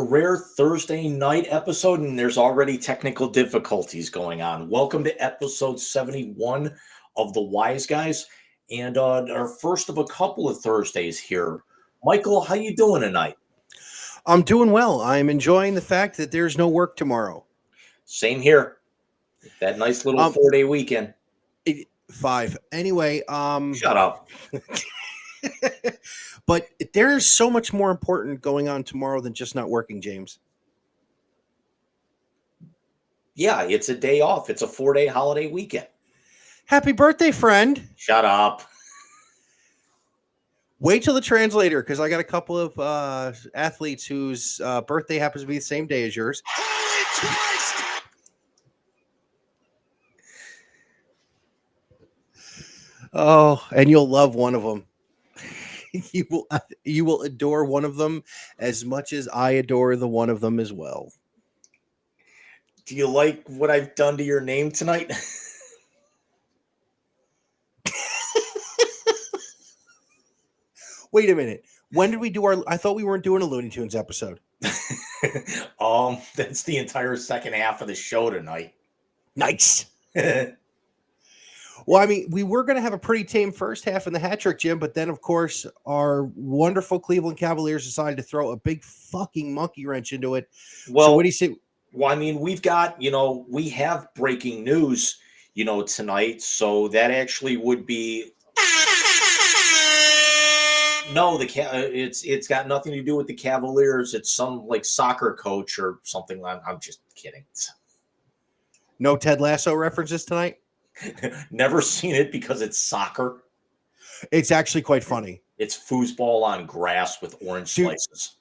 rare Thursday night episode, and there's already technical difficulties going on. Welcome to episode 71 of The Wise Guys, and our first of a couple of Thursdays here. Michael, how you doing tonight? I'm doing well. I'm enjoying the fact that there's no work tomorrow. Same here. That nice little 4-day weekend. 5. Anyway, Shut up. But there's so much more important going on tomorrow than just not working, James. Yeah, it's a day off. It's a 4-day holiday weekend. Happy birthday, friend. Shut up. Wait till the translator, because I got a couple of athletes whose birthday happens to be the same day as yours. Holy Christ! Oh, and you'll love one of them. You will adore one of them as much as I adore the one of them as well. Do you like what I've done to your name tonight? Wait a minute. When did we do I thought we weren't doing a Looney Tunes episode. That's the entire second half of the show tonight. Nice. Well, I mean, we were going to have a pretty tame first half in the hat trick, Jim, but then, of course, our wonderful Cleveland Cavaliers decided to throw a big fucking monkey wrench into it. Well, so what do you say? Well, I mean, we've got, we have breaking news, tonight. So that actually would be. No, it's got nothing to do with the Cavaliers. It's some like soccer coach or something. I'm just kidding. No Ted Lasso references tonight? Never seen it because it's soccer. It's actually quite funny. It's foosball on grass with orange slices.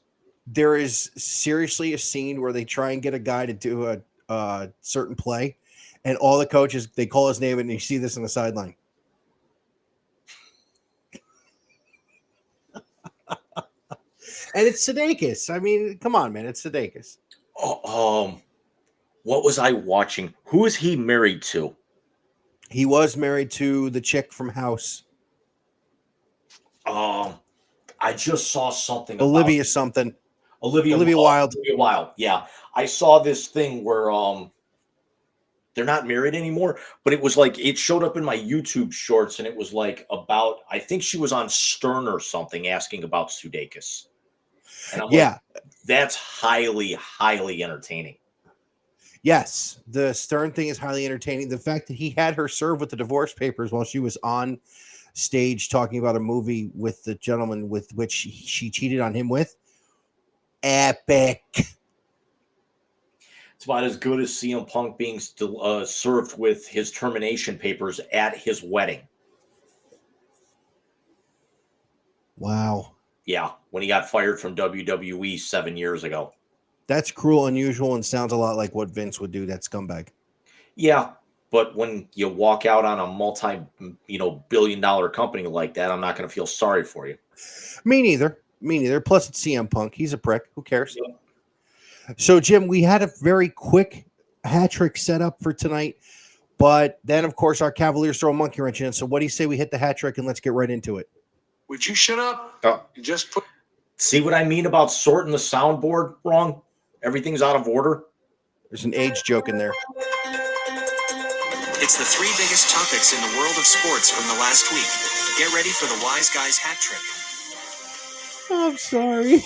There is seriously a scene where they try and get a guy to do a certain play, and all the coaches, they call his name, and you see this on the sideline. And it's Sudeikis. I mean, come on, man. It's Sudeikis. Oh, what was I watching? Who is he married to? He was married to the chick from House. I just saw something. Olivia something. Olivia Wilde. Olivia Wilde. Yeah, I saw this thing where they're not married anymore, but it was like it showed up in my YouTube shorts, and it was like about. I think she was on Stern or something asking about Sudeikis. And I'm like, that's highly, highly entertaining. Yes, the Stern thing is highly entertaining. The fact that he had her serve with the divorce papers while she was on stage talking about a movie with the gentleman with which she cheated on him with, epic. It's about as good as CM Punk being served with his termination papers at his wedding. Wow. Yeah, when he got fired from WWE 7 years ago. That's cruel, unusual, and sounds a lot like what Vince would do, that scumbag. Yeah, but when you walk out on a multi-billion-dollar company like that, I'm not going to feel sorry for you. Me neither. Plus, it's CM Punk. He's a prick. Who cares? Yep. So, Jim, we had a very quick hat trick set up for tonight, but then, of course, our Cavaliers throw a monkey wrench in. So what do you say we hit the hat trick and let's get right into it? Would you shut up? You just put. See what I mean about sorting the soundboard wrong? Everything's out of order. There's an age joke in there. It's the 3 biggest topics in the world of sports from the last week. Get ready for the Wise Guys hat trick. I'm sorry.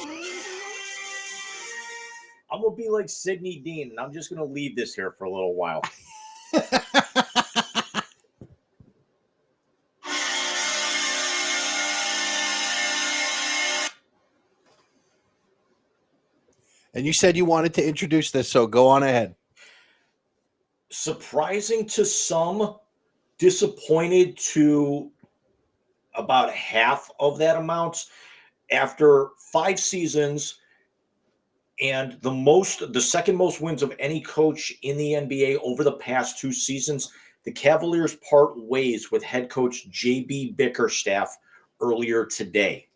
I'm going to be like Sidney Dean, and I'm just going to leave this here for a little while. And you said you wanted to introduce this, so go on ahead. Surprising to some, disappointed to about half of that amount. After 5 seasons and the second most wins of any coach in the NBA over the past 2 seasons, the Cavaliers part ways with head coach J.B. Bickerstaff earlier today.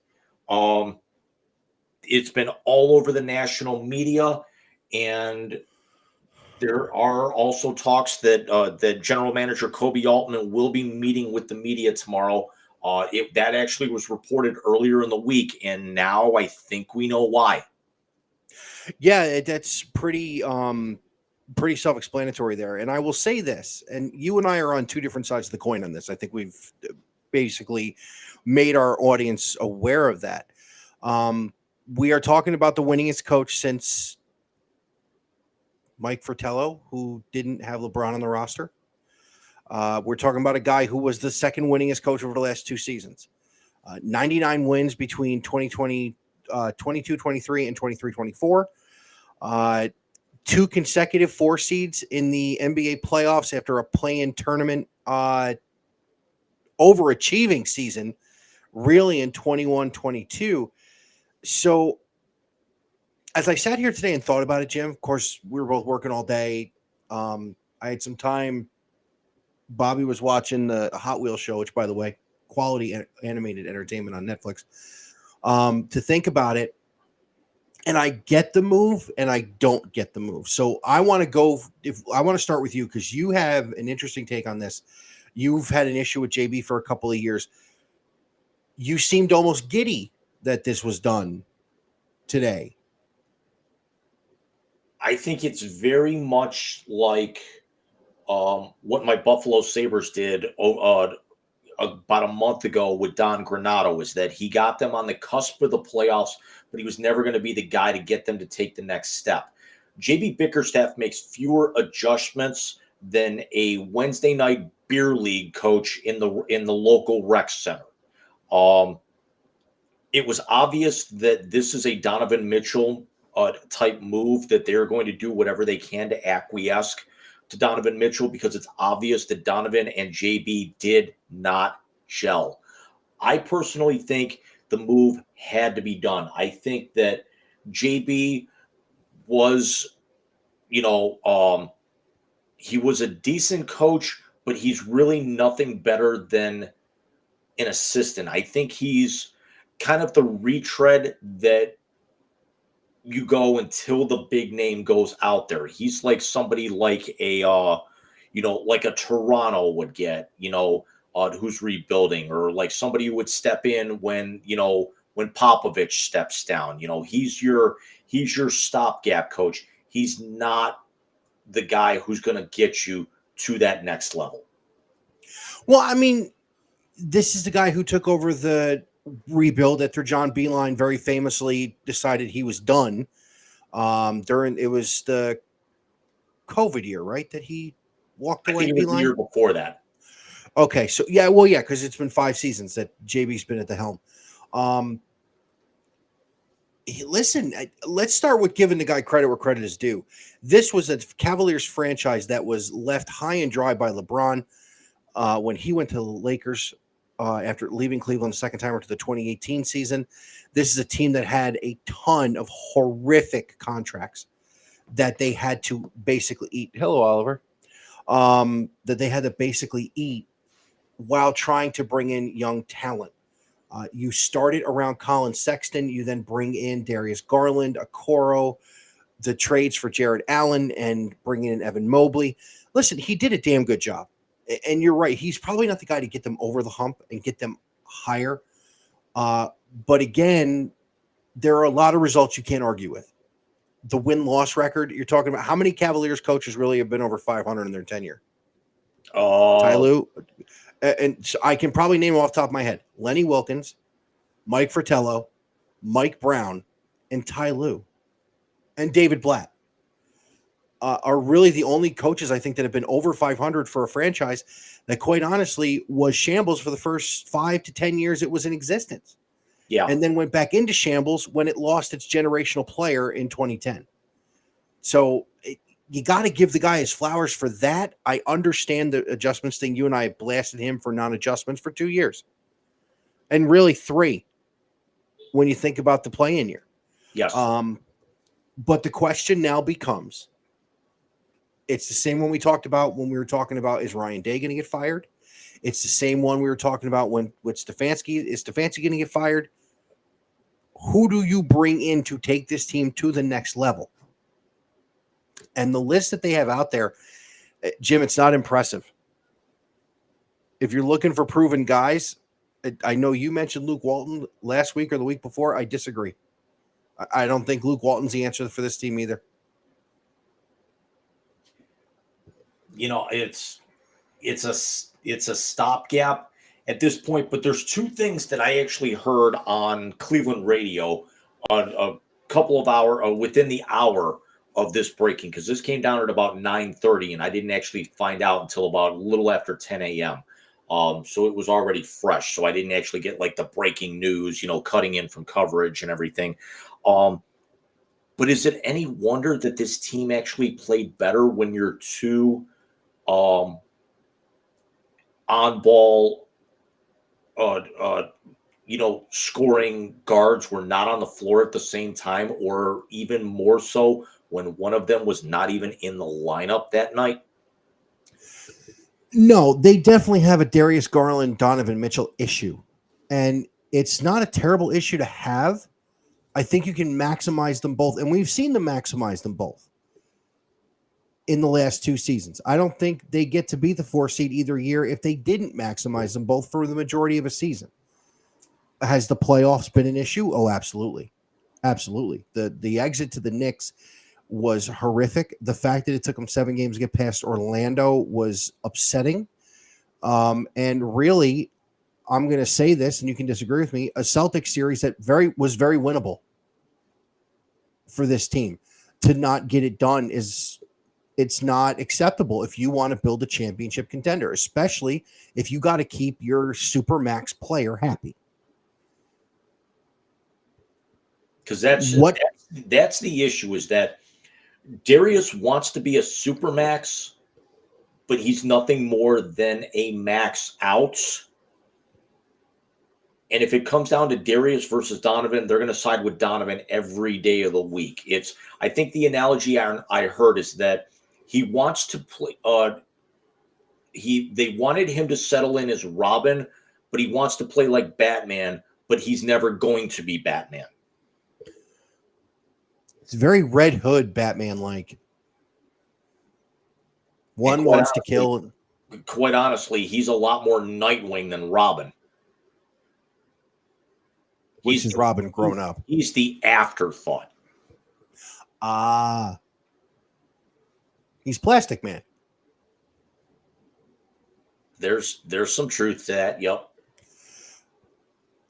It's been all over the national media, and there are also talks that that general manager Kobe Altman will be meeting with the media tomorrow. That actually was reported earlier in the week, and now I think we know why. Yeah, that's pretty self-explanatory there. And I will say this, and you and I are on two different sides of the coin on this. I think we've basically made our audience aware of that. We are talking about the winningest coach since Mike Fratello, who didn't have LeBron on the roster. We're talking about a guy who was the second winningest coach over the last two seasons. 99 wins between 2020, 22-23 and 23-24. Two consecutive 4 seeds in the NBA playoffs after a play-in tournament overachieving season, really in 21-22. So as I sat here today and thought about it, Jim, of course, we were both working all day. I had some time. Bobby was watching the Hot Wheels show, which, by the way, quality animated entertainment on Netflix, to think about it. And I get the move and I don't get the move. So I want to start with you because you have an interesting take on this. You've had an issue with JB for a couple of years. You seemed almost giddy that this was done today. I think it's very much like what my Buffalo Sabres did about a month ago with Don Granato, is that he got them on the cusp of the playoffs, but he was never going to be the guy to get them to take the next step. JB Bickerstaff makes fewer adjustments than a Wednesday night beer league coach in the local rec center. It was obvious that this is a Donovan Mitchell type move, that they're going to do whatever they can to acquiesce to Donovan Mitchell, because it's obvious that Donovan and JB did not gel. I personally think the move had to be done. I think that JB was, he was a decent coach, but he's really nothing better than an assistant. I think he's kind of the retread that you go until the big name goes out there. He's like somebody like like a Toronto would get, who's rebuilding, or like somebody who would step in when Popovich steps down. He's your stopgap coach. He's not the guy who's going to get you to that next level. Well, I mean, this is the guy who took over the rebuild after John Beeline very famously decided he was done. It was the COVID year, right? That he walked away. I think it was the year before that. Okay, so because it's been 5 seasons that JB's been at the helm. Listen, let's start with giving the guy credit where credit is due. This was a Cavaliers franchise that was left high and dry by LeBron when he went to the Lakers. After leaving Cleveland the second time after the 2018 season. This is a team that had a ton of horrific contracts that they had to basically eat. Hello, Oliver. That they had to basically eat while trying to bring in young talent. You started around Colin Sexton. You then bring in Darius Garland, Okoro, the trades for Jared Allen, and bringing in Evan Mobley. Listen, he did a damn good job. And you're right. He's probably not the guy to get them over the hump and get them higher. But again, there are a lot of results you can't argue with. The win-loss record, you're talking about how many Cavaliers coaches really have been over 500 in their tenure? Ty Lue. And so I can probably name off the top of my head. Lenny Wilkins, Mike Fratello, Mike Brown, and Ty Lue. And David Blatt. Are really the only coaches I think that have been over 500 for a franchise that, quite honestly, was shambles for the first 5 to 10 years it was in existence. Yeah. And then went back into shambles when it lost its generational player in 2010. So you got to give the guy his flowers for that. I understand the adjustments thing. You and I blasted him for non-adjustments for 2 years. And really 3 when you think about the play-in year. Yes. But the question now becomes, it's the same one we talked about when we were talking about, is Ryan Day going to get fired? It's the same one we were talking about with Stefanski. Is Stefanski going to get fired? Who do you bring in to take this team to the next level? And the list that they have out there, Jim, it's not impressive. If you're looking for proven guys, I know you mentioned Luke Walton last week or the week before. I disagree. I don't think Luke Walton's the answer for this team either. It's a stopgap at this point. But there's two things that I actually heard on Cleveland radio on a couple of hours within the hour of this breaking, because this came down at about 9:30, and I didn't actually find out until about a little after 10 a.m. So it was already fresh. So I didn't actually get like the breaking news, cutting in from coverage and everything. But is it any wonder that this team actually played better when your two on ball, scoring guards were not on the floor at the same time, or even more so when one of them was not even in the lineup that night? No, they definitely have a Darius Garland, Donovan Mitchell issue. And it's not a terrible issue to have. I think you can maximize them both. And we've seen them maximize them both in the last two seasons. I don't think they get to be the 4 seed either year if they didn't maximize them both for the majority of a season. Has the playoffs been an issue? Oh, absolutely. Absolutely. The exit to the Knicks was horrific. The fact that it took them 7 games to get past Orlando was upsetting. And really, I'm going to say this, and you can disagree with me, a Celtics series that was very winnable for this team. To not get it done it's not acceptable if you want to build a championship contender, especially if you got to keep your super max player happy. Because that's the issue, is that Darius wants to be a super max, but he's nothing more than a max out. And if it comes down to Darius versus Donovan, they're going to side with Donovan every day of the week. I think the analogy I heard is that he wants to play. They wanted him to settle in as Robin, but he wants to play like Batman, but he's never going to be Batman. It's very Red Hood Batman-like. One wants to kill. Quite honestly, he's a lot more Nightwing than Robin. Which is Robin grown up. He's the afterthought. He's Plastic Man. There's some truth to that. Yep.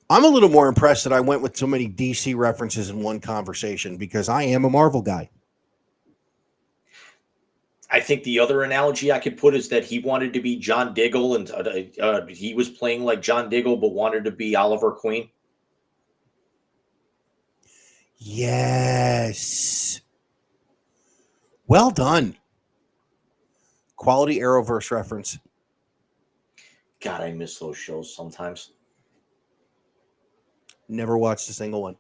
I'm a little more impressed that I went with so many DC references in one conversation because I am a Marvel guy. I think the other analogy I could put is that he wanted to be John Diggle, and he was playing like John Diggle, but wanted to be Oliver Queen. Yes. Well done. Quality Arrowverse reference. God, I miss those shows sometimes. Never watched a single one.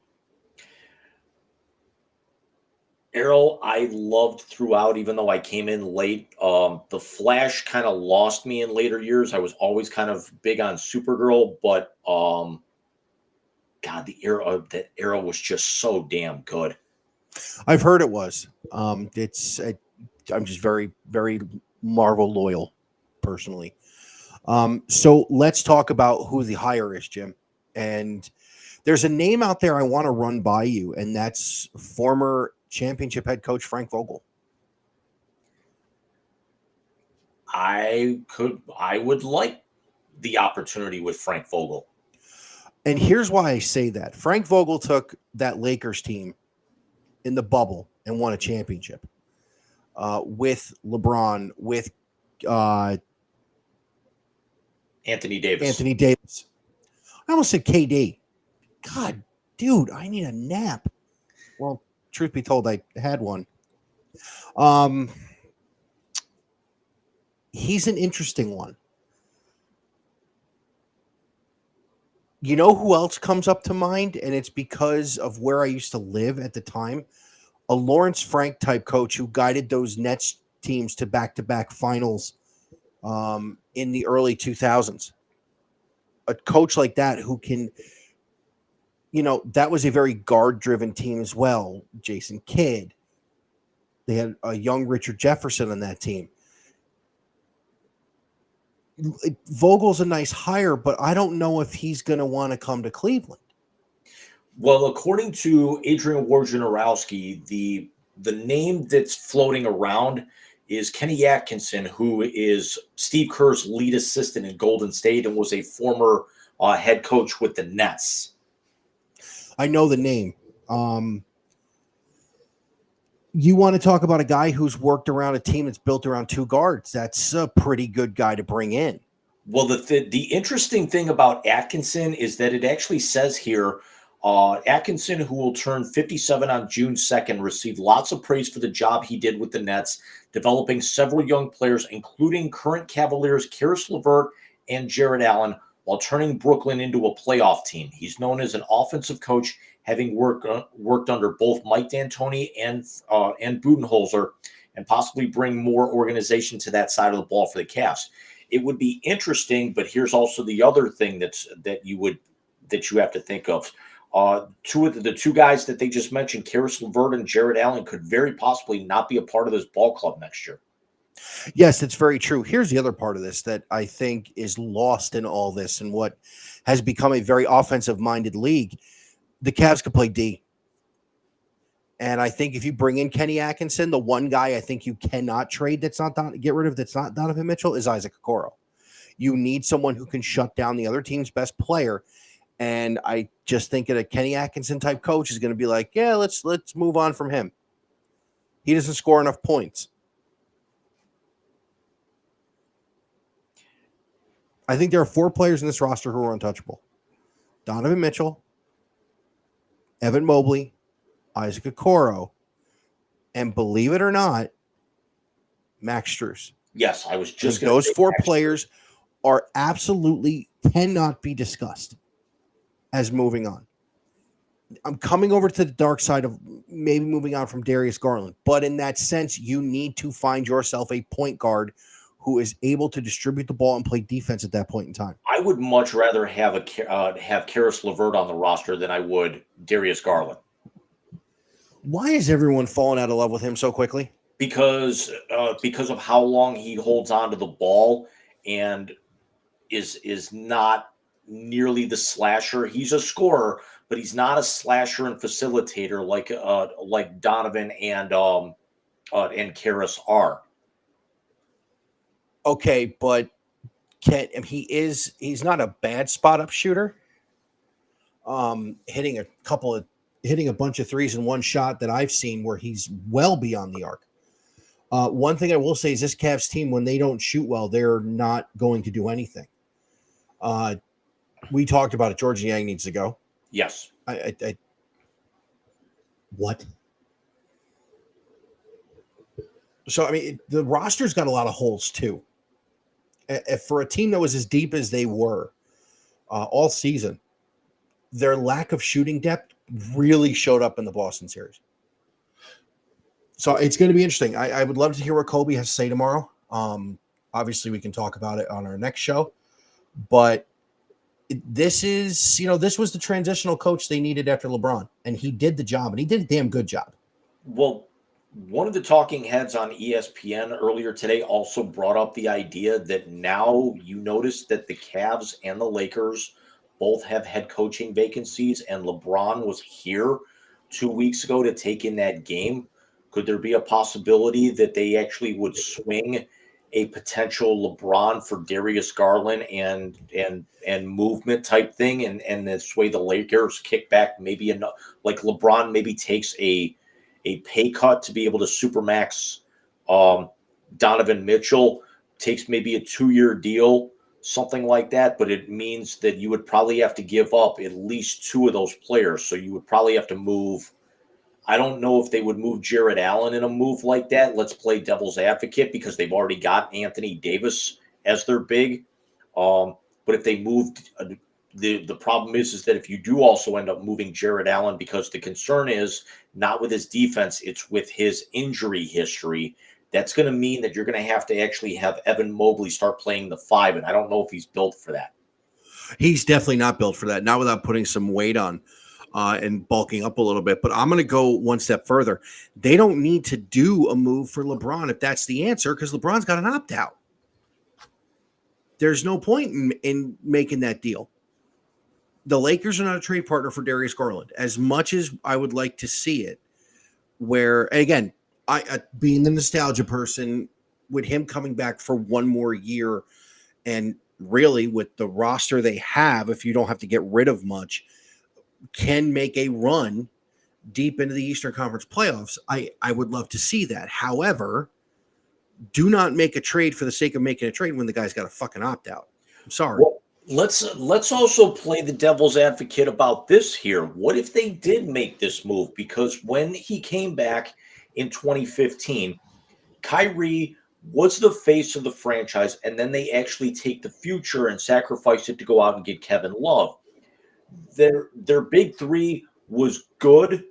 Arrow, I loved throughout, even though I came in late. The Flash kind of lost me in later years. I was always kind of big on Supergirl, but God, that Arrow was just so damn good. I've heard it was. I'm just very, very Marvel loyal, personally. So let's talk about who the hire is, Jim. And there's a name out there I want to run by you, and that's former championship head coach Frank Vogel. I would like the opportunity with Frank Vogel. And here's why I say that. Frank Vogel took that Lakers team in the bubble and won a championship with LeBron, with Anthony Davis. I almost said KD. God, dude, I need a nap. Well, truth be told, I had one. He's an interesting one. You know who else comes up to mind? And it's because of where I used to live at the time. A Lawrence Frank type coach who guided those Nets teams to back-to-back finals in the early 2000s. A coach like that who can, that was a very guard-driven team as well. Jason Kidd. They had a young Richard Jefferson on that team. Vogel's a nice hire, but I don't know if he's going to want to come to Cleveland. Well, according to Adrian Wojnarowski, the name that's floating around is Kenny Atkinson, who is Steve Kerr's lead assistant in Golden State and was a former head coach with the Nets. I know the name. You want to talk about a guy who's worked around a team that's built around two guards. That's a pretty good guy to bring in. Well, the interesting thing about Atkinson is that it actually says here, Atkinson, who will turn 57 on June 2nd, received lots of praise for the job he did with the Nets, developing several young players, including current Cavaliers Karis LeVert and Jared Allen, while turning Brooklyn into a playoff team. He's known as an offensive coach, having worked under both Mike D'Antoni and Budenholzer, and possibly bring more organization to that side of the ball for the Cavs. It would be interesting, but here's also the other thing that you have to think of. Two of the two guys that they just mentioned, Karis LeVert and Jared Allen, could very possibly not be a part of this ball club next year. Yes, that's very true. Here's the other part of this that I think is lost in all this and what has become a very offensive-minded league. The Cavs could play D. And I think if you bring in Kenny Atkinson, the one guy I think you cannot trade that's not get rid of that's not Donovan Mitchell is Isaac Okoro. You need someone who can shut down the other team's best player. And I just think that a Kenny Atkinson type coach is going to be like, yeah, let's move on from him. He doesn't score enough points. I think there are 4 players in this roster who are untouchable. Donovan Mitchell, Evan Mobley, Isaac Okoro, and believe it or not, Max Strus. Yes, I was just going to say those 4 players are absolutely cannot be discussed as moving on. I'm coming over to the dark side of maybe moving on from Darius Garland, but in that sense, you need to find yourself a point guard who is able to distribute the ball and play defense at that point in time. I would much rather have have Karis LeVert on the roster than I would Darius Garland. Why is everyone falling out of love with him so quickly? Because of how long he holds on to the ball and is not nearly the slasher. He's a scorer, but he's not a slasher and facilitator like Donovan and Karis are. Okay, but he's not a bad spot up shooter. Hitting a bunch of threes in one shot that I've seen where he's well beyond the arc. One thing I will say is this Cavs team, when they don't shoot well, they're not going to do anything. We talked about it. George Niang needs to go. Yes. What? So, I mean, the roster's got a lot of holes too. If for a team that was as deep as they were all season, their lack of shooting depth really showed up in the Boston series. So it's going to be interesting. I would love to hear what Kobe has to say tomorrow. Obviously, we can talk about it on our next show. But this was the transitional coach they needed after LeBron. And he did the job, and he did a damn good job. Well, one of the talking heads on ESPN earlier today also brought up the idea that now you notice that the Cavs and the Lakers both have head coaching vacancies, and LeBron was here 2 weeks ago to take in that game. Could there be a possibility that they actually would swing a potential LeBron for Darius Garland and movement type thing, and this way the Lakers kick back maybe like LeBron maybe takes a pay cut to be able to supermax Donovan Mitchell, takes maybe a 2-year deal, something like that, but it means that you would probably have to give up at least 2 of those players. So you would probably have to move. I don't know if they would move Jared Allen in a move like that. Let's play devil's advocate because they've already got Anthony Davis as their big. But if they moved, the problem is that if you do also end up moving Jared Allen, because the concern is not with his defense, it's with his injury history. That's going to mean that you're going to have to actually have Evan Mobley start playing the 5, and I don't know if he's built for that. He's definitely not built for that, not without putting some weight on and bulking up a little bit. But I'm going to go one step further. They don't need to do a move for LeBron if that's the answer, because LeBron's got an opt-out. There's no point in making that deal. the Lakers are not a trade partner for Darius Garland. As much as I would like to see it, where, and again, I being the nostalgia person, with him coming back for one more year, and really with the roster they have, if you don't have to get rid of much, can make a run deep into the Eastern Conference playoffs. I would love to see that. However, do not make a trade for the sake of making a trade when the guy's got a fucking opt out. I'm sorry. Well, let's also play the devil's advocate about this here. What if they did make this move? Because when he came back in 2015, Kyrie was the face of the franchise, and then they actually take the future and sacrifice it to go out and get Kevin Love. Their big three was good.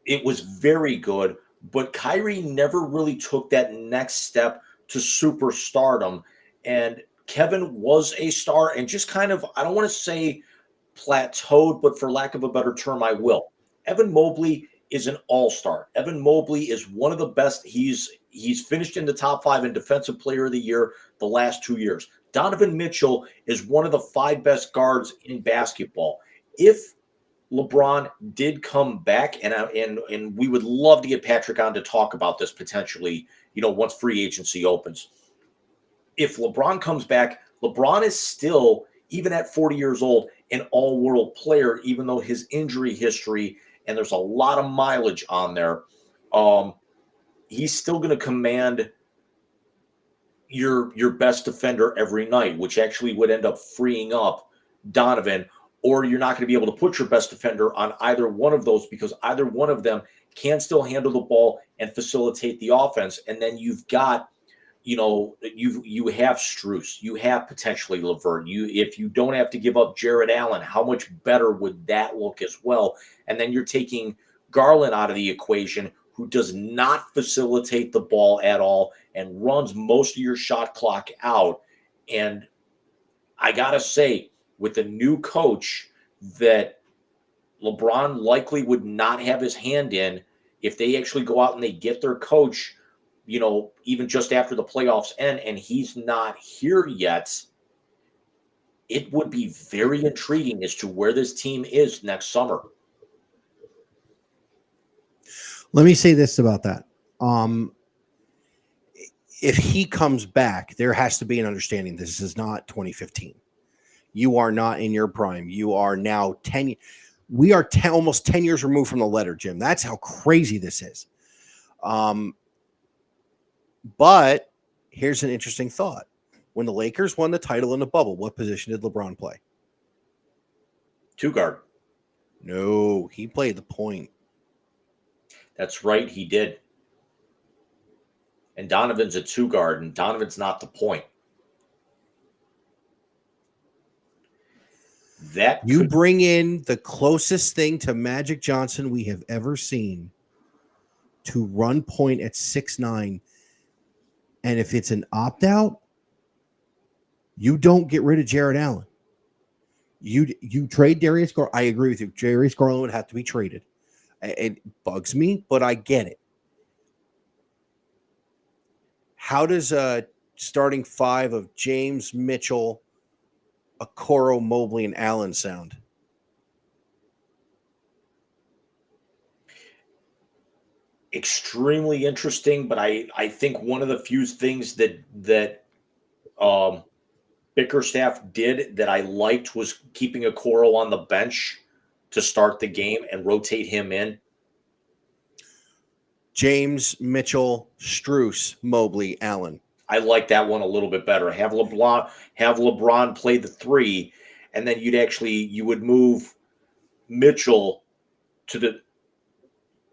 It was very good, but Kyrie never really took that next step to superstardom. And Kevin was a star and just kind of, I don't want to say plateaued, but for lack of a better term, I will. Evan Mobley is an all-star. Evan Mobley is one of the best. He's finished in the top 5 in Defensive Player of the Year the last 2 years. Donovan Mitchell is one of the 5 best guards in basketball. If LeBron did come back, and we would love to get Patrick on to talk about this potentially, once free agency opens. If LeBron comes back, LeBron is still, even at 40 years old, an all-world player, even though his injury history, and there's a lot of mileage on there, he's still going to command your best defender every night, which actually would end up freeing up Donovan, or you're not going to be able to put your best defender on either one of those because either one of them can still handle the ball and facilitate the offense. And then you've got, you have Strus, you have potentially LeVert. If you don't have to give up Jared Allen, how much better would that look as well? And then you're taking Garland out of the equation, who does not facilitate the ball at all and runs most of your shot clock out. And I got to say, with a new coach that LeBron likely would not have his hand in, if they actually go out and they get their coach, even just after the playoffs end, and he's not here yet, it would be very intriguing as to where this team is next summer. Let me say this about that. If he comes back, there has to be an understanding this is not 2015. You are not in your prime. You are now 10. We are almost 10 years removed from the letter, Jim. That's how crazy this is. But here's an interesting thought. When the Lakers won the title in the bubble, what position did LeBron play? 2 guard. No, he played the point. That's right, he did. And Donovan's a 2 guard, and Donovan's not the point. Bring in the closest thing to Magic Johnson we have ever seen to run point at 6'9", and if it's an opt-out, you don't get rid of Jared Allen. You trade Darius Garland. I agree with you. Darius Garland would have to be traded. It bugs me, but I get it. How does a starting 5 of James, Mitchell, Okoro, Mobley, and Allen sound? Extremely interesting, but I think one of the few things that Bickerstaff did that I liked was keeping Okoro on the bench to start the game and rotate him in. James, Mitchell, Strus, Mobley, Allen. I like that one a little bit better. Have LeBron play the 3, and then you would move Mitchell to the.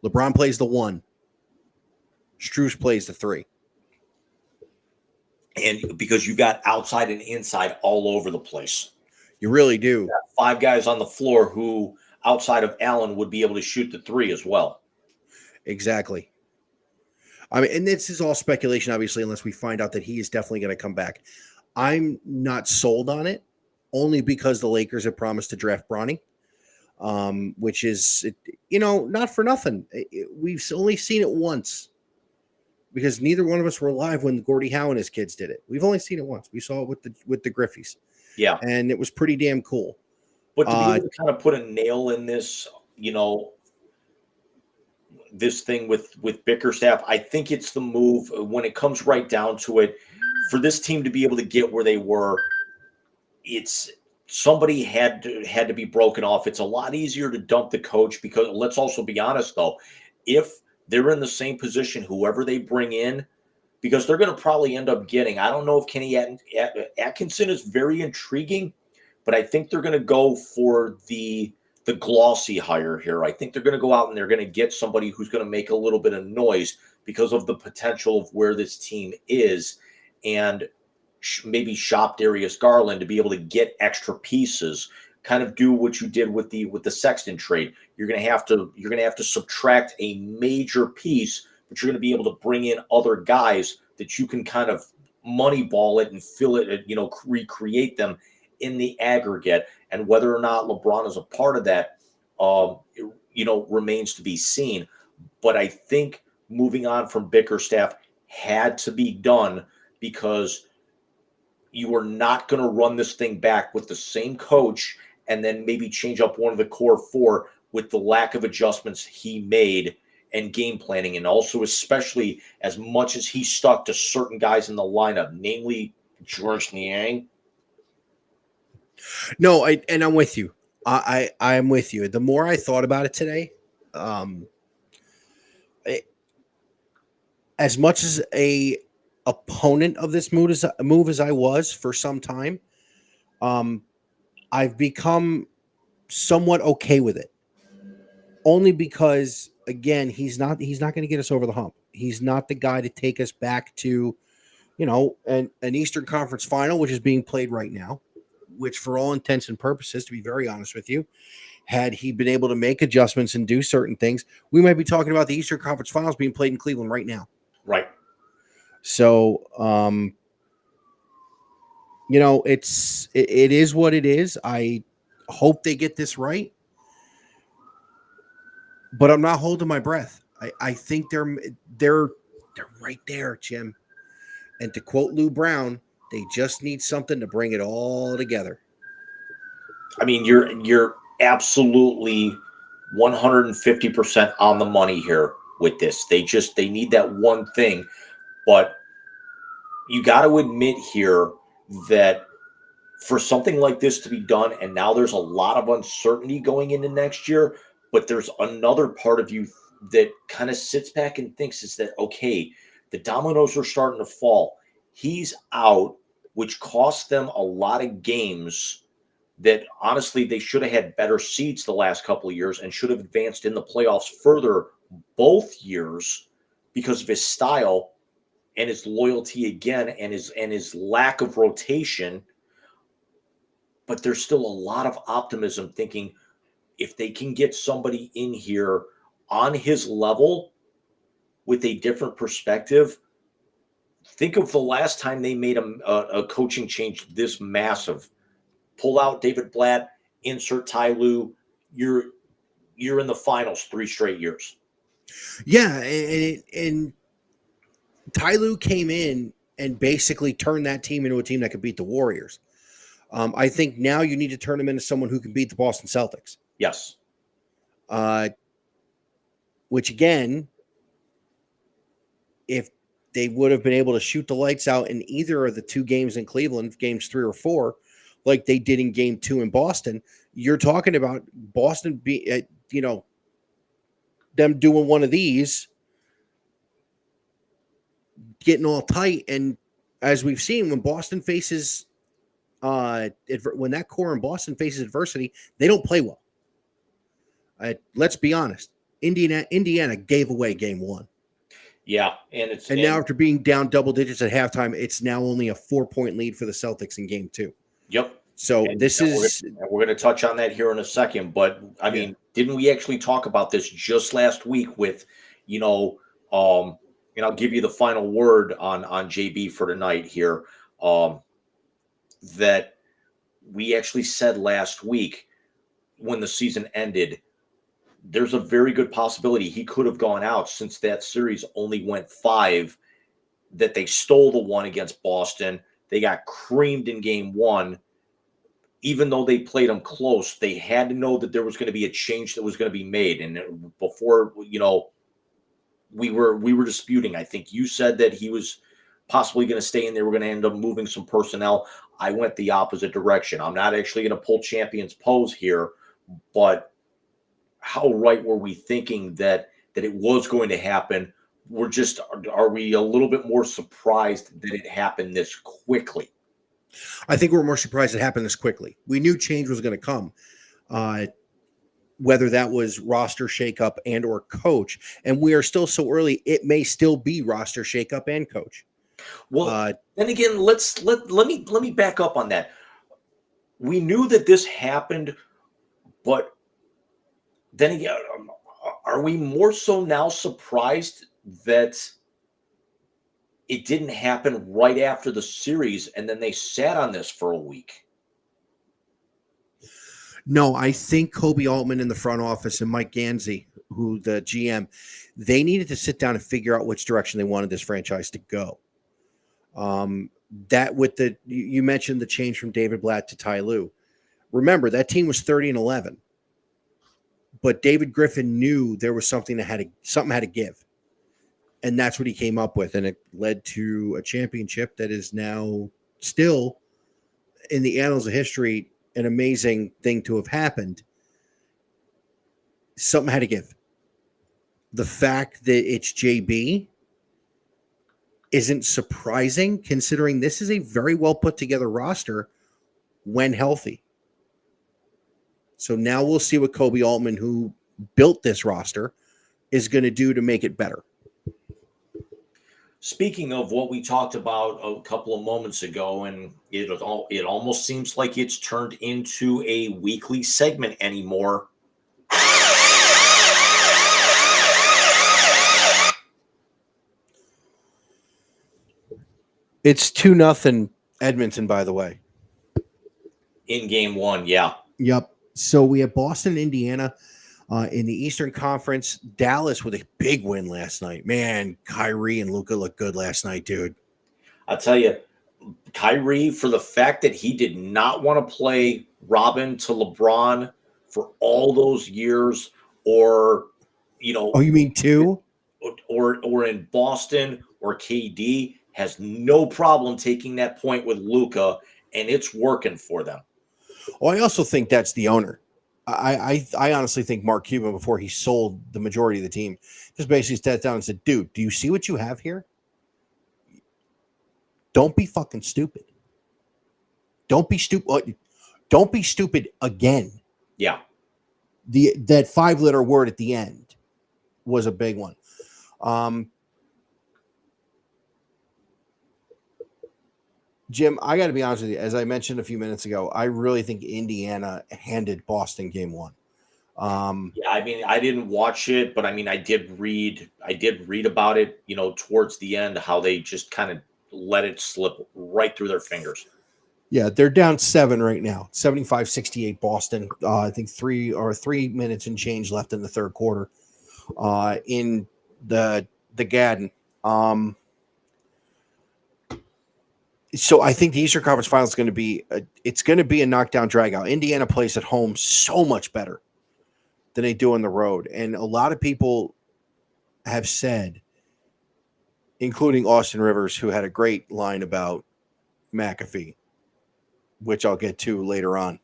LeBron plays the 1. Strus plays the 3. And because you got outside and inside all over the place. You really do. You got 5 guys on the floor who, outside of Allen, would be able to shoot the 3 as well. Exactly. I mean, and this is all speculation, obviously, unless we find out that he is definitely going to come back. I'm not sold on it, only because the Lakers have promised to draft Bronny, which is, not for nothing. We've only seen it once because neither one of us were alive when Gordie Howe and his kids did it. We've only seen it once. We saw it with the Griffies. Yeah. And it was pretty damn cool. But to be able to kind of put a nail in this, this thing with Bickerstaff, I think it's the move when it comes right down to it. For this team to be able to get where they were, it's somebody had to be broken off. It's a lot easier to dump the coach because let's also be honest though, if they're in the same position, whoever they bring in, because they're going to probably end up getting. I don't know if Kenny Atkinson is very intriguing, but I think they're going to go for the glossy hire here. I think they're going to go out and they're going to get somebody who's going to make a little bit of noise because of the potential of where this team is, and maybe shop Darius Garland to be able to get extra pieces. Kind of do what you did with the Sexton trade. You're going to have to subtract a major piece, but you're going to be able to bring in other guys that you can kind of moneyball it and fill it, recreate them in the aggregate. And whether or not LeBron is a part of that, remains to be seen. But I think moving on from Bickerstaff had to be done because you are not going to run this thing back with the same coach and then maybe change up one of the core four with the lack of adjustments he made and game planning, and also especially as much as he stuck to certain guys in the lineup, namely George Niang. No, and I'm with you. I'm with you. The more I thought about it today, as much as a opponent of this move as I was for some time, I've become somewhat okay with it. Only because, again, he's not going to get us over the hump. He's not the guy to take us back to, an Eastern Conference final, which is being played right now, which for all intents and purposes, to be very honest with you, had he been able to make adjustments and do certain things, we might be talking about the Eastern Conference finals being played in Cleveland right now. Right. So, it is what it is. I hope they get this right, but I'm not holding my breath. I think they're right there, Jim. And to quote Lou Brown, they just need something to bring it all together. I mean, you're absolutely 150% on the money here with this. They need that one thing, but you got to admit here that for something like this to be done, and now there's a lot of uncertainty going into next year, but there's another part of you that kind of sits back and thinks is that, okay, the dominoes are starting to fall. He's out, which cost them a lot of games that honestly they should have had better seeds the last couple of years and should have advanced in the playoffs further both years because of his style and his loyalty again and his lack of rotation. But there's still a lot of optimism thinking if they can get somebody in here on his level with a different perspective. Think of the last time they made a coaching change this massive. Pull out David Blatt, insert Ty Lue. You're in the finals 3 straight years. Yeah, and Ty Lue came in and basically turned that team into a team that could beat the Warriors. I think now you need to turn them into someone who can beat the Boston Celtics. Yes. Which again, if they would have been able to shoot the lights out in either of the 2 games in Cleveland, games 3 or 4, like they did in game 2 in Boston, you're talking about Boston them doing one of these, getting all tight. And as we've seen, when Boston faces when that core in Boston faces adversity, they don't play well. Let's be honest. Indiana gave away game 1. Yeah, and now after being down double digits at halftime, it's now only a 4-point lead for the Celtics in game 2. Yep. So we're going to touch on that here in a second, but I mean, didn't we actually talk about this just last week with, and I'll give you the final word on JB for tonight here, that we actually said last week when the season ended, there's a very good possibility he could have gone out since that series only went 5, that they stole the one against Boston. They got creamed in game 1. even though they played them close, they had to know that there was going to be a change that was going to be made. And before, we were disputing. I think you said that he was possibly going to stay and they were going to end up moving some personnel. I went the opposite direction. I'm not actually going to pull champion's pose here, but how right were we thinking that it was going to happen? Are we a little bit more surprised that it happened this quickly? I think we're more surprised it happened this quickly. We knew change was going to come, whether that was roster shakeup and or coach. And we are still so early; it may still be roster shakeup and coach. Well, then again, let me back up on that. We knew that this happened, but then again, are we more so now surprised that it didn't happen right after the series and then they sat on this for a week? No, I think Kobe Altman in the front office and Mike Gansey, who the GM, they needed to sit down and figure out which direction they wanted this franchise to go. That with you mentioned the change from David Blatt to Ty Lue. Remember, that team was 30-11. But David Griffin knew there was something had to give. And that's what he came up with. And it led to a championship that is now still in the annals of history, an amazing thing to have happened. Something had to give. The fact that it's JB isn't surprising, considering this is a very well put together roster when healthy. So now we'll see what Kobe Altman, who built this roster, is going to do to make it better. Speaking of what we talked about a couple of moments ago, and it almost seems like it's turned into a weekly segment anymore. It's 2-0 Edmonton, by the way. In game one, yeah. Yep. So we have Boston, Indiana in the Eastern Conference. Dallas with a big win last night. Man, Kyrie and Luka looked good last night, dude. I'll tell you, Kyrie, for the fact that he did not want to play Robin to LeBron for all those years, or, Oh, you mean two? Or in Boston, or KD has no problem taking that point with Luka, and it's working for them. Well, I also think that's the owner. I honestly think Mark Cuban, before he sold the majority of the team, just basically sat down and said, dude, do you see what you have here? Don't be fucking stupid. Don't be stupid. Don't be stupid again. Yeah. That 5-letter word at the end was a big one. Jim, I got to be honest with you. As I mentioned a few minutes ago, I really think Indiana handed Boston game one. Yeah, I mean, I didn't watch it, but I mean, I did read about it, towards the end, how they just kind of let it slip right through their fingers. Yeah, they're down 7 right now. 75-68 Boston. I think 3 minutes and change left in the third quarter in the Garden. So I think the Eastern Conference Final is going to be a knockdown dragout. Indiana plays at home so much better than they do on the road. And a lot of people have said, including Austin Rivers, who had a great line about McAfee, which I'll get to later on.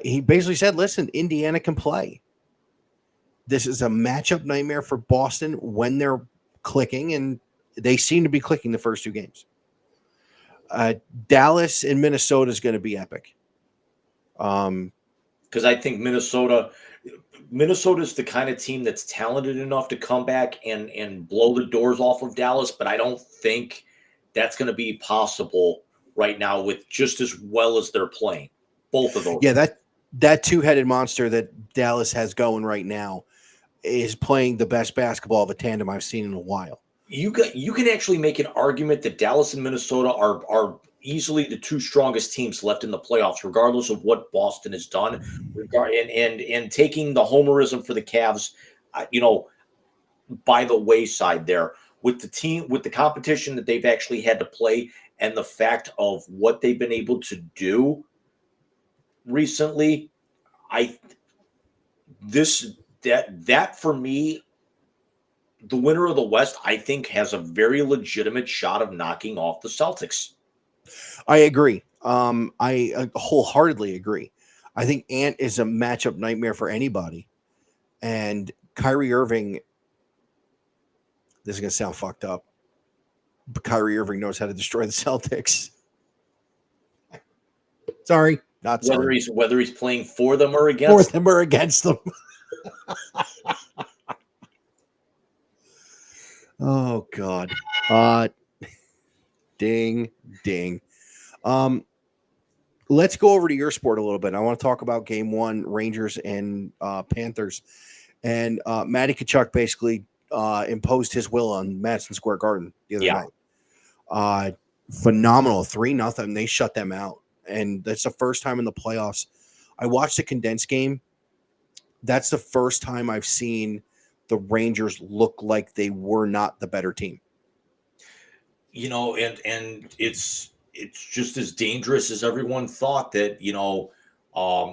He basically said, listen, Indiana can play. This is a matchup nightmare for Boston when they're clicking, and they seem to be clicking the first 2 games. Dallas and Minnesota is going to be epic. Because I think Minnesota is the kind of team that's talented enough to come back and blow the doors off of Dallas, but I don't think that's going to be possible right now with just as well as they're playing. Both of those. Yeah, that two-headed monster that Dallas has going right now is playing the best basketball of a tandem I've seen in a while. You can actually make an argument that Dallas and Minnesota are easily the 2 strongest teams left in the playoffs, regardless of what Boston has done. And taking the homerism for the Cavs, by the wayside there, with the competition that they've actually had to play, and the fact of what they've been able to do, recently. I this that for me, the winner of the West, I think, has a very legitimate shot of knocking off the Celtics. I agree. I wholeheartedly agree. I think Ant is a matchup nightmare for anybody. And Kyrie Irving, this is going to sound fucked up, but Kyrie Irving knows how to destroy the Celtics. Sorry, not sorry. Whether he's playing for them or For against them or against them. Oh, God. Ding, ding. Let's go over to your sport a little bit. I want to talk about game one, Rangers and Panthers. And Matty Tkachuk basically imposed his will on Madison Square Garden the other night. Phenomenal. 3-0. They shut them out. And that's the first time in the playoffs. I watched a condensed game. That's the first time I've seen the Rangers look like they were not the better team. You know, and it's just as dangerous as everyone thought that,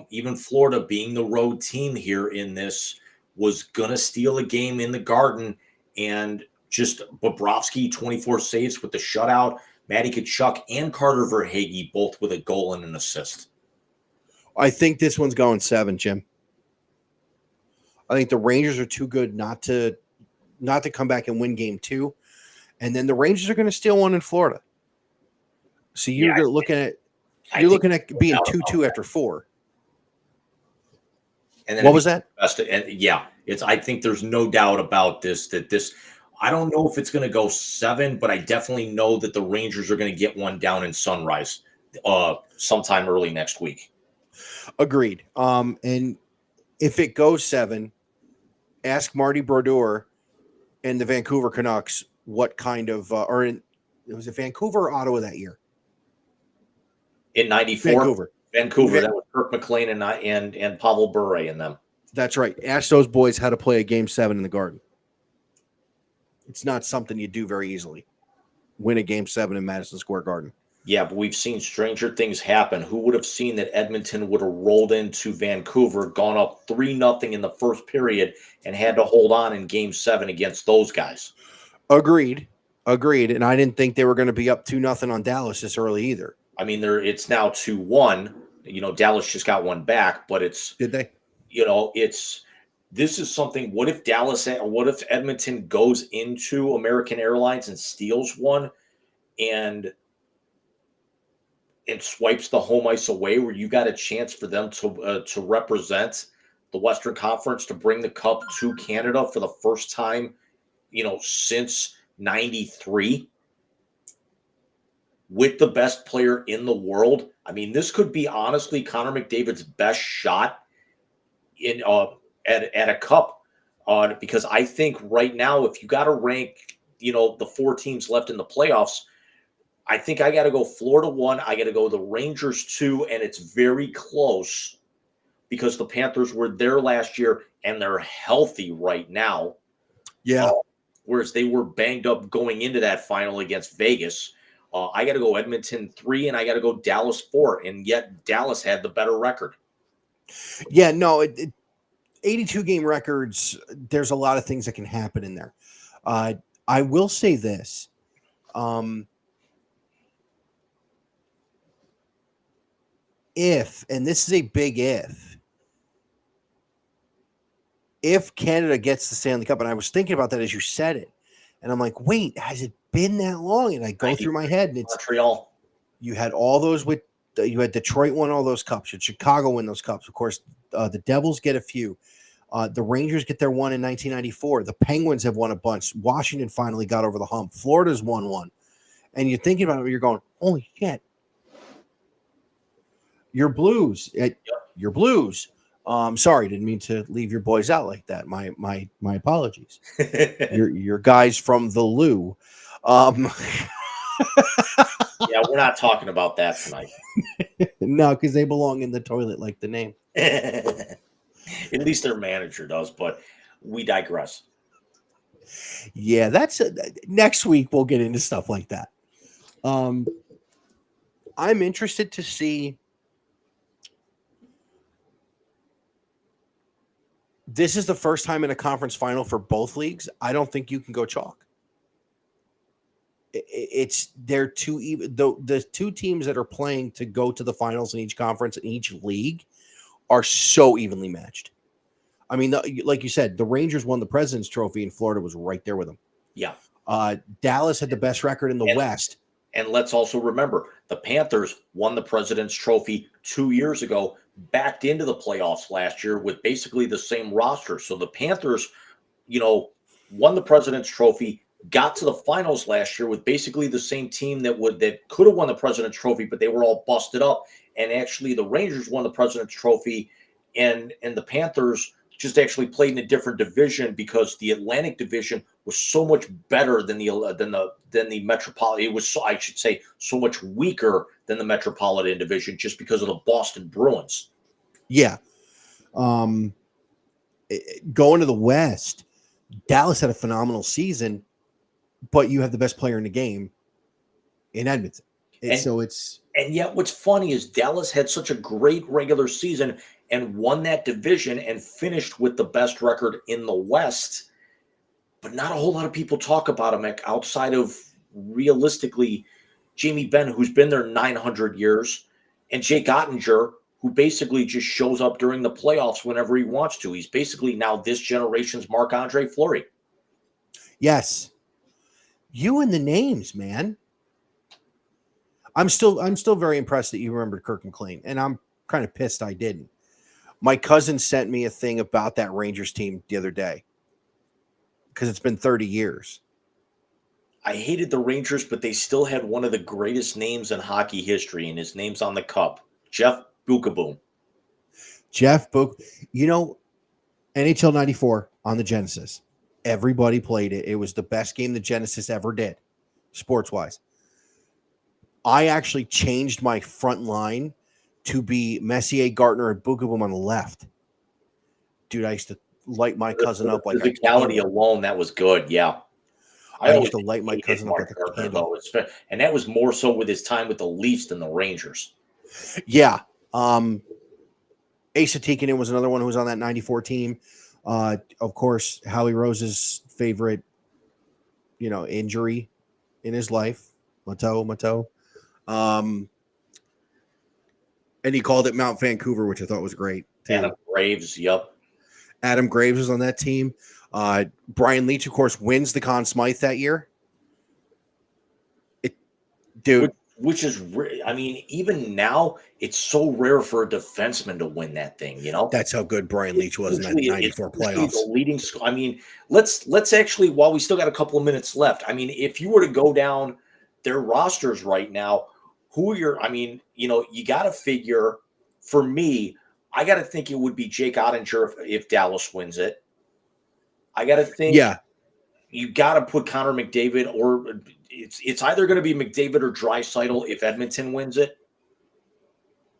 even Florida being the road team here in this was going to steal a game in the Garden, and just Bobrovsky, 24 saves with the shutout, Matty Tkachuk and Carter Verhaeghe both with a goal and an assist. I think this one's going 7, Jim. I think the Rangers are too good not to come back and win game 2. And then the Rangers are going to steal one in Florida. So you're looking at being 2-2 after 4. And then what was that? I think there's no doubt about this. I don't know if it's going to go 7, but I definitely know that the Rangers are going to get one down in Sunrise sometime early next week. Agreed. And if it goes 7, ask Marty Brodeur and the Vancouver Canucks what kind of was it Vancouver or Ottawa that year? In 94, Vancouver. That was Kirk McLean and Pavel Bure in them. That's right. Ask those boys how to play a game 7 in the Garden. It's not something you do very easily. Win a game 7 in Madison Square Garden. Yeah, but we've seen stranger things happen. Who would have seen that Edmonton would have rolled into Vancouver, gone up 3-0 in the first period, and had to hold on in game 7 against those guys? Agreed. And I didn't think they were going to be up 2-0 on Dallas this early either. I mean, it's now 2-1. Dallas just got one back, but did they? This is something. What if Edmonton goes into American Airlines and steals one and swipes the home ice away, where you got a chance for them to represent the Western Conference, to bring the cup to Canada for the first time, since 93, with the best player in the world. I mean, this could be honestly Connor McDavid's best shot in at a cup, because I think right now, if you got to rank, the 4 teams left in the playoffs, I think I got to go Florida 1. I got to go the Rangers 2, and it's very close because the Panthers were there last year and they're healthy right now. Yeah. Whereas they were banged up going into that final against Vegas. I got to go Edmonton 3, and I got to go Dallas 4, and yet Dallas had the better record. Yeah, no, 82 game records. There's a lot of things that can happen in there. I will say this. If, and this is a big if Canada gets the Stanley Cup, and I was thinking about that as you said it, and I'm like, wait, has it been that long? And I go through my head, and it's Montreal. You had all those you had Detroit won all those cups. You had Chicago win those cups. Of course, the Devils get a few. The Rangers get their one in 1994. The Penguins have won a bunch. Washington finally got over the hump. Florida's won one. And you're thinking about it, you're going, holy shit. Your Blues. Your Blues. Sorry, didn't mean to leave your boys out like that. My apologies. your guys from the Lou. Yeah, we're not talking about that tonight. No, because they belong in the toilet like the name. At least their manager does, but we digress. Yeah, that's next week we'll get into stuff like that. I'm interested to see this is the first time in a conference final for both leagues. I don't think you can go chalk. They're too even. The two teams that are playing to go to the finals in each conference in each league are so evenly matched. I mean, like you said, the Rangers won the President's Trophy, and Florida was right there with them. Yeah. Dallas had the best record in the West. And let's also remember, the Panthers won the President's Trophy 2 years ago, backed into the playoffs last year with basically the same roster. So the Panthers, won the President's Trophy, got to the finals last year with basically the same team that could have won the President's Trophy, but they were all busted up. And actually, the Rangers won the President's Trophy, and the Panthers just actually played in a different division because the Atlantic Division was so much better than the Metropolitan. It was, so much weaker than the Metropolitan Division just because of the Boston Bruins. Yeah. Going to the West, Dallas had a phenomenal season, but you have the best player in the game in Edmonton. And yet what's funny is Dallas had such a great regular season and won that division and finished with the best record in the West. But not a whole lot of people talk about him outside of, realistically, Jamie Benn, who's been there 900 years, and Jake Ottinger, who basically just shows up during the playoffs whenever he wants to. He's basically now this generation's Marc-Andre Fleury. Yes. You and the names, man. I'm still very impressed that you remembered Kirk McLean, and I'm kind of pissed I didn't. My cousin sent me a thing about that Rangers team the other day because it's been 30 years. I hated the Rangers, but they still had one of the greatest names in hockey history, and his name's on the cup, Jeff Bukaboom. Jeff Book, NHL 94 on the Genesis. Everybody played it. It was the best game the Genesis ever did, sports-wise. I actually changed my front line to be Messier, Gartner, and Bukaboom on the left. Dude, I used to light my cousin up like the physicality alone. That was good. Yeah. I used to light my cousin up like a candle. And that was more so with his time with the Leafs than the Rangers. Yeah. Asa Tikkanen was another one who was on that 94 team. Of course, Howie Rose's favorite, injury in his life, Mateau. And he called it Mount Vancouver, which I thought was great. Too. Adam Graves, yep. Adam Graves was on that team. Brian Leetch, of course, wins the Conn Smythe that year. Which is, even now, it's so rare for a defenseman to win that thing, That's how good Brian Leetch was in that 94 playoffs. The leading, let's actually, while we still got a couple of minutes left, if you were to go down their rosters right now, you got to figure, for me, I got to think it would be Jake Ottinger if Dallas wins it. I got to think, you got to put Connor McDavid, or it's either going to be McDavid or Draisaitl if Edmonton wins it.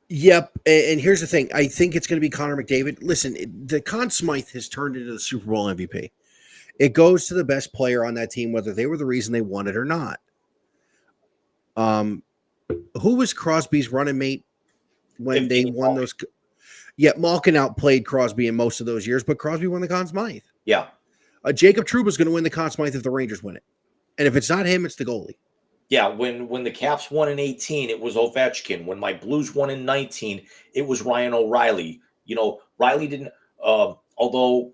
Yep, and here's the thing. I think it's going to be Connor McDavid. Listen, the Conn Smythe has turned into the Super Bowl MVP. It goes to the best player on that team, whether they were the reason they won it or not. Who was Crosby's running mate when they won those? Yeah, Malkin outplayed Crosby in most of those years, but Crosby won the Conn Smythe. Yeah. Jacob Trouba's going to win the Conn Smythe if the Rangers win it. And if it's not him, it's the goalie. Yeah, when the Caps won in 18, it was Ovechkin. When my Blues won in 19, it was Ryan O'Reilly. Riley didn't although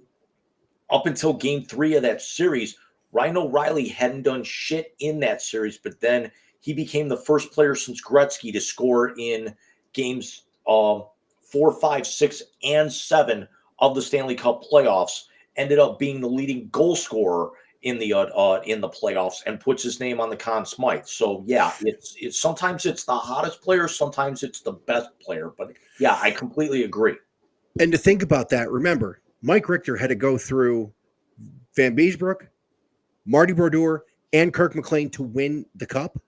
up until game 3 of that series, Ryan O'Reilly hadn't done shit in that series, but then he became the first player since Gretzky to score in games 4, 5, 6, and 7 of the Stanley Cup playoffs. Ended up being the leading goal scorer in the playoffs and puts his name on the Conn Smythe. So yeah, it's sometimes it's the hottest player, sometimes it's the best player. But yeah, I completely agree. And to think about that, remember, Mike Richter had to go through Van Beesbrook, Marty Brodeur, and Kirk McLean to win the cup.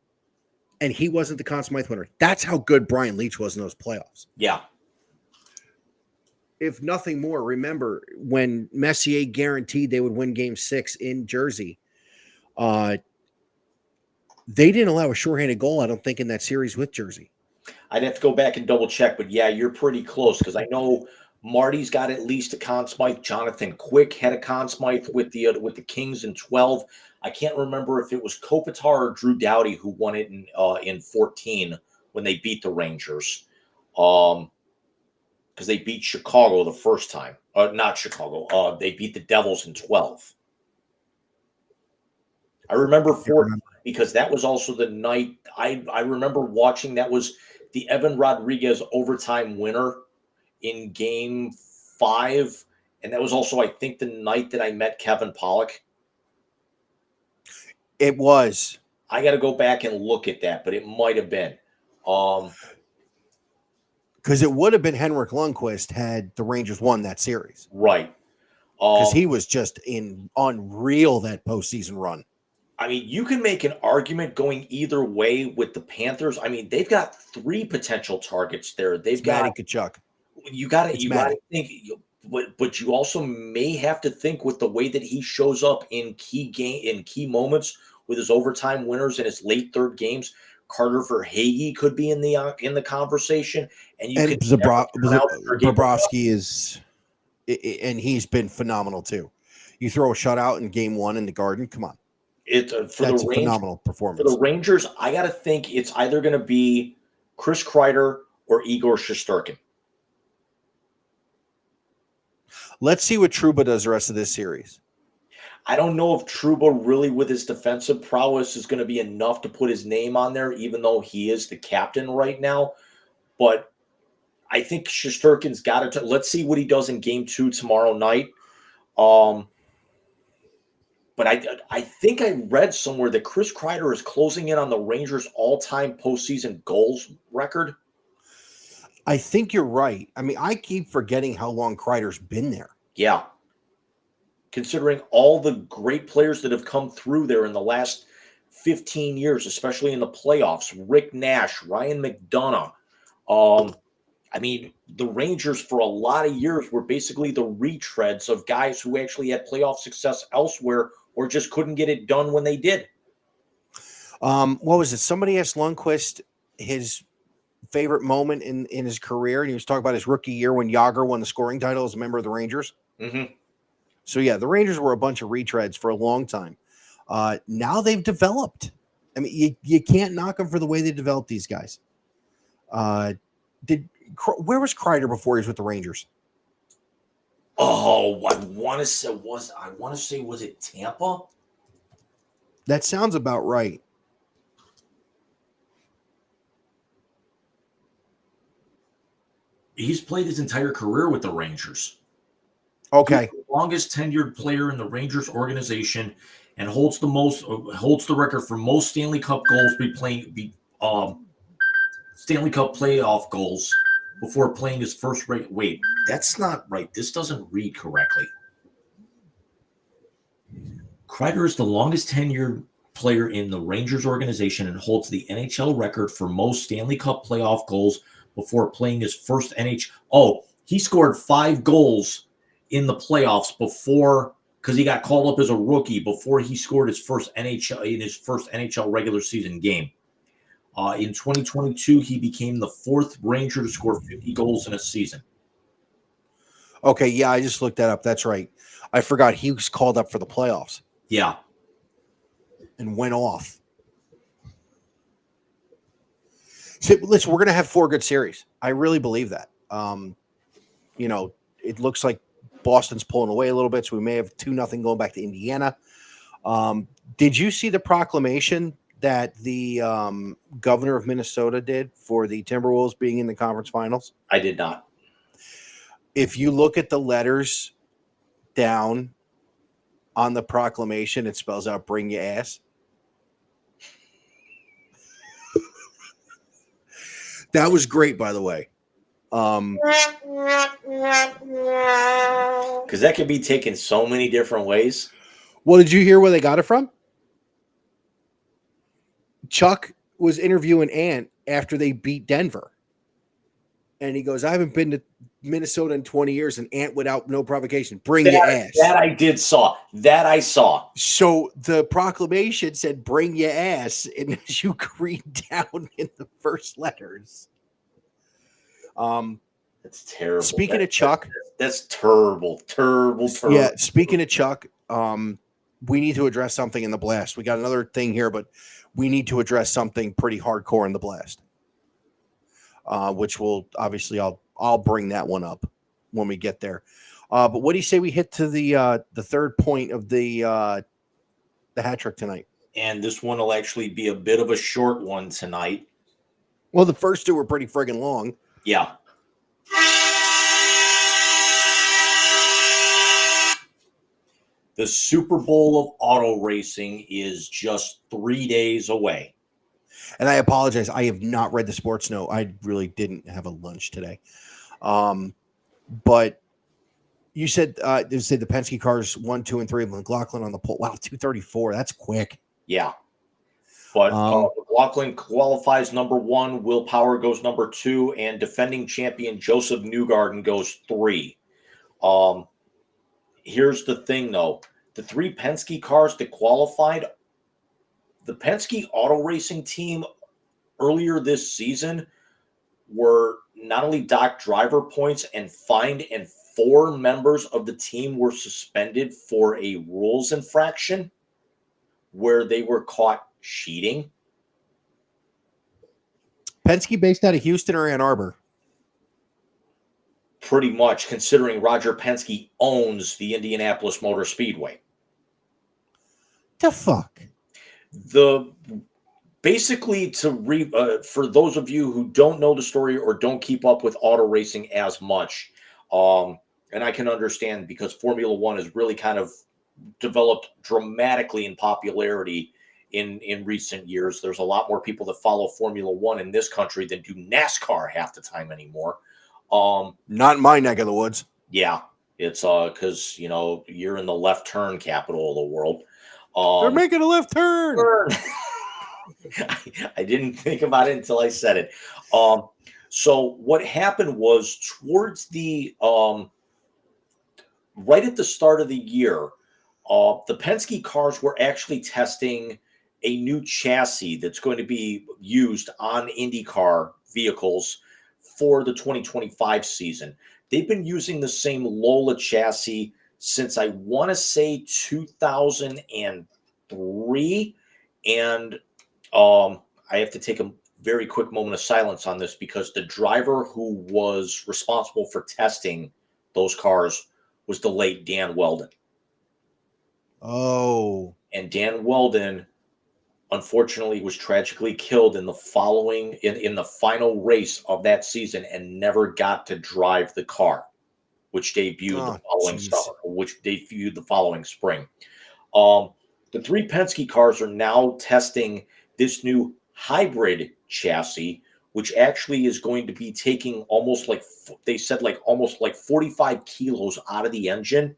And he wasn't the Conn Smythe winner. That's how good Brian Leetch was in those playoffs. Yeah. If nothing more, remember when Messier guaranteed they would win Game 6 in Jersey, they didn't allow a shorthanded goal, I don't think, in that series with Jersey. I'd have to go back and double check, but yeah, you're pretty close because I know Marty's got at least a Conn Smythe. Jonathan Quick had a Conn Smythe with the Kings in 12. I can't remember if it was Kopitar or Drew Doughty who won it in 14 when they beat the Rangers. Because they beat Chicago the first time. Not Chicago. They beat the Devils in 12. I remember 14 because that was also the night I remember watching. That was the Evan Rodriguez overtime winner in game 5. And that was also, I think, the night that I met Kevin Pollak. It was. I got to go back and look at that, but it might have been. Because it would have been Henrik Lundqvist had the Rangers won that series. Right. Because he was just unreal that postseason run. I mean, you can make an argument going either way with the Panthers. I mean, they've got 3 potential targets there. They've got Matty Tkachuk. You got to think, but you also may have to think with the way that he shows up in key moments with his overtime winners in his late third games. Carter Verhaeghe could be in the conversation, and Bobrovsky is, and he's been phenomenal too. You throw a shutout in game 1 in the Garden, come on. That's a phenomenal performance. For the Rangers, I got to think it's either going to be Chris Kreider or Igor Shesterkin. Let's see what Trouba does the rest of this series. I don't know if Trouba really, with his defensive prowess, is going to be enough to put his name on there, even though he is the captain right now. But I think Shesterkin's got to. Let's see what he does in game 2 tomorrow night. But I think I read somewhere that Chris Kreider is closing in on the Rangers' all-time postseason goals record. I think you're right. I mean, I keep forgetting how long Kreider's been there. Yeah. Considering all the great players that have come through there in the last 15 years, especially in the playoffs. Rick Nash, Ryan McDonough. I mean, the Rangers for a lot of years were basically the retreads of guys who actually had playoff success elsewhere or just couldn't get it done when they did. What was it? Somebody asked Lundqvist his favorite moment in his career, and he was talking about his rookie year when Jágr won the scoring title as a member of the Rangers. Mm-hmm. So, yeah, the Rangers were a bunch of retreads for a long time. Now they've developed. I mean, you can't knock them for the way they developed these guys. Where was Kreider before he was with the Rangers? Oh, I want to say was it Tampa? That sounds about right. He's played his entire career with the Rangers. Okay. He's the longest tenured player in the Rangers organization and holds the record for most Stanley Cup goals Stanley Cup playoff goals before playing his first wait, that's not right. This doesn't read correctly. Kreider is the longest tenured player in the Rangers organization and holds the NHL record for most Stanley Cup playoff goals before playing his first NHL. Oh, he scored 5 goals in the playoffs before, because he got called up as a rookie before he scored his first NHL regular season game. In 2022, he became the 4th Ranger to score 50 goals in a season. Okay, yeah, I just looked that up. That's right. I forgot he was called up for the playoffs. Yeah. And went off. So, listen, we're going to have 4 good series. I really believe that. It looks like Boston's pulling away a little bit, so we may have 2-0 going back to Indiana. Did you see the proclamation that the governor of Minnesota did for the Timberwolves being in the conference finals? I did not. If you look at the letters down on the proclamation, it spells out "bring your ass." That was great, by the way. Because that can be taken so many different ways. Well, did you hear where they got it from? Chuck was interviewing Ant after they beat Denver. And he goes, I haven't been to Minnesota in 20 years, and Ant without no provocation. Bring your ass. That I saw. So the proclamation said, bring your ass. And as you read down in the first letters, That's terrible. Speaking of Chuck, that's terrible. yeah. Speaking of Chuck, we need to address something in the blast. We got another thing here, but we need to address something pretty hardcore in the blast, which will obviously I'll bring that one up when we get there. But what do you say we hit to the third point of the hat trick tonight? And this one will actually be a bit of a short one tonight. Well, the first two were pretty friggin' long. Yeah. The Super Bowl of auto racing is just 3 days away. And I apologize. I have not read the sports note. I really didn't have a lunch today. But you said the Penske cars 1, 2, and 3 of McLaughlin on the pole. Wow, 234. That's quick. Yeah. But McLaughlin qualifies number 1. Will Power goes number 2. And defending champion Joseph Newgarden goes 3. Here's the thing, though. The 3 Penske cars that qualified, the Penske auto racing team earlier this season were not only docked driver points and fined, and 4 members of the team were suspended for a rules infraction where they were caught cheating. Penske based out of Houston or Ann Arbor? Pretty much, considering Roger Penske owns the Indianapolis Motor Speedway. The fuck? Basically, for those of you who don't know the story or don't keep up with auto racing as much, and I can understand because Formula One has really kind of developed dramatically in popularity in recent years. There's a lot more people that follow Formula One in this country than do NASCAR half the time anymore. Not in my neck of the woods. Yeah, it's because you're in the left turn capital of the world. They're making a left turn. I didn't think about it until I said it. So what happened was towards the right at the start of the year, the Penske cars were actually testing a new chassis that's going to be used on IndyCar vehicles for the 2025 season. They've been using the same Lola chassis since I want to say 2003. And I have to take a very quick moment of silence on this because the driver who was responsible for testing those cars was the late Dan Weldon. Oh. And Dan Weldon, unfortunately, was tragically killed in the final race of that season and never got to drive the car, which debuted the following spring. The 3 Penske cars are now testing this new hybrid chassis, which actually is going to be taking almost 45 kilos out of the engine,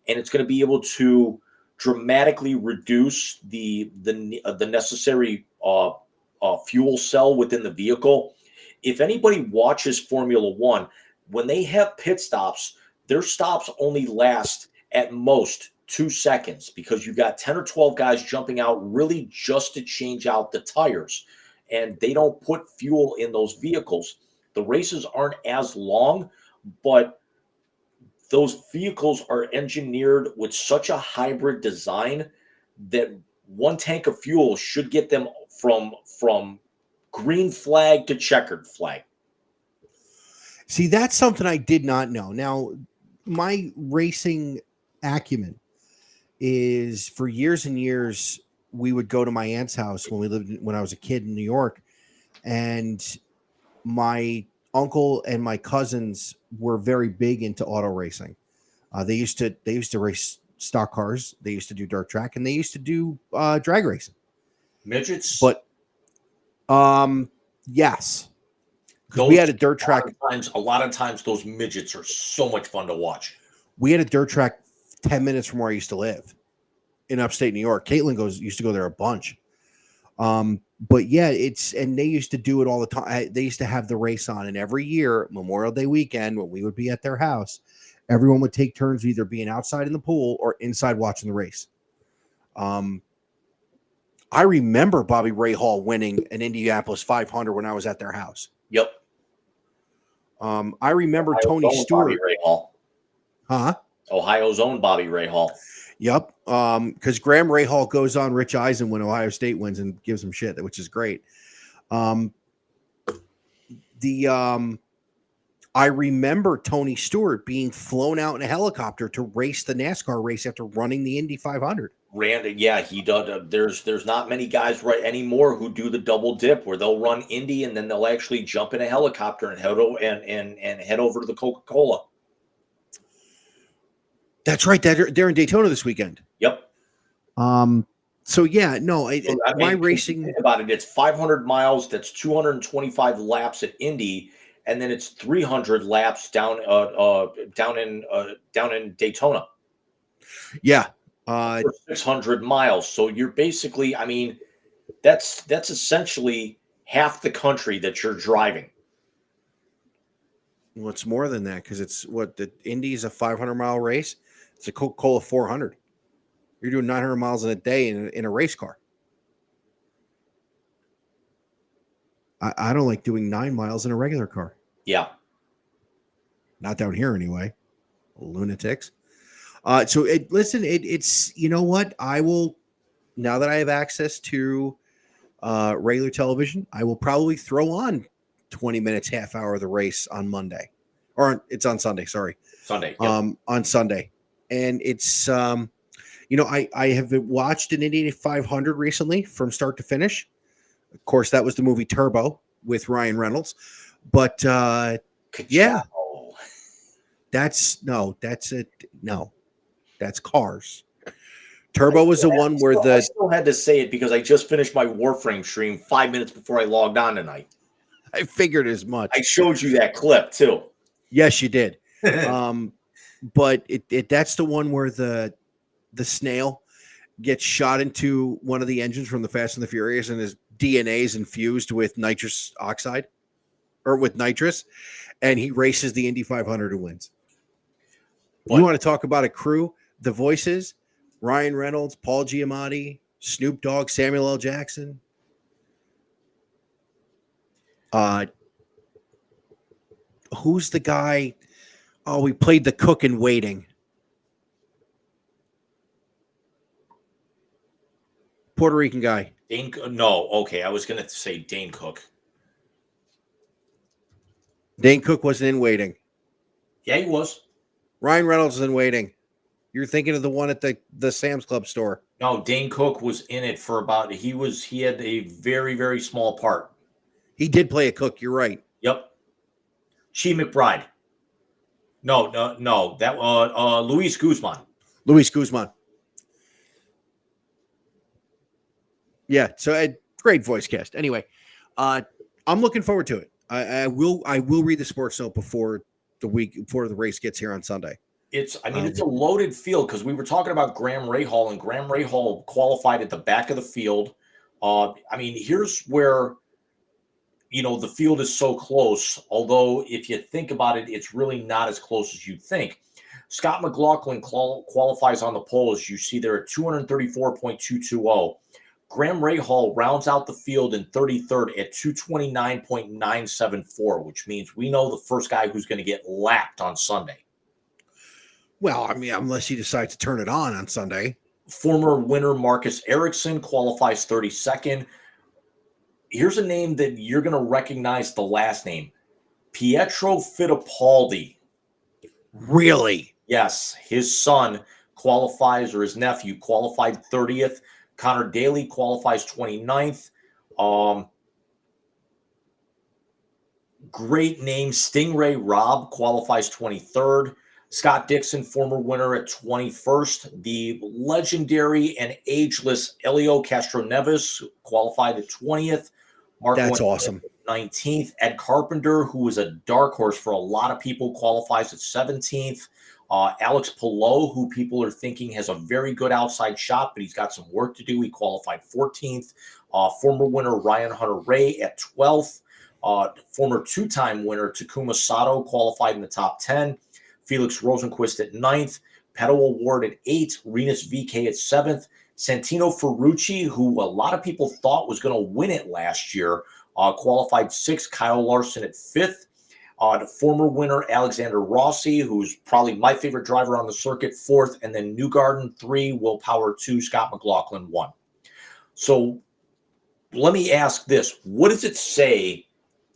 and it's going to be able to dramatically reduce the necessary fuel cell within the vehicle. If anybody watches Formula One, when they have pit stops, their stops only last at most 2 seconds because you've got 10 or 12 guys jumping out really just to change out the tires, and they don't put fuel in those vehicles. The races aren't as long, but those vehicles are engineered with such a hybrid design that 1 tank of fuel should get them from green flag to checkered flag. See, that's something I did not know. Now, my racing acumen is for years and years, we would go to my aunt's house when I was a kid in New York, and my uncle and my cousins were very big into auto racing. They used to race stock cars. They used to do dirt track, and they used to do drag racing. Midgets, but yes, we had a dirt track. A lot of times, those midgets are so much fun to watch. We had a dirt track 10 minutes from where I used to live in upstate New York. Caitlin used to go there a bunch. But yeah, and they used to do it all the time. They used to have the race on, and every year, Memorial Day weekend, when we would be at their house, everyone would take turns either being outside in the pool or inside watching the race. I remember Bobby Ray Hall winning an Indianapolis 500 when I was at their house. Yep. I remember Ohio's Tony own Bobby Stewart. Rahal. Huh? Ohio's own Bobby Rahal. Yep. Because Graham Rahal goes on Rich Eisen when Ohio State wins and gives him shit, which is great. I remember Tony Stewart being flown out in a helicopter to race the NASCAR race after running the Indy 500. Randy, yeah, he does. There's not many guys right anymore who do the double dip where they'll run Indy and then they'll actually jump in a helicopter and head over to the Coca-Cola. That's right. They're in Daytona this weekend. Yep. So yeah, no, my racing. Think about it. It's 500 miles. That's 225 laps at Indy, and then it's 300 laps down in Daytona. Yeah. For 600 miles. So you're basically, I mean, that's essentially half the country that you're driving. Well, it's more than that because it's what the Indy is a 500-mile race. It's a Coca-Cola 400. You're doing 900 miles in a day in a race car. I don't like doing 9 miles in a regular car. Yeah. Not down here anyway. Lunatics. So it's, you know what? I will, now that I have access to regular television, I will probably throw on 20 minutes, half hour of the race on Monday. Or it's on Sunday, sorry. Sunday. Yep. On Sunday. And it's, I have watched an Indy 500 recently from start to finish. Of course, that was the movie Turbo with Ryan Reynolds. But yeah, that's it. No, that's Cars. Turbo was the one where I still had to say it because I just finished my Warframe stream 5 minutes before I logged on tonight. I figured as much. I showed you that clip too. Yes, you did. But that's the one where the snail gets shot into one of the engines from the Fast and the Furious, and his DNA is infused with nitrous oxide or with nitrous, and he races the Indy 500 and wins. You want to talk about a crew? The voices: Ryan Reynolds, Paul Giamatti, Snoop Dogg, Samuel L. Jackson. Who's the guy? Oh, we played the cook in Waiting. Puerto Rican guy. No, okay. I was going to say Dane Cook. Dane Cook wasn't in Waiting. Yeah, he was. Ryan Reynolds was in Waiting. You're thinking of the one at the Sam's Club store. No, Dane Cook was in it for about. He had a very, very small part. He did play a cook. You're right. Yep. Chi McBride. No. That Luis Guzman. Luis Guzman. Yeah, so a great voice cast. Anyway, I'm looking forward to it. I will read the sports note before the race gets here on Sunday. It's a loaded field because we were talking about Graham Rahal, and Graham Rahal qualified at the back of the field. Here's where the field is so close. Although if you think about it, it's really not as close as you'd think. Scott McLaughlin qualifies on the pole, as you see there at 234.220. Graham Rahal rounds out the field in 33rd at 229.974, which means we know the first guy who's going to get lapped on Sunday. Well, unless he decides to turn it on Sunday. Former winner Marcus Ericsson qualifies 32nd. Here's a name that you're going to recognize the last name. Pietro Fittipaldi. Really? Yes. His son qualifies, or his nephew qualified 30th. Connor Daly qualifies 29th. Great name. Stingray Robb qualifies 23rd. Scott Dixon, former winner, at 21st. The legendary and ageless Elio Castroneves qualified at 20th. That's awesome. 19th. Ed Carpenter, who was a dark horse for a lot of people, qualifies at 17th. Alex Palou, who people are thinking has a very good outside shot, but he's got some work to do. He qualified 14th. Former winner Ryan Hunter-Ray at 12th. Former two-time winner Takuma Sato qualified in the top 10. Felix Rosenquist at 9th. Pedal Award at 8th. Renus VK at 7th. Santino Ferrucci, who a lot of people thought was going to win it last year, qualified 6th. Kyle Larson at 5th. The former winner, Alexander Rossi, who's probably my favorite driver on the circuit, 4th, and then Newgarden 3, Willpower 2, Scott McLaughlin 1. So let me ask this: what does it say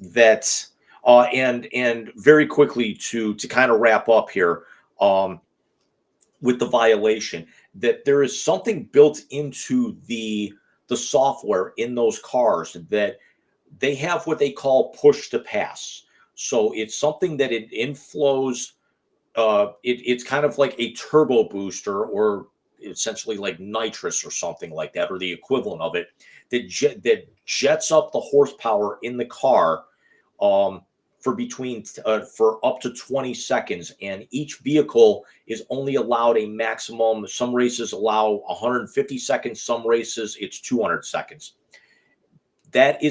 that? And very quickly to kind of wrap up here, with the violation, that there is something built into the software in those cars that they have what they call push to pass. So it's something that it inflows. It's kind of like a turbo booster, or essentially like nitrous or something like that, or the equivalent of it, that jets up the horsepower in the car, for up to 20 seconds, and each vehicle is only allowed a maximum. Some races allow 150 seconds, some races it's 200 seconds. That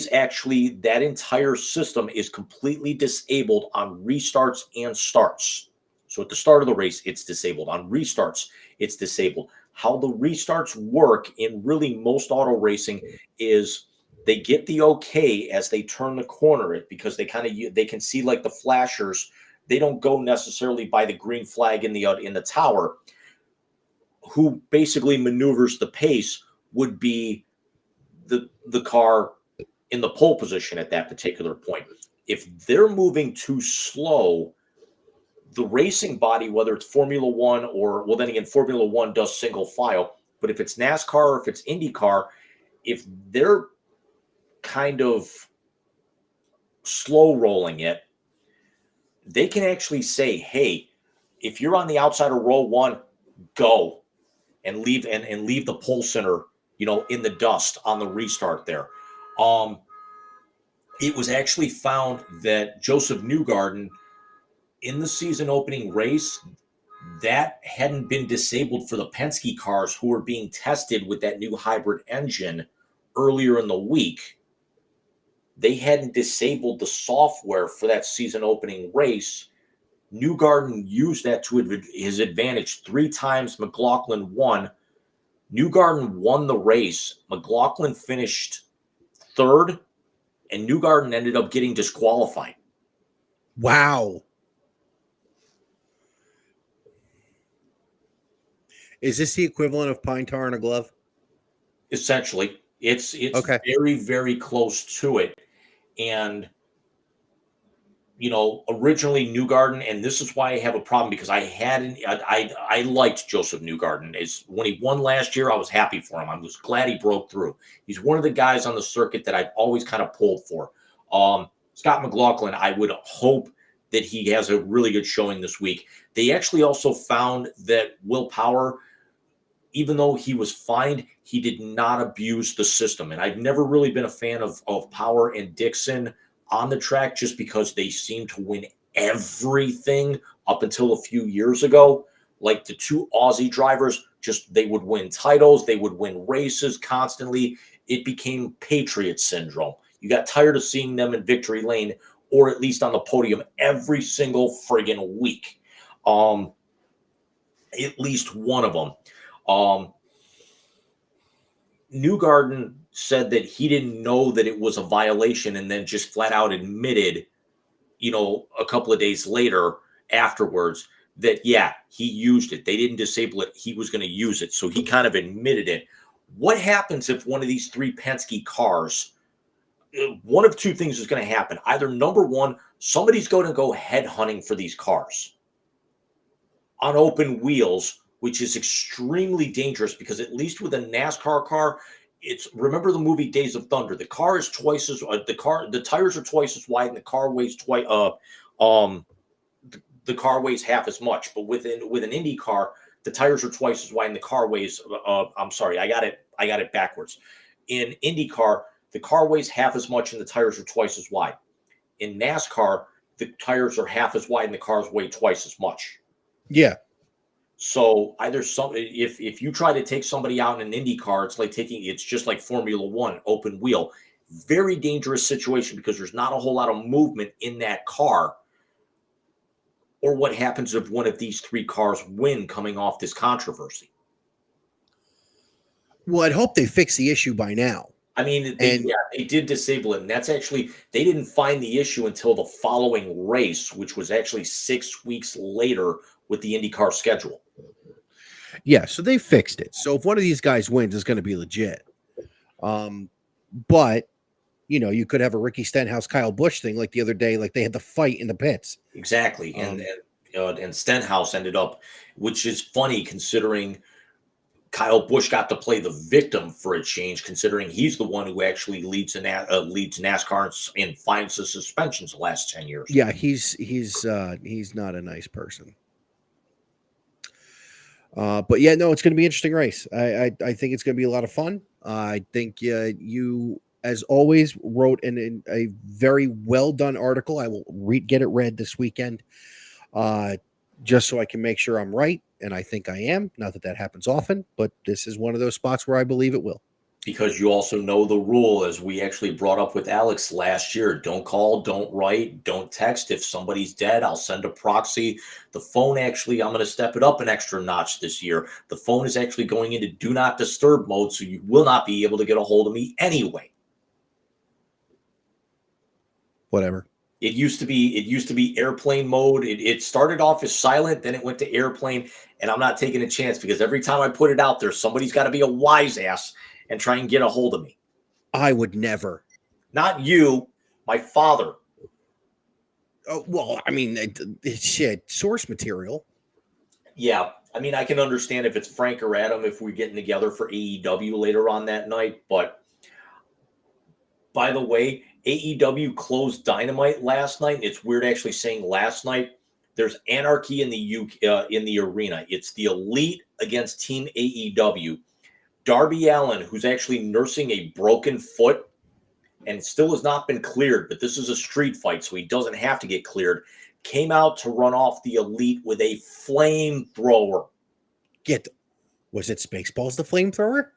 entire system is completely disabled on restarts and starts. So at the start of the race, it's disabled. On restarts, it's disabled. How the restarts work in really most auto racing is they get the okay as they turn the corner, because they can see like the flashers. They don't go necessarily by the green flag in the tower. Who basically maneuvers the pace would be the car in the pole position at that particular point. If they're moving too slow, the racing body, whether it's Formula One or, well, then again, Formula One does single file, but if it's NASCAR or if it's IndyCar, if they're kind of slow rolling it, they can actually say, hey, if you're on the outside of row 1, go and leave leave the pole center, in the dust on the restart there. It was actually found that Joseph Newgarden, in the season opening race, that hadn't been disabled for the Penske cars who were being tested with that new hybrid engine earlier in the week. They hadn't disabled the software for that season opening race. Newgarden used that to his advantage 3 times. McLaughlin won. Newgarden won the race. McLaughlin finished 3rd, and Newgarden ended up getting disqualified. Wow. Is this the equivalent of pine tar in a glove? Essentially, it's okay. Very, very close to it. And originally Newgarden, and this is why I have a problem, because I liked Joseph Newgarden. When he won last year, I was happy for him. I was glad he broke through. He's one of the guys on the circuit that I've always kind of pulled for. Scott McLaughlin, I would hope that he has a really good showing this week. They actually also found that Willpower, even though he was fined, he did not abuse the system. And I've never really been a fan of Power and Dixon on the track, just because they seem to win everything up until a few years ago. Like the 2 Aussie drivers, they would win titles, they would win races constantly. It became Patriot syndrome. You got tired of seeing them in victory lane, or at least on the podium, every single friggin' week. At least one of them. Newgarden said that he didn't know that it was a violation, and then just flat out admitted, a couple of days later afterwards, that, yeah, he used it. They didn't disable it. He was going to use it. So he kind of admitted it. What happens if one of these 3 Penske cars, one of 2 things is going to happen? Either, number one, somebody's going to go head hunting for these cars on open wheels, which is extremely dangerous, because at least with a NASCAR car, remember the movie Days of Thunder. The car is twice as the tires are twice as wide, and the car weighs the car weighs half as much. But with an Indy car, the tires are twice as wide, and the car weighs. I'm sorry, I got it backwards. In Indy car, the car weighs half as much, and the tires are twice as wide. In NASCAR, the tires are half as wide, and the cars weigh twice as much. Yeah. So if you try to take somebody out in an Indy car, it's just like Formula One, open wheel. Very dangerous situation, because there's not a whole lot of movement in that car. Or what happens if one of these 3 cars win coming off this controversy? Well, I'd hope they fix the issue by now. I mean, And they did disable it, and that's actually they didn't find the issue until the following race, which was actually 6 weeks later with the IndyCar schedule. yeah, so they fixed it. So if one of these guys wins, it's going to be legit. But you could have a Ricky Stenhouse, Kyle Busch thing like the other day, like they had the fight in the pits. Exactly, and Stenhouse ended up, which is funny considering Kyle Busch got to play the victim for a change, considering he's the one who actually leads NASCAR and finds the suspensions the last 10 years. Yeah, he's not a nice person. But yeah, no, it's going to be an interesting race. I think it's going to be a lot of fun. I think you, as always, wrote a very well done article. I will get it read this weekend, just so I can make sure I'm right. And I think I am. Not that happens often, but this is one of those spots where I believe it will. Because you also know the rule, as we actually brought up with Alex last year: don't call, don't write, don't text. If somebody's dead, I'll send a proxy. The phone, actually, I'm going to step it up an extra notch this year. The phone is actually going into do not disturb mode, so you will not be able to get a hold of me anyway. Whatever. It used to be airplane mode. It started off as silent, then it went to airplane, and I'm not taking a chance because every time I put it out there, somebody's got to be a wise ass and try and get a hold of me. I would never. Not you, my father. Oh, well, I mean, it's shit. Source material. Yeah, I mean, I can understand if it's Frank or Adam if we're getting together for AEW later on that night. But by the way, AEW closed Dynamite last night, and it's weird actually saying last night. There's anarchy in the arena. It's the Elite against Team AEW. Darby Allin, who's actually nursing a broken foot and still has not been cleared, but this is a street fight, so he doesn't have to get cleared, came out to run off the Elite with a flamethrower. Was it Spaceballs the flamethrower?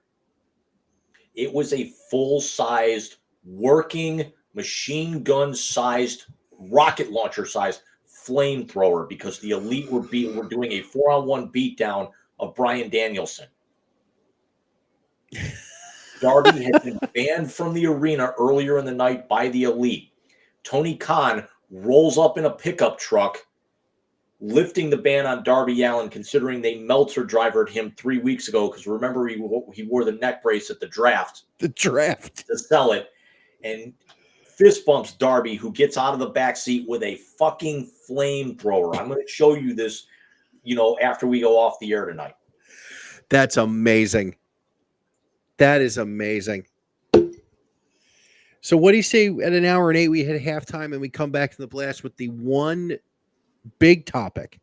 It was a full-sized, working, machine gun-sized, rocket launcher-sized flamethrower because the Elite were doing a 4-on-1 beatdown of Bryan Danielson. Darby had been banned from the arena earlier in the night by the Elite. Tony Khan rolls up in a pickup truck, lifting the ban on Darby Allin, considering they Meltzer drivered him 3 weeks ago. Because remember, he wore the neck brace at the draft. The draft. To sell it. And fist bumps Darby, who gets out of the back seat with a fucking flamethrower. I'm going to show you this, after we go off the air tonight. That's amazing. That is amazing. So what do you say at an hour and 8 we hit halftime and we come back to the blast with the one big topic,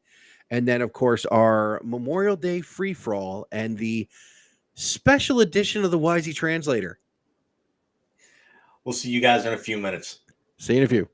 and then of course our Memorial Day free-for-all and the special edition of the Wisey Translator. We'll see you guys in a few minutes. See you in a few.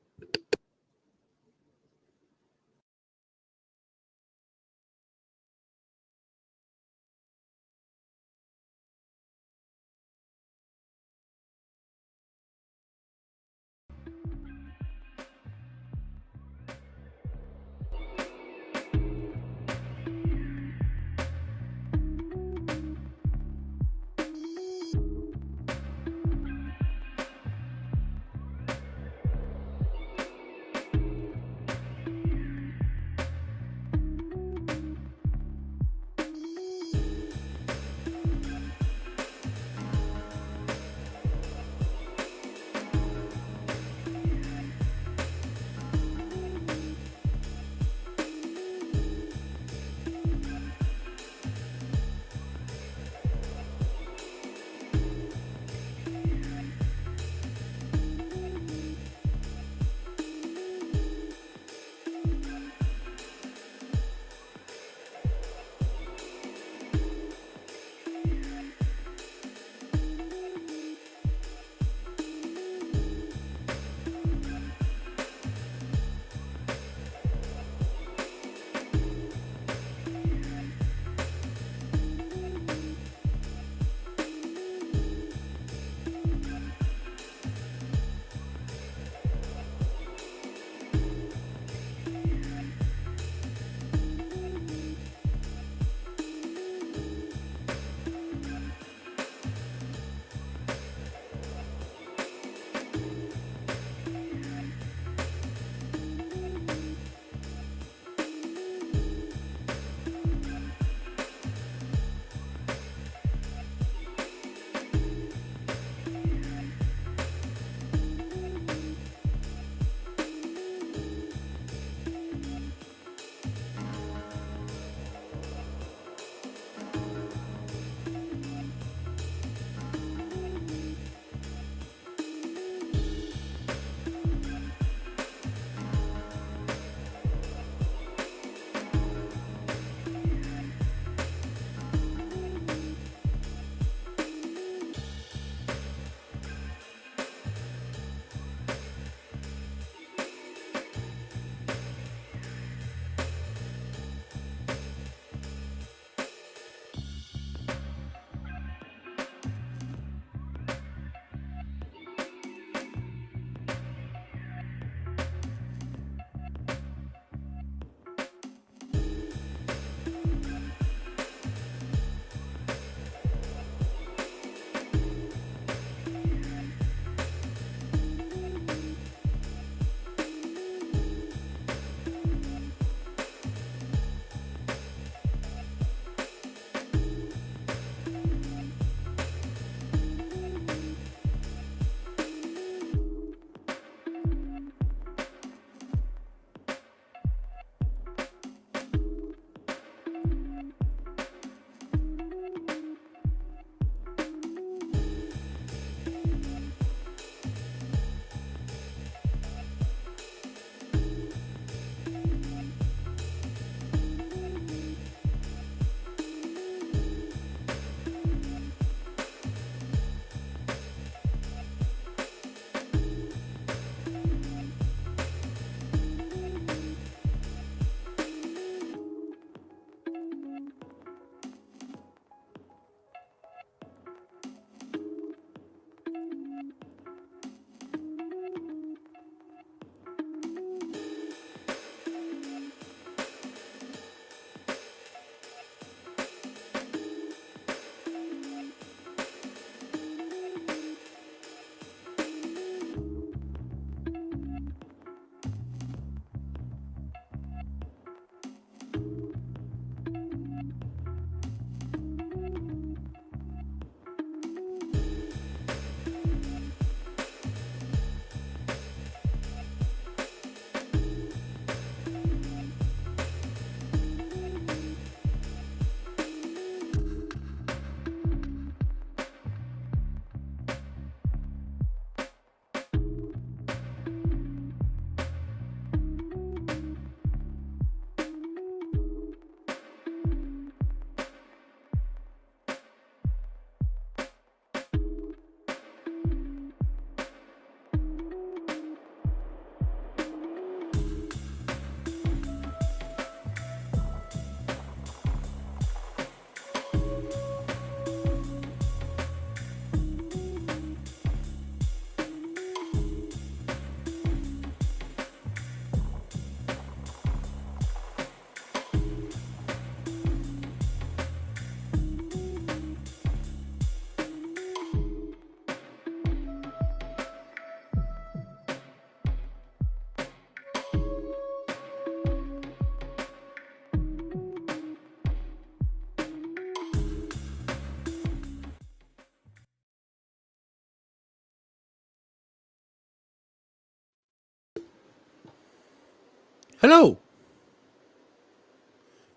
Hello.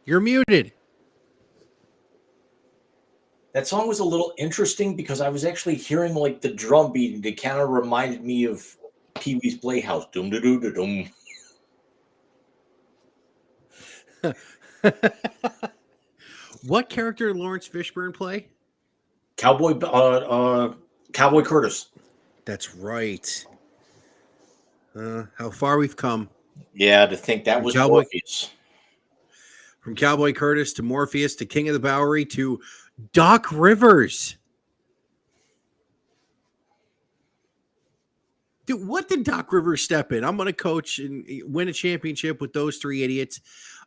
You're muted. That song was a little interesting because I was actually hearing like the drum beat, and it kind of reminded me of Pee Wee's Playhouse. Doom da doo da doom. What character did Lawrence Fishburne play? Cowboy Curtis. That's right. How far we've come. Yeah, to think that From was Cowboy- Morpheus. From Cowboy Curtis to Morpheus to King of the Bowery to Doc Rivers. Dude, what did Doc Rivers step in? I'm going to coach and win a championship with those three idiots.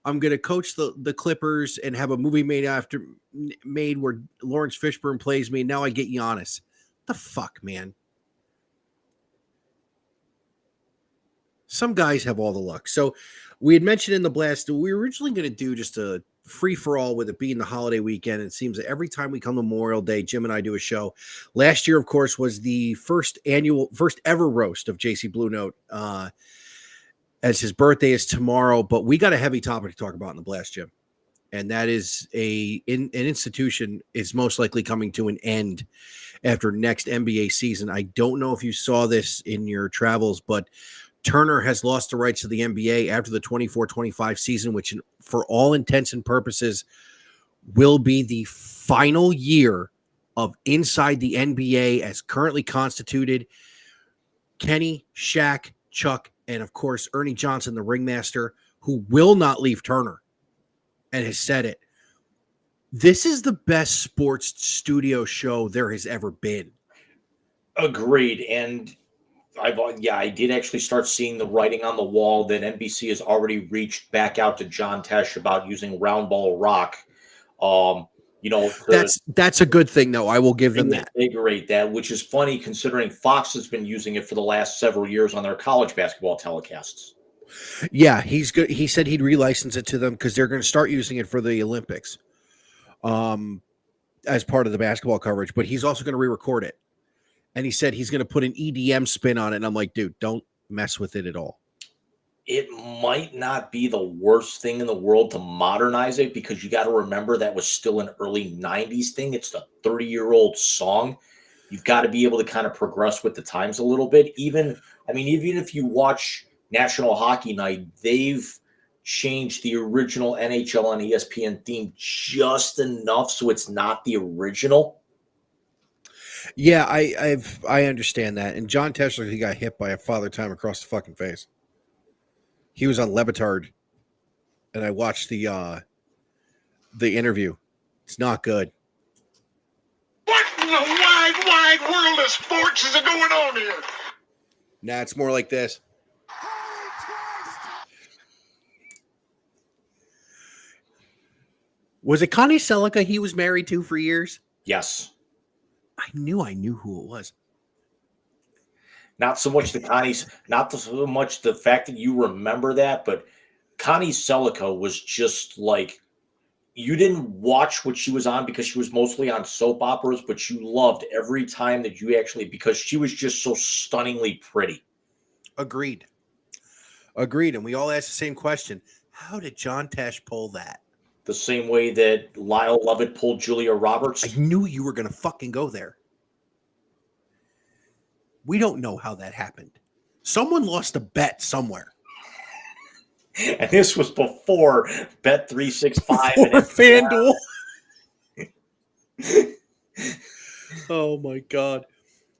I'm going to coach the Clippers and have a movie made where Lawrence Fishburne plays me. And now I get Giannis. What the fuck, man? Some guys have all the luck. So we had mentioned in the blast, we were originally going to do just a free-for-all with it being the holiday weekend. It seems that every time we come to Memorial Day, Jim and I do a show. Last year, of course, was the first ever roast of JC Blue Note, as his birthday is tomorrow. But we got a heavy topic to talk about in the blast, Jim. And that is an institution is most likely coming to an end after next NBA season. I don't know if you saw this in your travels, but Turner has lost the rights to the NBA after the 24-25 season, which for all intents and purposes will be the final year of Inside the NBA as currently constituted. Kenny, Shaq, Chuck, and of course, Ernie Johnson, the ringmaster, who will not leave Turner and has said it. This is the best sports studio show there has ever been. Agreed. And I did actually start seeing the writing on the wall that NBC has already reached back out to John Tesh about using round ball rock. That's a good thing, though. I will give them that. Invigorate that, which is funny considering Fox has been using it for the last several years on their college basketball telecasts. Yeah, he's good. He said he'd relicense it to them because they're going to start using it for the Olympics, as part of the basketball coverage. But he's also going to re-record it. And he said he's going to put an EDM spin on it. And I'm like, dude, don't mess with it at all. It might not be the worst thing in the world to modernize it because you got to remember that was still an early 90s thing. It's the 30-year-old song. You've got to be able to kind of progress with the times a little bit. Even if you watch National Hockey Night, they've changed the original NHL and ESPN theme just enough so it's not the original. Yeah, I understand that. And John Tesh, he got hit by a Father Time across the fucking face. He was on Levitard, and I watched the interview. It's not good. What in the wide world of sports is going on here? Nah, it's more like this. Was it Connie Selica he was married to for years? Yes. I knew who it was. Not so much so much the fact that you remember that, but Connie Selica was just like, you didn't watch what she was on because she was mostly on soap operas, but you loved every time that you because she was just so stunningly pretty. Agreed. And we all asked the same question. How did John Tesh pull that? The same way that Lyle Lovett pulled Julia Roberts. I knew you were going to fucking go there. We don't know how that happened. Someone lost a bet somewhere. And this was before Bet365 and FanDuel. Oh my God.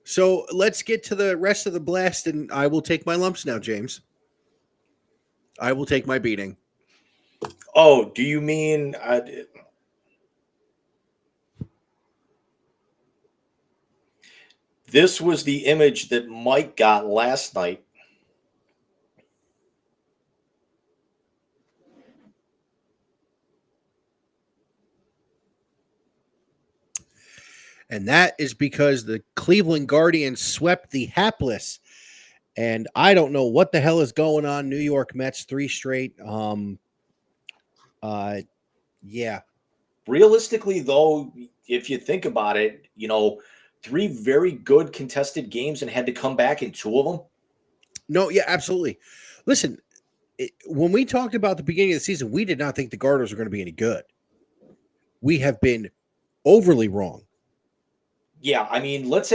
So let's get to the rest of the blast, and I will take my lumps now, James. I will take my beating. Oh, do you mean... This was the image that Mike got last night. And that is because the Cleveland Guardians swept the hapless. And I don't know what the hell is going on. New York Mets 3 straight. Yeah. Realistically, though, if you think about it, 3 very good contested games and had to come back in 2 of them. No, yeah, absolutely. Listen, when we talked about the beginning of the season, we did not think the Cardinals were going to be any good. We have been overly wrong. Yeah, I mean, let's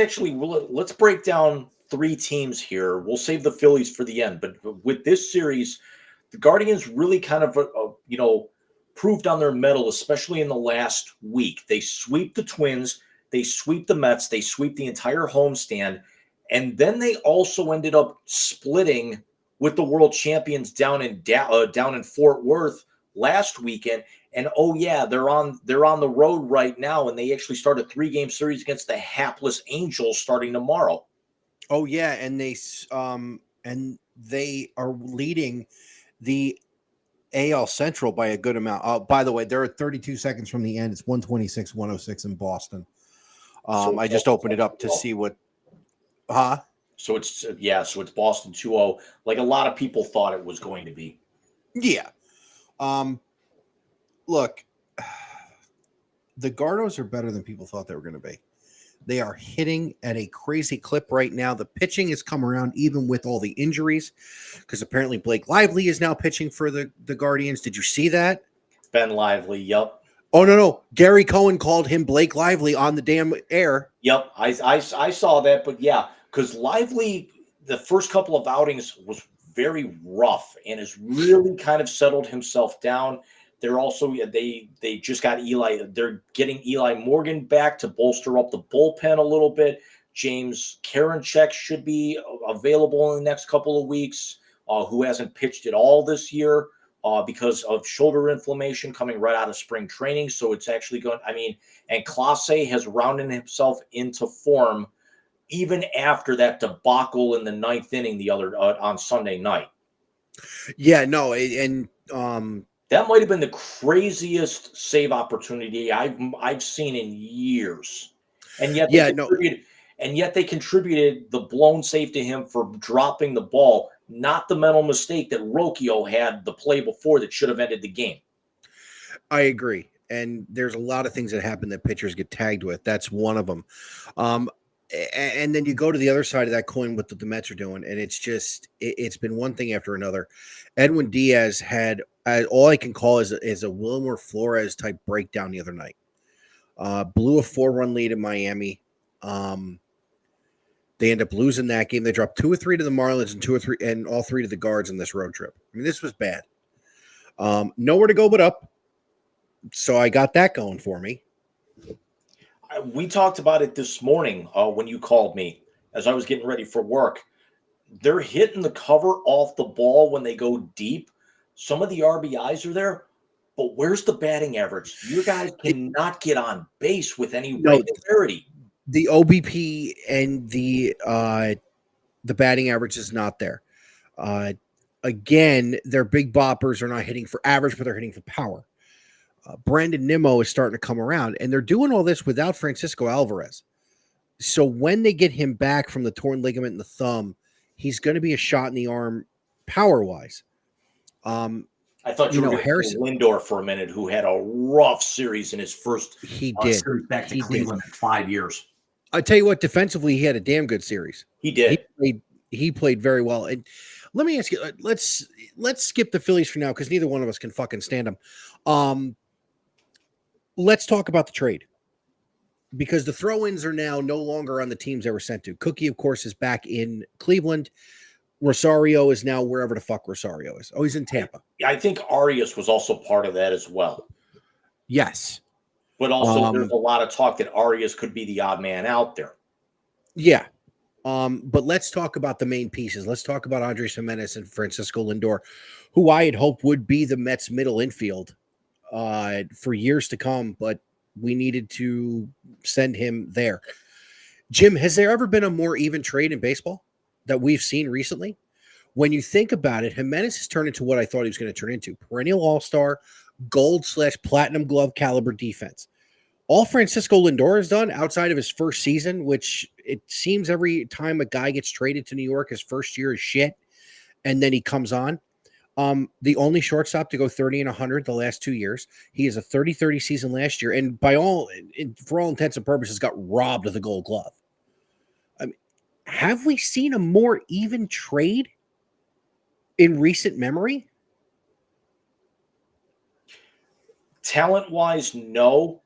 break down 3 teams here. We'll save the Phillies for the end, but with this series, the Guardians really kind of proved on their mettle, especially in the last week. They sweep the Twins, they sweep the Mets, they sweep the entire homestand, and then they also ended up splitting with the world champions down in Fort Worth last weekend. And oh yeah, they're on the road right now, and they actually start a 3-game series against the hapless Angels starting tomorrow. Oh yeah, and they are leading the AL Central by a good amount. By the way, they're at 32 seconds from the end. It's 126-106 in Boston. I just opened it up to see what. So it's Boston 2-0, like a lot of people thought it was going to be. Yeah. Look, the Gardos are better than people thought they were going to be. They are hitting at a crazy clip right now. The pitching has come around even with all the injuries, because apparently Blake Lively is now pitching for the Guardians. Did you see that? Ben Lively, yep. Oh, no. Gary Cohen called him Blake Lively on the damn air. Yep, I saw that, but yeah, because Lively, the first couple of outings was very rough and has really kind of settled himself down. They're also they just got Eli. They're getting Eli Morgan back to bolster up the bullpen a little bit. James Karinchak should be available in the next couple of weeks, who hasn't pitched at all this year because of shoulder inflammation coming right out of spring training. So it's actually going. I mean, and Clase has rounded himself into form even after that debacle in the 9th inning on Sunday night. Yeah, no, and that might have been the craziest save opportunity I've seen in years, and yet they contributed the blown save to him for dropping the ball, not the mental mistake that Rocchio had the play before that should have ended the game. I agree, and there's a lot of things that happen that pitchers get tagged with. That's one of them. And then you go to the other side of that coin, what the Mets are doing, and it's been one thing after another. Edwin Diaz had all I can call is a Wilmer Flores type breakdown the other night. Blew a 4-run lead in Miami. They end up losing that game. They dropped 2 or 3 to the Marlins and all 3 to the Guards in this road trip. I mean, this was bad. Nowhere to go but up. So I got that going for me. We talked about it this morning when you called me as I was getting ready for work. They're hitting the cover off the ball when they go deep. Some of the RBIs are there, but where's the batting average? You guys cannot get on base with any regularity. The OBP and the batting average is not there. Again, their big boppers are not hitting for average, but they're hitting for power. Brandon Nimmo is starting to come around, and they're doing all this without Francisco Alvarez. So when they get him back from the torn ligament in the thumb, he's going to be a shot in the arm power-wise. I thought you were Harrison Lindor for a minute, who had a rough series in his first series back to Cleveland in 5 years. I tell you what, defensively, he had a damn good series. He did. He played very well. And let me ask you, let's skip the Phillies for now because neither one of us can fucking stand them. Let's talk about the trade, because the throw-ins are now no longer on the teams they were sent to. Cookie, of course, is back in Cleveland. Rosario is now wherever the fuck Rosario is. Oh, he's in Tampa. I think Arias was also part of that as well. Yes. But also there's a lot of talk that Arias could be the odd man out there. Yeah. But let's talk about the main pieces. Let's talk about Andres Gimenez and Francisco Lindor, who I had hoped would be the Mets middle infield for years to come, but we needed to send him there. Jim, has there ever been a more even trade in baseball that we've seen recently? When you think about it, Gimenez has turned into what I thought he was going to turn into: perennial all-star, gold/platinum glove caliber defense. All Francisco Lindor has done outside of his first season, which it seems every time a guy gets traded to New York, his first year is shit, and then he comes on. The only shortstop to go 30 and 100 the last 2 years. He is a 30-30 season last year, and for all intents and purposes, got robbed of the Gold Glove. I mean, have we seen a more even trade in recent memory? Talent-wise, no.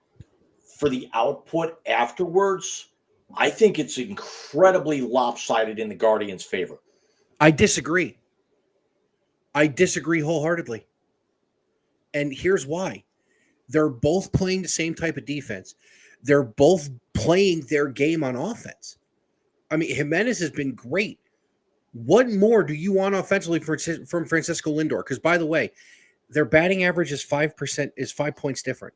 For the output afterwards, I think it's incredibly lopsided in the Guardians' favor. I disagree. I disagree wholeheartedly. And here's why. They're both playing the same type of defense. They're both playing their game on offense. I mean, Jimenez has been great. What more do you want offensively from Francisco Lindor? Because, by the way, their batting average is 5%, is 5 points different.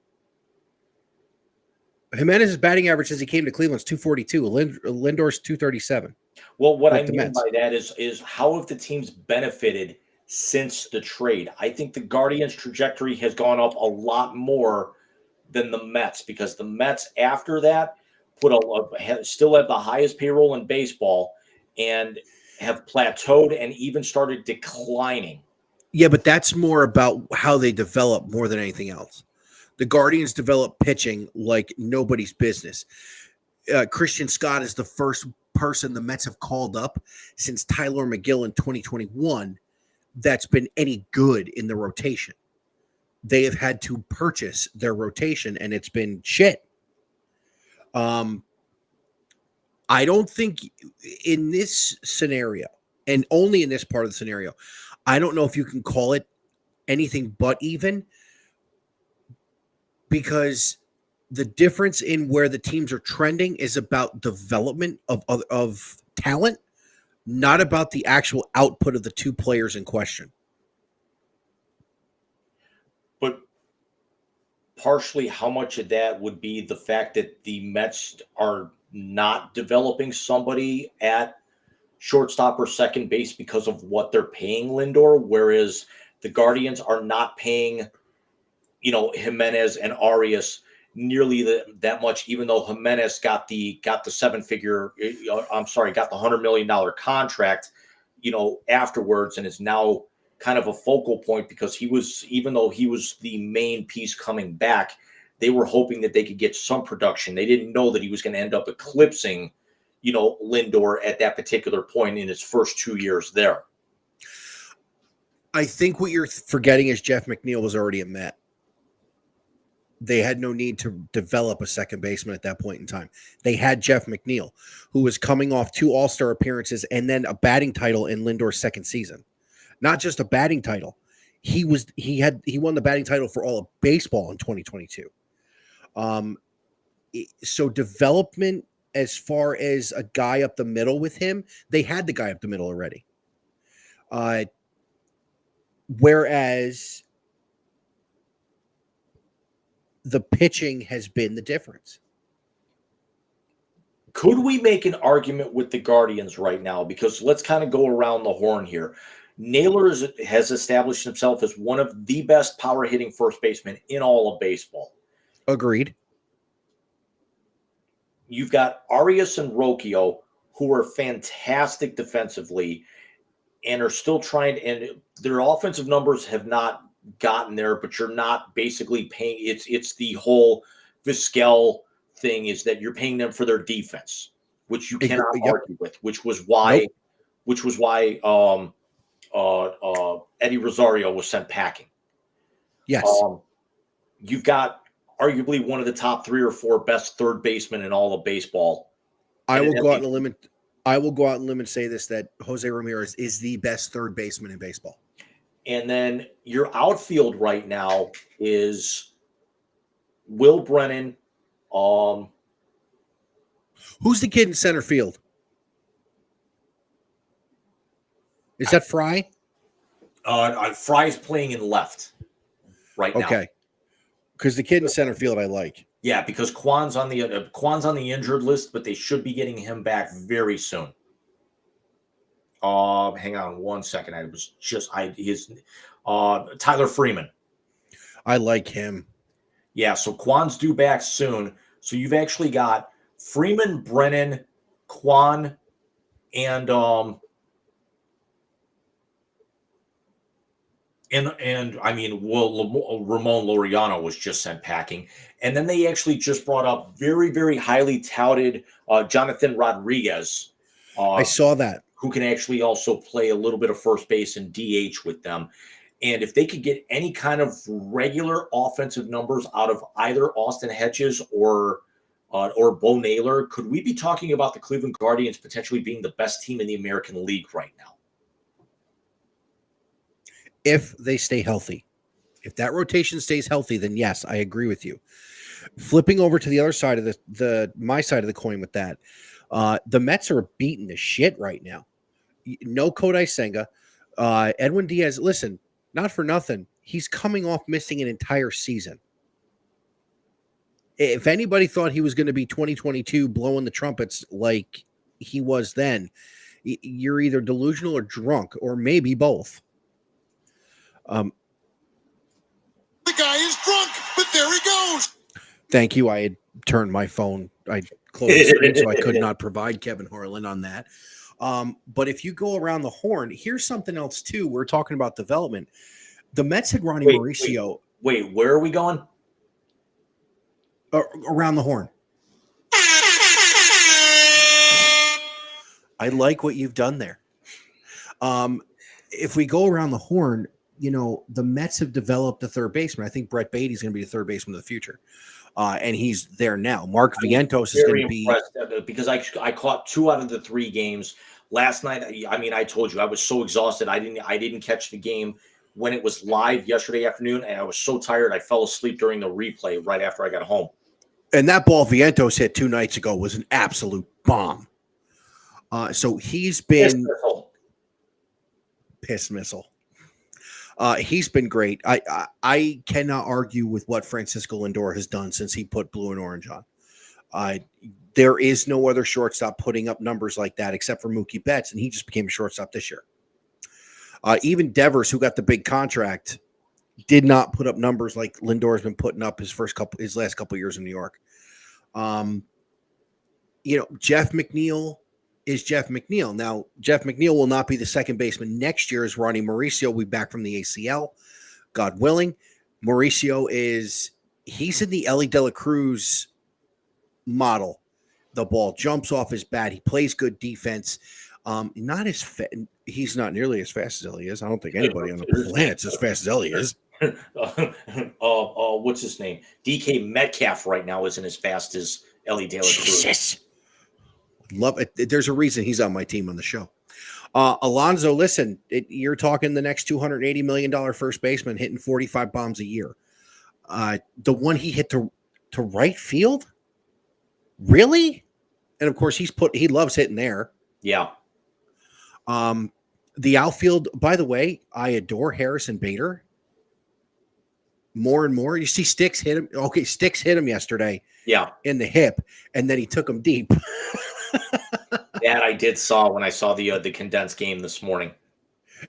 Jimenez's batting average since he came to Cleveland is 242. Lindor's 237. Well, what I the mean Mets. by that is how have the teams benefited since the trade? I think the Guardians' trajectory has gone up a lot more than the Mets, because the Mets after that still have the highest payroll in baseball and have plateaued and even started declining. Yeah, but that's more about how they develop more than anything else. The Guardians develop pitching like nobody's business. Christian Scott is the first person the Mets have called up since Tyler McGill in 2021 that's been any good in the rotation. They have had to purchase their rotation, and it's been shit. I don't think in this scenario, and only in this part of the scenario, I don't know if you can call it anything but even, because the difference in where the teams are trending is about development of talent, not about the actual output of the two players in question. But partially, how much of that would be the fact that the Mets are not developing somebody at shortstop or second base because of what they're paying Lindor, whereas the Guardians are not paying, Jimenez and Arias nearly that much, even though Jimenez got the got the $100 million contract, afterwards, and is now kind of a focal point because even though he was the main piece coming back, they were hoping that they could get some production. They didn't know that he was going to end up eclipsing, Lindor at that particular point in his first 2 years there. I think what you're forgetting is Jeff McNeil was already a Met. They had no need to develop a second baseman at that point in time. They had Jeff McNeil, who was coming off 2 All-Star appearances and then a batting title in Lindor's second season. Not just a batting title. He won the batting title for all of baseball in 2022. So development as far as a guy up the middle with him, they had the guy up the middle already. Whereas the pitching has been the difference. Could we make an argument with the Guardians right now? Because let's kind of go around the horn here. Naylor has established himself as one of the best power hitting first basemen in all of baseball. Agreed. You've got Arias and Rocchio, who are fantastic defensively and are still trying, and their offensive numbers have not gotten there, but you're not basically paying. It's the whole Vizquel thing, is that you're paying them for their defense, which you cannot argue with, which was why Eddie Rosario was sent packing. Yes. You've got arguably one of the top 3 or 4 best third basemen in all of baseball. I will go out on a limb and say this, that Jose Ramirez is the best third baseman in baseball. And then your outfield right now is Will Brennan. Who's the kid in center field? Is that Fry? Fry's playing in left right now. Okay. Because the kid in center field I like. Yeah, because Kwan's on the injured list, but they should be getting him back very soon. Hang on one second. Tyler Freeman. I like him. Yeah, so Kwan's due back soon. So you've actually got Freeman, Brennan, Kwan, and I mean, Ramon Laureano was just sent packing. And then they actually just brought up very, very highly touted Jonathan Rodriguez. I saw that. Who can actually also play a little bit of first base and DH with them. And if they could get any kind of regular offensive numbers out of either Austin Hedges or Bo Naylor, could we be talking about the Cleveland Guardians potentially being the best team in the American League right now? If they stay healthy. If that rotation stays healthy, then yes, I agree with you. Flipping over to the other side of my side of the coin with that, the Mets are beating the shit right now. No Kodai Senga. Edwin Diaz, listen, not for nothing. He's coming off missing an entire season. If anybody thought he was going to be 2022 blowing the trumpets like he was then, you're either delusional or drunk, or maybe both. The guy is drunk, but there he goes. Thank you. I had turned my phone. I closed the screen, so I could not provide Kevin Harlan on that. But if you go around the horn, here's something else too. We're talking about development. The Mets had Ronnie Mauricio. Wait, where are we going? Around the horn. I like what you've done there. If we go around the horn, the Mets have developed a third baseman. I think Brett Beatty's going to be the third baseman of the future. And he's there now. Mark Vientos is going to be because I caught 2 out of the 3 games last night. I mean, I told you I was so exhausted. I didn't catch the game when it was live yesterday afternoon, and I was so tired I fell asleep during the replay right after I got home. And that ball Vientos hit 2 nights ago was an absolute bomb. So he's been piss missile. He's been great. I cannot argue with what Francisco Lindor has done since he put blue and orange on. There is no other shortstop putting up numbers like that except for Mookie Betts, and he just became a shortstop this year. Even Devers, who got the big contract, did not put up numbers like Lindor has been putting up his last couple years in New York. Jeff McNeil is Jeff McNeil. Now, Jeff McNeil will not be the second baseman next year as Ronnie Mauricio will be back from the ACL, God willing. Mauricio he's in the Ellie De La Cruz model. The ball jumps off his bat. He plays good defense. He's not nearly as fast as Ellie is. I don't think anybody on the planet's as fast as Ellie is. What's his name? DK Metcalf right now isn't as fast as Ellie De La Cruz. Jesus. Love it. There's a reason he's on my team on the show. Alonso, listen, you're talking the next $280 million first baseman hitting 45 bombs a year. The one he hit to right field? Really? And of course, he loves hitting there. Yeah. The outfield, by the way, I adore Harrison Bader. More and more. You see Sticks hit him. Okay, Sticks hit him yesterday. Yeah. In the hip, and then he took him deep. That I did saw when I saw the condensed game this morning.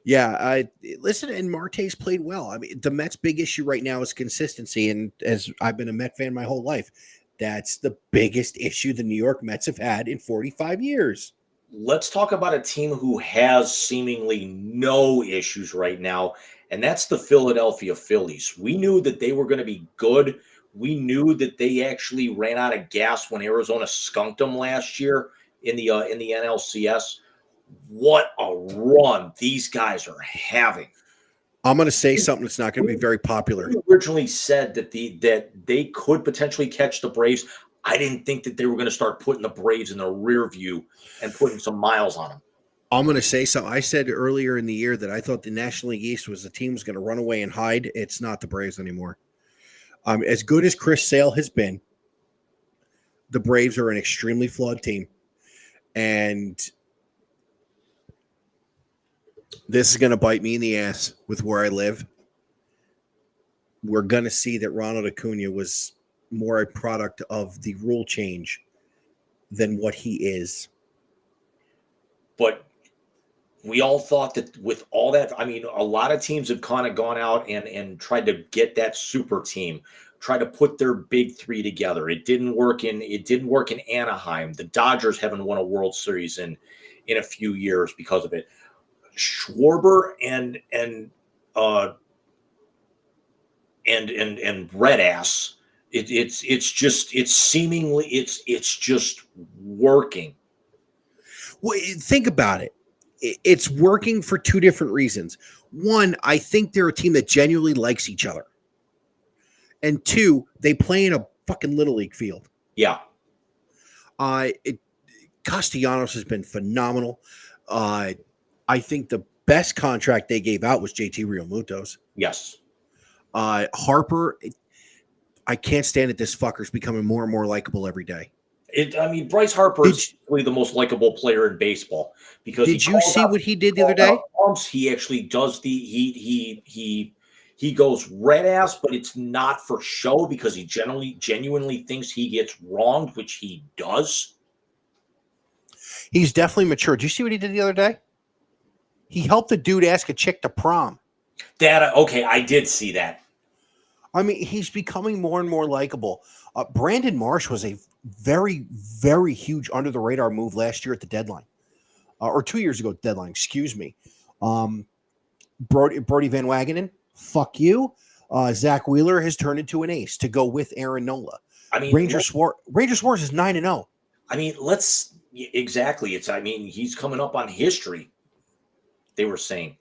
Yeah, and Marte's played well. I mean, the Mets' big issue right now is consistency, and as I've been a Met fan my whole life, that's the biggest issue the New York Mets have had in 45 years. Let's talk about a team who has seemingly no issues right now, and that's the Philadelphia Phillies. We knew that they were going to be good. We knew that they actually ran out of gas when Arizona skunked them last year in the NLCS. What a run these guys are having. I'm going to say something that's not going to be very popular. We originally said that they could potentially catch the Braves. I didn't think that they were going to start putting the Braves in the rear view and putting some miles on them. I'm going to say something. I said earlier in the year that I thought the National League East was the team was going to run away and hide. It's not the Braves anymore. As good as Chris Sale has been, the Braves are an extremely flawed team. And this is going to bite me in the ass with where I live. We're going to see that Ronald Acuna was more a product of the rule change than what he is. But we all thought that with all that, I mean, a lot of teams have kind of gone out and tried to get that super team, try to put their big three together. It didn't work in Anaheim. The Dodgers haven't won a World Series in a few years because of it. Schwarber and Red Ass. It's just working. Well, think about it. It's working for two different reasons. One, I think they're a team that genuinely likes each other. And two, they play in a fucking Little League field. Yeah. Castellanos has been phenomenal. I think the best contract they gave out was JT Realmuto's. Yes. Harper, I can't stand it. This fucker's becoming more and more likable every day. Bryce Harper is really the most likable player in baseball because did you see what he did the other day? He actually does he goes red ass, but it's not for show because he genuinely thinks he gets wronged, which he does. He's definitely mature. Did you see what he did the other day? He helped a dude ask a chick to prom. Okay, I did see that. I mean, he's becoming more and more likable. Brandon Marsh was a very, very huge under the radar move last year at the deadline, or 2 years ago at the deadline. Excuse me. Brody Van Wagenen, fuck you. Zach Wheeler has turned into an ace to go with Aaron Nola. I mean, Ranger Suarez is 9-0. I mean, exactly. He's coming up on history. They were saying,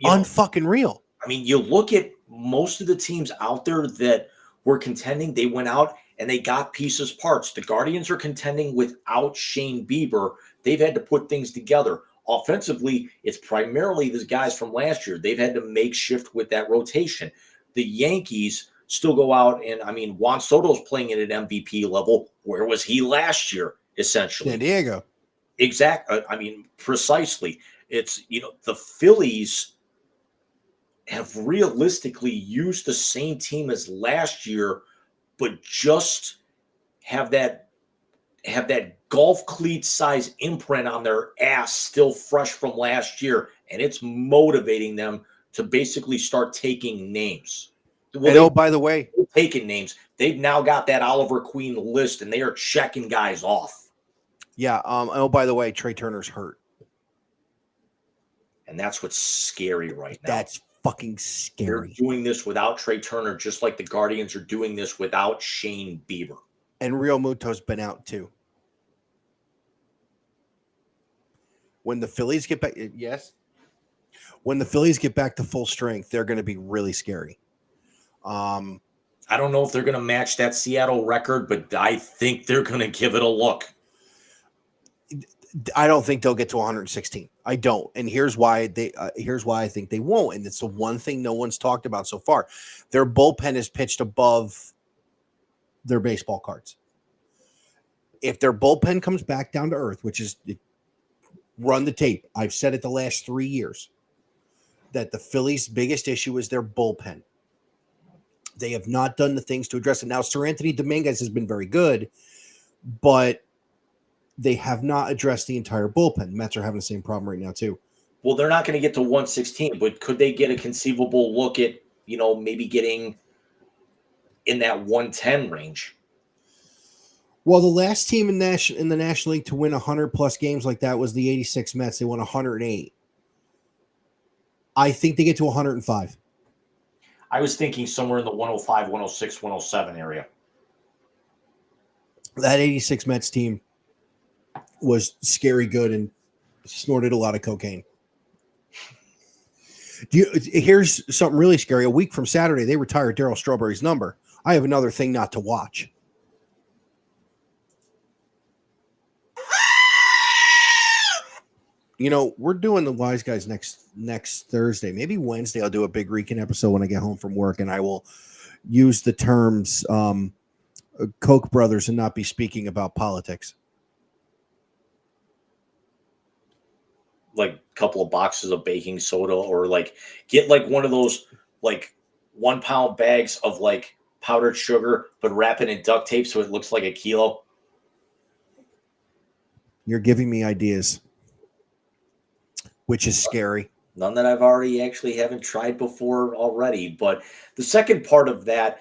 unfucking real. I mean, you look at most of the teams out there that were contending, they went out and they got pieces, parts. The Guardians are contending without Shane Bieber. They've had to put things together. Offensively, it's primarily the guys from last year. They've had to make shift with that rotation. The Yankees still go out and, Juan Soto's playing at an MVP level. Where was he last year, essentially? San Diego. Precisely. It's, the Phillies have realistically used the same team as last year, but just have that golf cleat size imprint on their ass still fresh from last year, and it's motivating them to basically start taking names. By the way, taking names. They've now got that Oliver Queen list, and they are checking guys off. Yeah. By the way, Trey Turner's hurt, and that's what's scary right now. That's fucking scary. They're doing this without Trey Turner, just like the Guardians are doing this without Shane Bieber. And Realmuto's been out too. When the Phillies get back, when the Phillies get back to full strength, they're going to be really scary. I don't know if they're going to match that Seattle record, but I think they're going to give it a look. I don't think they'll get to 116. I don't. And here's why I think they won't. And it's the one thing no one's talked about so far. Their bullpen is pitched above their baseball cards. If their bullpen comes back down to earth, which is run the tape. I've said it the last 3 years that the Phillies' biggest issue is their bullpen. They have not done the things to address it. Now, Sir Anthony Dominguez has been very good, but they have not addressed the entire bullpen. Mets are having the same problem right now, too. Well, they're not going to get to 116, but could they get a conceivable look at, maybe getting in that 110 range? Well, the last team in the National League to win 100-plus games like that was the 86 Mets. They won 108. I think they get to 105. I was thinking somewhere in the 105, 106, 107 area. That 86 Mets team was scary good and snorted a lot of cocaine. Here's something really scary. A week from Saturday, they retired Darryl Strawberry's number. I have another thing not to watch. We're doing the Wise Guys next Thursday. Maybe Wednesday I'll do a big recon episode when I get home from work, and I will use the terms Koch brothers and not be speaking about politics. Like a couple of boxes of baking soda, or get one of those 1 pound bags of powdered sugar, but wrap it in duct tape so it looks like a kilo. You're giving me ideas, which is scary. None that I've already actually haven't tried before already. But the second part of that,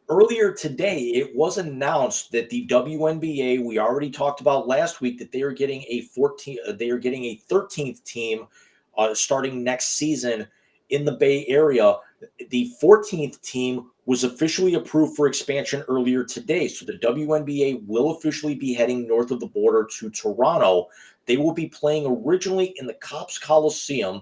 earlier today, it was announced that the WNBA, we already talked about last week, that they are getting a 13th team starting next season in the Bay Area. The 14th team was officially approved for expansion earlier today. So the WNBA will officially be heading north of the border to Toronto. They will be playing originally in the Cops Coliseum.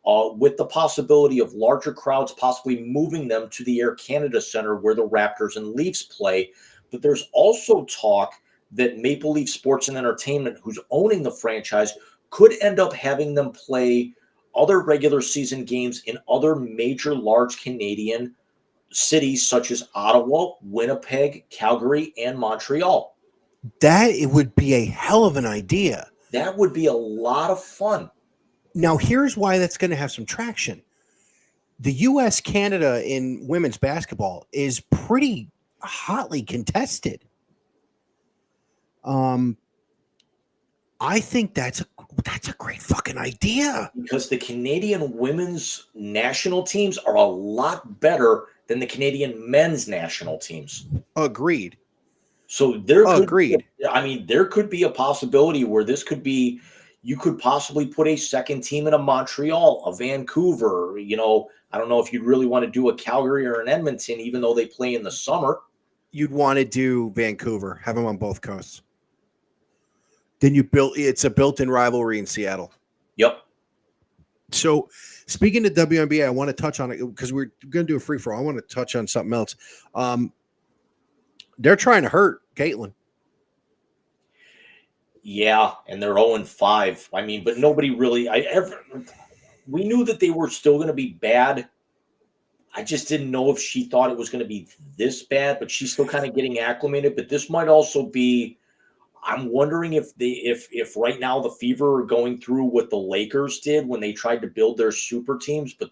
with the possibility of larger crowds possibly moving them to the Air Canada Center where the Raptors and Leafs play. But there's also talk that Maple Leaf Sports and Entertainment, who's owning the franchise, could end up having them play other regular season games in other major large Canadian cities such as Ottawa, Winnipeg, Calgary, and Montreal. That it would be a hell of an idea. That would be a lot of fun. Now, here's why that's going to have some traction. The U.S. Canada in women's basketball is pretty hotly contested. I think that's a great fucking idea. Because the Canadian women's national teams are a lot better than the Canadian men's national teams. Agreed. So there could be a possibility where this could be, you could possibly put a second team in a Montreal, a Vancouver. I don't know if you'd really want to do a Calgary or an Edmonton, even though they play in the summer. You'd want to do Vancouver, have them on both coasts. Then it's a built-in rivalry in Seattle. Yep. So speaking of WNBA, I want to touch on it because we're going to do a free for all. I want to touch on something else. They're trying to hurt Caitlin. Yeah, and they're 0-5. I mean, but nobody really. We knew that they were still going to be bad. I just didn't know if she thought it was going to be this bad, but she's still kind of getting acclimated. But this might also be. I'm wondering if right now the Fever are going through what the Lakers did when they tried to build their super teams, but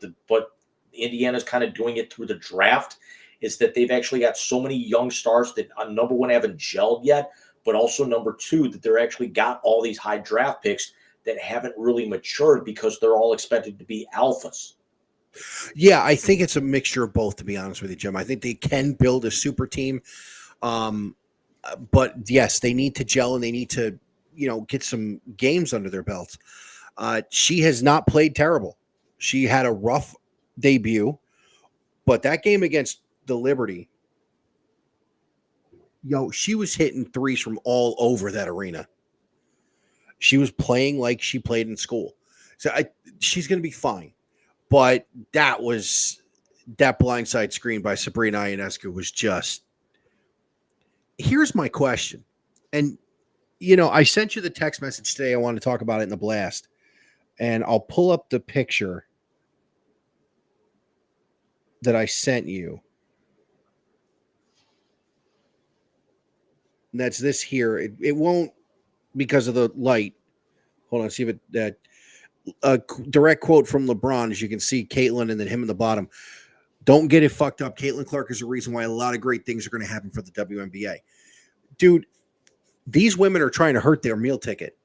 Indiana's kind of doing it through the draft. Is that they've actually got so many young stars that number one haven't gelled yet, but also number two that they're actually got all these high draft picks that haven't really matured because they're all expected to be alphas. Yeah, I think it's a mixture of both, to be honest with you, Jim. I think they can build a super team. But yes, they need to gel and they need to, get some games under their belts. She has not played terrible. She had a rough debut, but that game against the Liberty, she was hitting threes from all over that arena. She was playing like she played in school. So she's going to be fine. But that blindside screen by Sabrina Ionescu was just. Here's my question. And, I sent you the text message today. I want to talk about it in the blast. And I'll pull up the picture that I sent you. And that's this here. It won't because of the light. Hold on, see if it a direct quote from LeBron, as you can see, Caitlin and then him in the bottom. Don't get it fucked up. Caitlin Clark is the reason why a lot of great things are going to happen for the WNBA. Dude, these women are trying to hurt their meal ticket.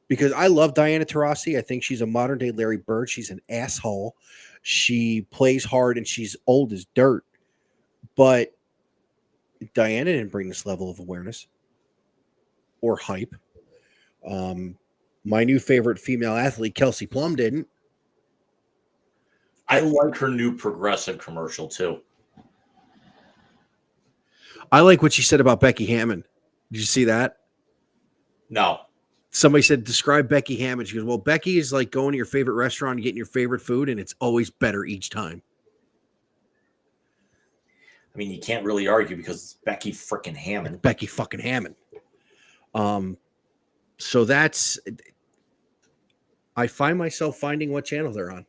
Because I love Diana Taurasi. I think she's a modern-day Larry Bird. She's an asshole. She plays hard, and she's old as dirt. But Diana didn't bring this level of awareness or hype. My new favorite female athlete, Kelsey Plum, didn't. I like her new Progressive commercial, too. I like what she said about Becky Hammond. Did you see that? No. Somebody said, describe Becky Hammond. She goes, well, Becky is like going to your favorite restaurant and getting your favorite food, and it's always better each time. I mean, you can't really argue because it's Becky freaking Hammond. Becky fucking Hammond. So that's, I find myself finding what channel they're on.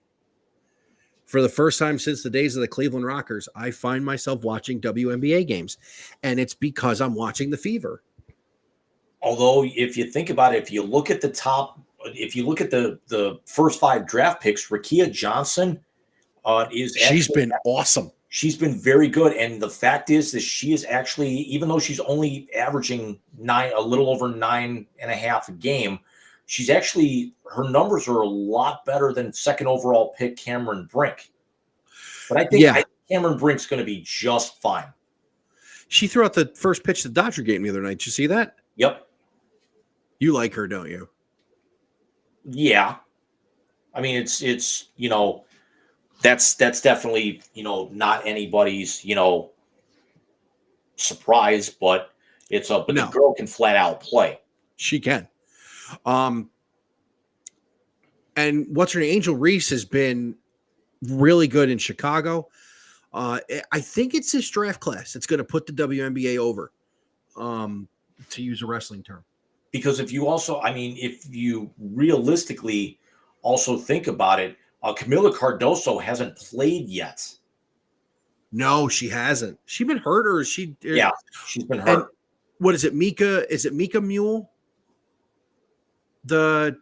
For the first time since the days of the Cleveland Rockers, I find myself watching WNBA games, and it's because I'm watching the Fever. Although, if you think about it, if you look at the first 5 draft picks, Rakia Johnson she's been awesome. She's been very good, and the fact is that she is actually, even though she's only averaging a little over 9.5 a game, she's actually, her numbers are a lot better than second overall pick Cameron Brink. But I think Cameron Brink's going to be just fine. She threw out the first pitch to the Dodger game the other night. Did you see that? Yep. You like her, don't you? Yeah. I mean, it's that's definitely, not anybody's, surprise, but the girl can flat out play. She can. And what's her name? Angel Reese has been really good in Chicago. I think it's this draft class that's going to put the WNBA over, to use a wrestling term. Because if you realistically also think about it, Camila Cardoso hasn't played yet. No, she hasn't. She been hurt, or is she? Yeah, she's been hurt. And what is it, Mika? Is it Mika Mule? The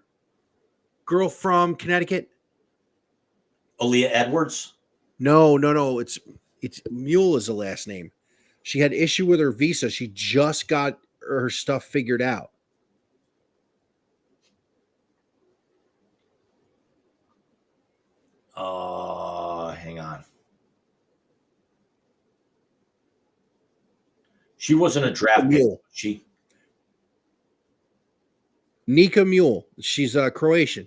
girl from Connecticut? Aaliyah Edwards? No. It's Mule is the last name. She had issue with her visa. She just got her stuff figured out. Hang on. She wasn't a draft pick. She Nika Mule. She's Croatian.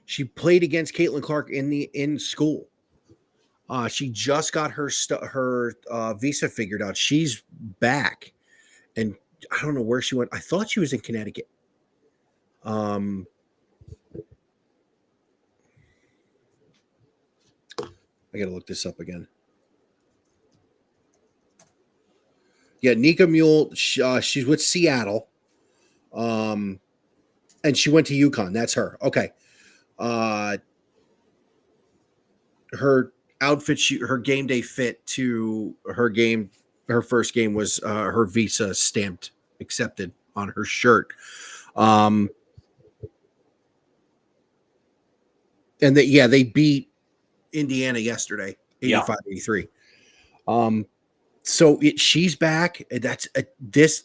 She played against Caitlin Clark in school. She just got her visa figured out. She's back, and I don't know where she went. I thought she was in Connecticut. I got to look this up again. Yeah, Nika Mule. She's with Seattle, and she went to UConn. That's her. Okay. Her outfit, her game day fit to her game. Her first game was her visa stamped, accepted on her shirt. And they beat Indiana yesterday, 85-83. So she's back. That's this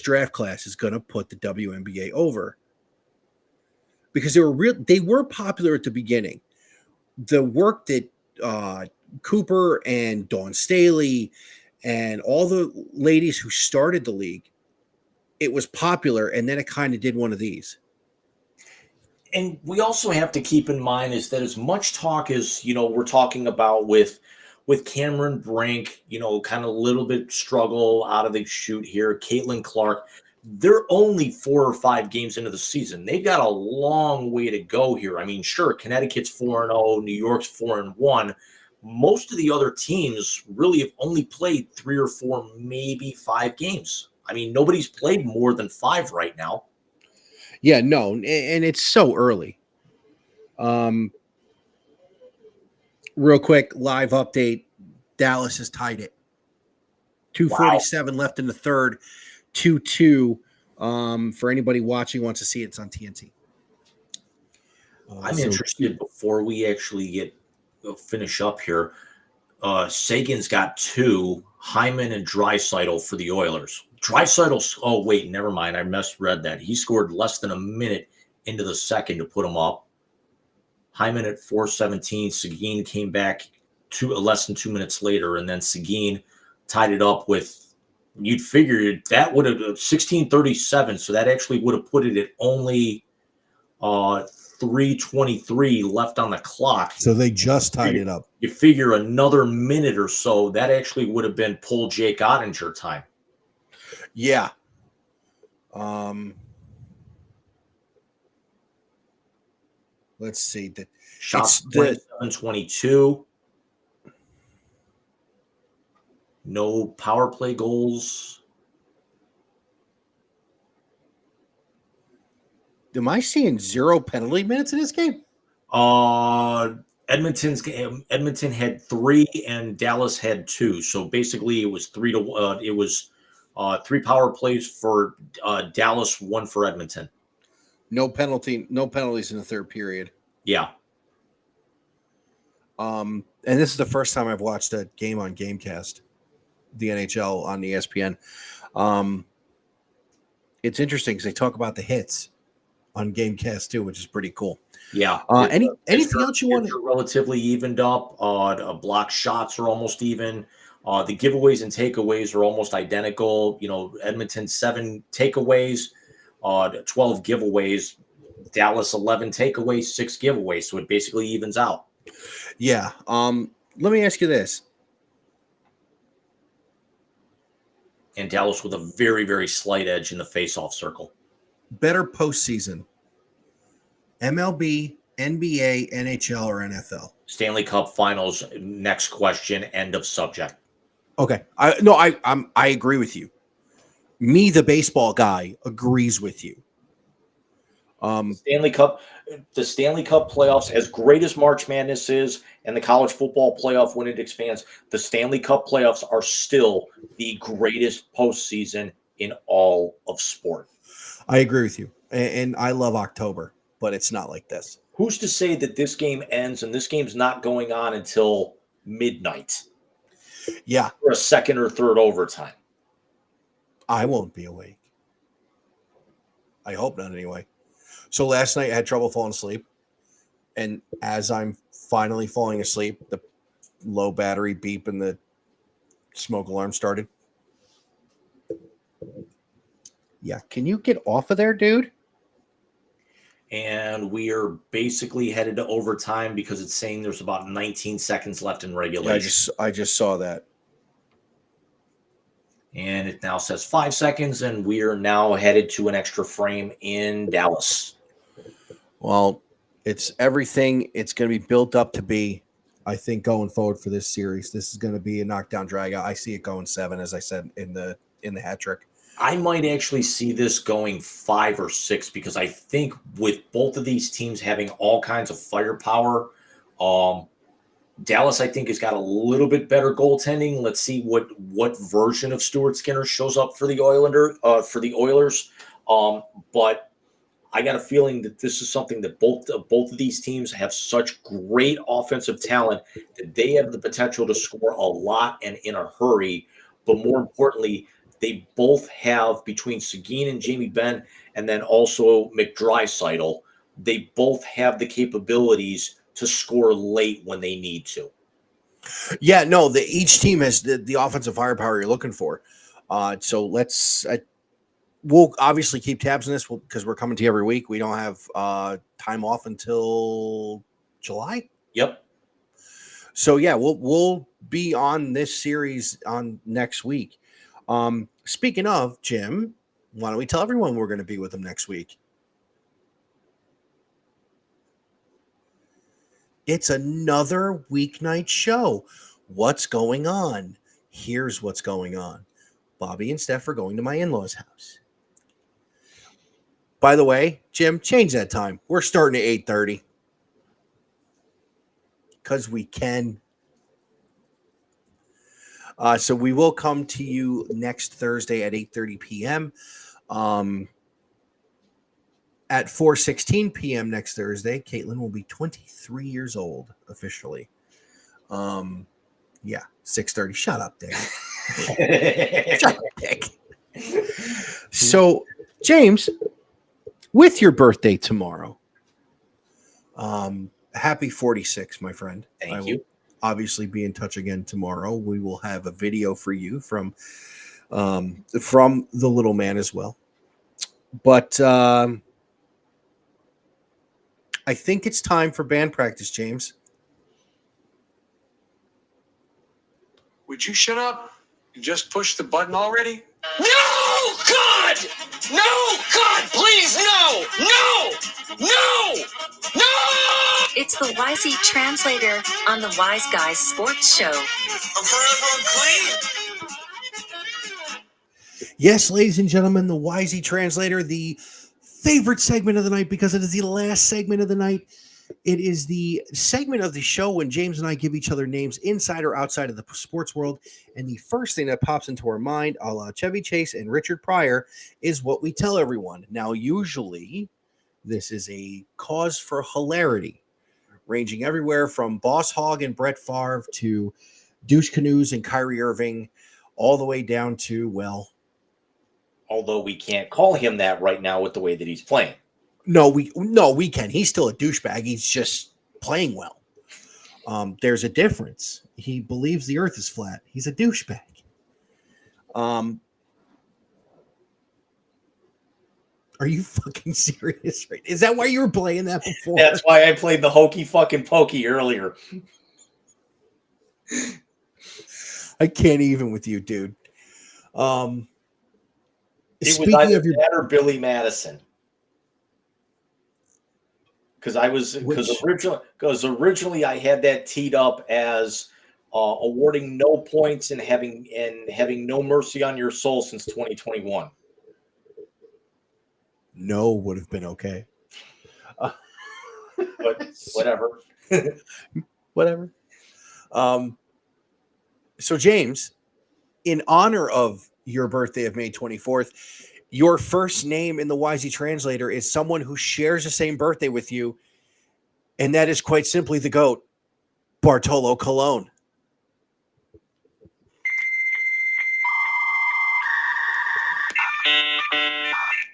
draft class is going to put the WNBA over, because they were popular at the beginning. The work that Cooper and Dawn Staley and all the ladies who started the league, it was popular, and then it kind of did one of these. And we also have to keep in mind is that as much talk as, we're talking about with Cameron Brink, kind of a little bit struggle out of the chute here, Caitlin Clark, they're only 4 or 5 games into the season. They've got a long way to go here. I mean, sure, Connecticut's 4-0, New York's 4-1. Most of the other teams really have only played 3 or 4, maybe 5 games. I mean, nobody's played more than 5 right now. Yeah, no, and it's so early. Real quick, live update. Dallas has tied it. 2:47 left in the third. 2-2. For anybody watching wants to see it, it's on TNT. I'm interested before we actually finish up here. Sagan's got 2, Hyman and Draisaitl for the Oilers. Draisaitl's, oh wait, never mind. I misread that. He scored less than a minute into the second to put him up. Hyman at 4:17. Seguin came back less than 2 minutes later, and then Seguin tied it up with, you'd figure that would have 16:37. So that actually would have put it at only 3:23 left on the clock. So they just tied it up. You figure another minute or so, that actually would have been Paul Jake Ottinger time. Yeah. Let's see. Shots 27-22. No power play goals. Am I seeing 0 penalty minutes in this game? Edmonton had 3 and Dallas had 2. So basically, it was 3-1. It was 3 power plays for Dallas, 1 for Edmonton. No penalties in the third period. Yeah. And this is the first time I've watched a game on Gamecast, the NHL on ESPN. It's interesting because they talk about the hits on Gamecast too, which is pretty cool. Yeah. Anything else you want to? Relatively evened up. Block shots are almost even. The giveaways and takeaways are almost identical. Edmonton 7 takeaways, 12 giveaways. Dallas 11 takeaways, 6 giveaways. So it basically evens out. Yeah. Let me ask you this. And Dallas with a very, very slight edge in the face-off circle. Better postseason. MLB NBA, NHL, or NFL? Stanley Cup Finals. Next question. End of subject. Okay. I agree with you. Me, the baseball guy, agrees with you. Stanley Cup, the Stanley Cup playoffs, as great as March Madness is, and the college football playoff when it expands, the Stanley Cup playoffs are still the greatest postseason in all of sport. I agree with you, and I love October, but it's not like this. Who's to say that this game ends and this game's not going on until midnight Yeah, or a second or third overtime? I won't be awake. I hope not, anyway. So last night I had trouble falling asleep, and as I'm finally falling asleep, the low battery beep and the smoke alarm started. Yeah, can you get off of there, dude? And we are basically headed to overtime because it's saying there's about 19 seconds left in regulation. I just saw that. And it now says 5 seconds, and we are now headed to an extra frame in Dallas. Well, it's everything it's going to be built up to be, I think, going forward for this series. This is going to be a knockdown drag out. I see it going 7, as I said in the hat trick. I might actually see this going 5 or 6 because I think with both of these teams having all kinds of firepower, Dallas, I think, has got a little bit better goaltending. Let's see what version of Stuart Skinner shows up for the Oilers. But I got a feeling that this is something that both of these teams have such great offensive talent that they have the potential to score a lot and in a hurry. But more importantly, they both have, between Seguin and Jamie Benn, and then also McDrysaddle, they both have the capabilities to score late when they need to. Yeah, no, each team has the offensive firepower you're looking for. So we'll obviously keep tabs on this because we're coming to you every week. We don't have time off until July. Yep. So yeah, we'll be on this series on next week. Speaking of, Jim, why don't we tell everyone we're going to be with them next week? It's another weeknight show. What's going on? Here's what's going on. Bobby and Steph are going to my in-laws' house. By the way, Jim, change that time. We're starting at 8:30. Because we can. So we will come to you next Thursday at 8:30 p.m. At 4:16 p.m. next Thursday, Caitlin will be 23 years old officially. Yeah, 6:30. Shut up, Dick. Shut up, Dick. So, James, with your birthday tomorrow, happy 46, my friend. Thank you. Obviously be in touch again tomorrow. We will have a video for you from the little man as well. But I think it's time for band practice, James. Would you shut up and just push the button already? No, God! No, God, please, no! No! No! No! It's the YZ Translator on the Wise Guys Sports Show. I'm forever unclean. Yes, ladies and gentlemen, the YZ Translator, the favorite segment of the night because it is the last segment of the night. It is the segment of the show when James and I give each other names inside or outside of the sports world. And the first thing that pops into our mind, a la Chevy Chase and Richard Pryor, is what we tell everyone. Now, usually, this is a cause for hilarity, ranging everywhere from Boss Hogg and Brett Favre to Douche Canoes and Kyrie Irving, all the way down to, well... Although we can't call him that right now with the way that he's playing. No, we can. He's still a douchebag. He's just playing well. There's a difference. He believes the earth is flat. He's a douchebag. Are you fucking serious? Right? Is that why you were playing that before? That's why I played the hokey fucking pokey earlier. I can't even with you, dude. It was Speaking either of your that or Billy Madison. originally I had that teed up as awarding no points and having no mercy on your soul since 2021. No would have been okay. But whatever. Whatever. So James, in honor of your birthday of May 24th, your first name in the Wisey Translator is someone who shares the same birthday with you, and that is quite simply the GOAT, Bartolo Colon.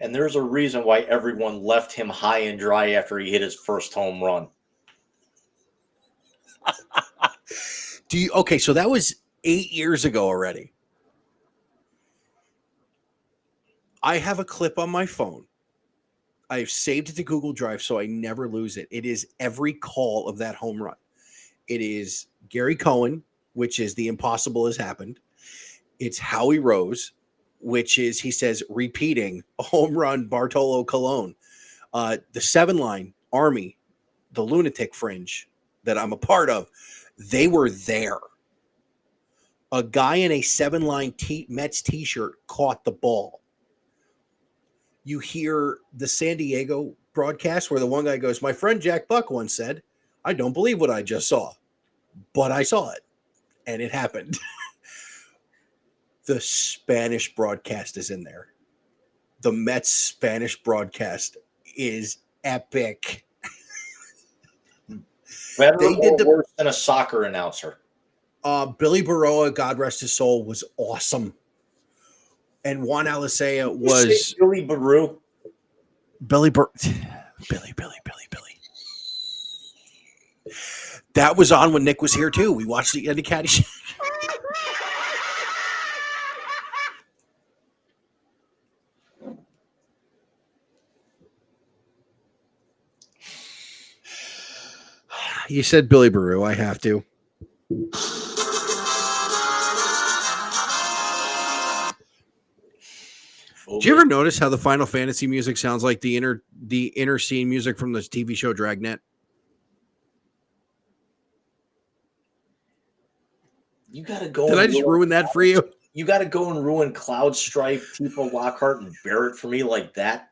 And there's a reason why everyone left him high and dry after he hit his first home run. Okay, so that was 8 years ago already. I have a clip on my phone. I've saved it to Google Drive so I never lose it. It is every call of that home run. It is Gary Cohen, which is the impossible has happened. It's Howie Rose, which is, he says, repeating home run Bartolo Colon. The 7-line Army, the Lunatic Fringe that I'm a part of, they were there. A guy in a 7-line Mets t-shirt caught the ball. You hear the San Diego broadcast where the one guy goes, my friend Jack Buck once said, I don't believe what I just saw, but I saw it, and it happened. The Spanish broadcast is in there. The Mets Spanish broadcast is epic. Better They or did worse than a soccer announcer. Billy Baroa, God rest his soul, was awesome. And Juan Alicea was Billy Baru. Billy. That was on when Nick was here too. We watched the Eddie Caddy show. You said Billy Baru. I have to. Did you ever notice how the Final Fantasy music sounds like the inner scene music from the TV show Dragnet? You got to go. Did I just ruin that for you? You got to go and ruin Cloud Strife, Tifa Lockhart, and Barrett for me like that.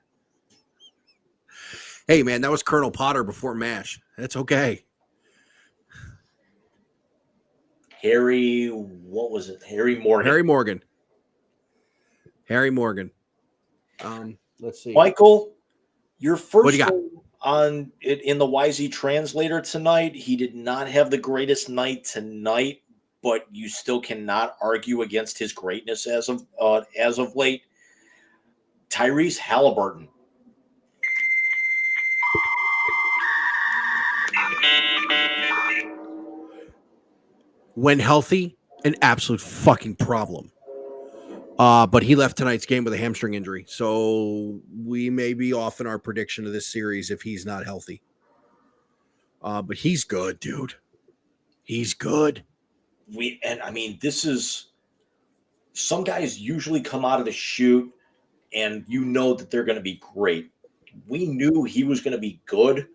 Hey, man, that was Colonel Potter before MASH. That's okay. Harry, what was it? Harry Morgan. Harry Morgan. Let's see. Michael, your first you got? name on it in the YZ Translator tonight. He did not have the greatest night tonight, but you still cannot argue against his greatness as of late. Tyrese Halliburton. When healthy, an absolute fucking problem. But he left tonight's game with a hamstring injury. So we may be off in our prediction of this series if he's not healthy. But he's good, dude. He's good. This is some guys usually come out of the chute and you know that they're going to be great. We knew he was going to be good,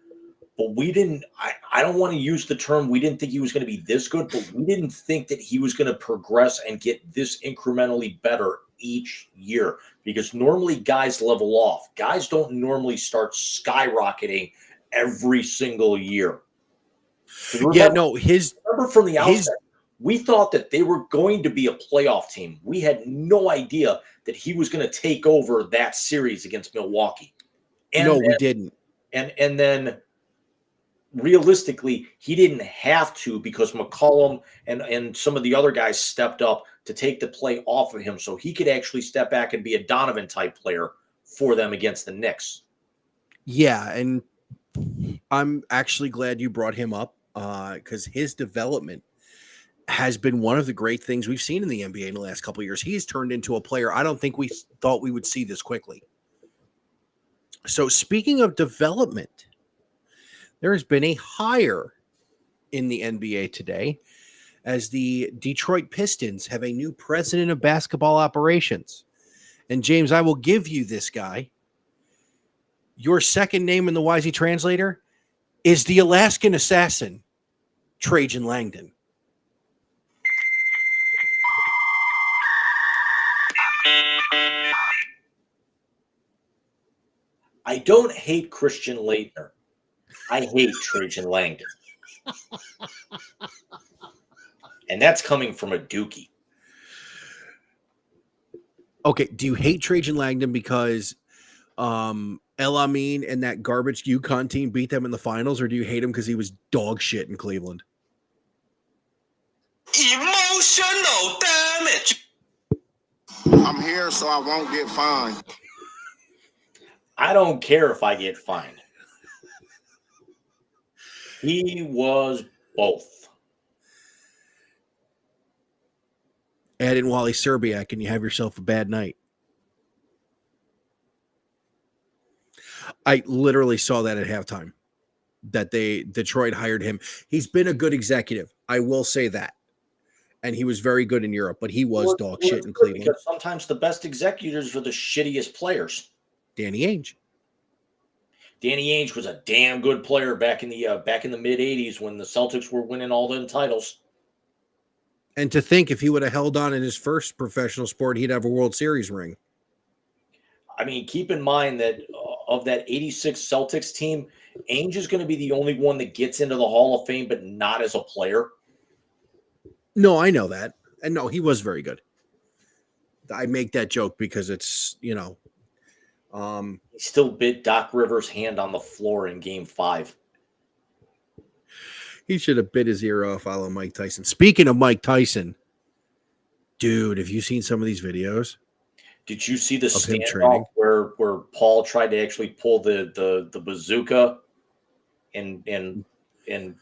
but we didn't. I don't want to use the term we didn't think he was going to be this good, but we didn't think that he was going to progress and get this incrementally better each year, because normally guys level off. Guys don't normally start skyrocketing every single year. Remember from the outset, we thought that they were going to be a playoff team. We had no idea that he was going to take over that series against Milwaukee. We didn't. And then realistically, he didn't have to, because McCollum and some of the other guys stepped up to take the play off of him so he could actually step back and be a Donovan-type player for them against the Knicks. Yeah, and I'm actually glad you brought him up because his development has been one of the great things we've seen in the NBA in the last couple of years. He's turned into a player I don't think we thought we would see this quickly. So speaking of development, there has been a hire in the NBA today as the Detroit Pistons have a new president of basketball operations. And James, I will give you this guy. Your second name in the YZ Translator is the Alaskan assassin Trajan Langdon. I don't hate Christian Leitner. I hate Trajan Langdon. And that's coming from a Dookie. Okay, do you hate Trajan Langdon because El Amin and that garbage UConn team beat them in the finals, or do you hate him because he was dog shit in Cleveland? Emotional damage. I'm here so I won't get fined. I don't care if I get fined. He was both. Add in Wally Serbiak and you have yourself a bad night. I literally saw that at halftime, that Detroit hired him. He's been a good executive. I will say that. And he was very good in Europe, but he was dog shit in Cleveland. Because sometimes the best executors are the shittiest players. Danny Ainge. Danny Ainge was a damn good player back in the mid '80s when the Celtics were winning all them titles. And to think if he would have held on in his first professional sport, he'd have a World Series ring. I mean, keep in mind that of that '86 Celtics team, Ainge is going to be the only one that gets into the Hall of Fame, but not as a player. No, I know that. And no, he was very good. I make that joke because it's, He still bit Doc Rivers' hand on the floor in Game 5. He should have bit his ear off, a la Mike Tyson. Speaking of Mike Tyson, dude, have you seen some of these videos? Did you see the Of him standoff training? where Paul tried to actually pull the bazooka and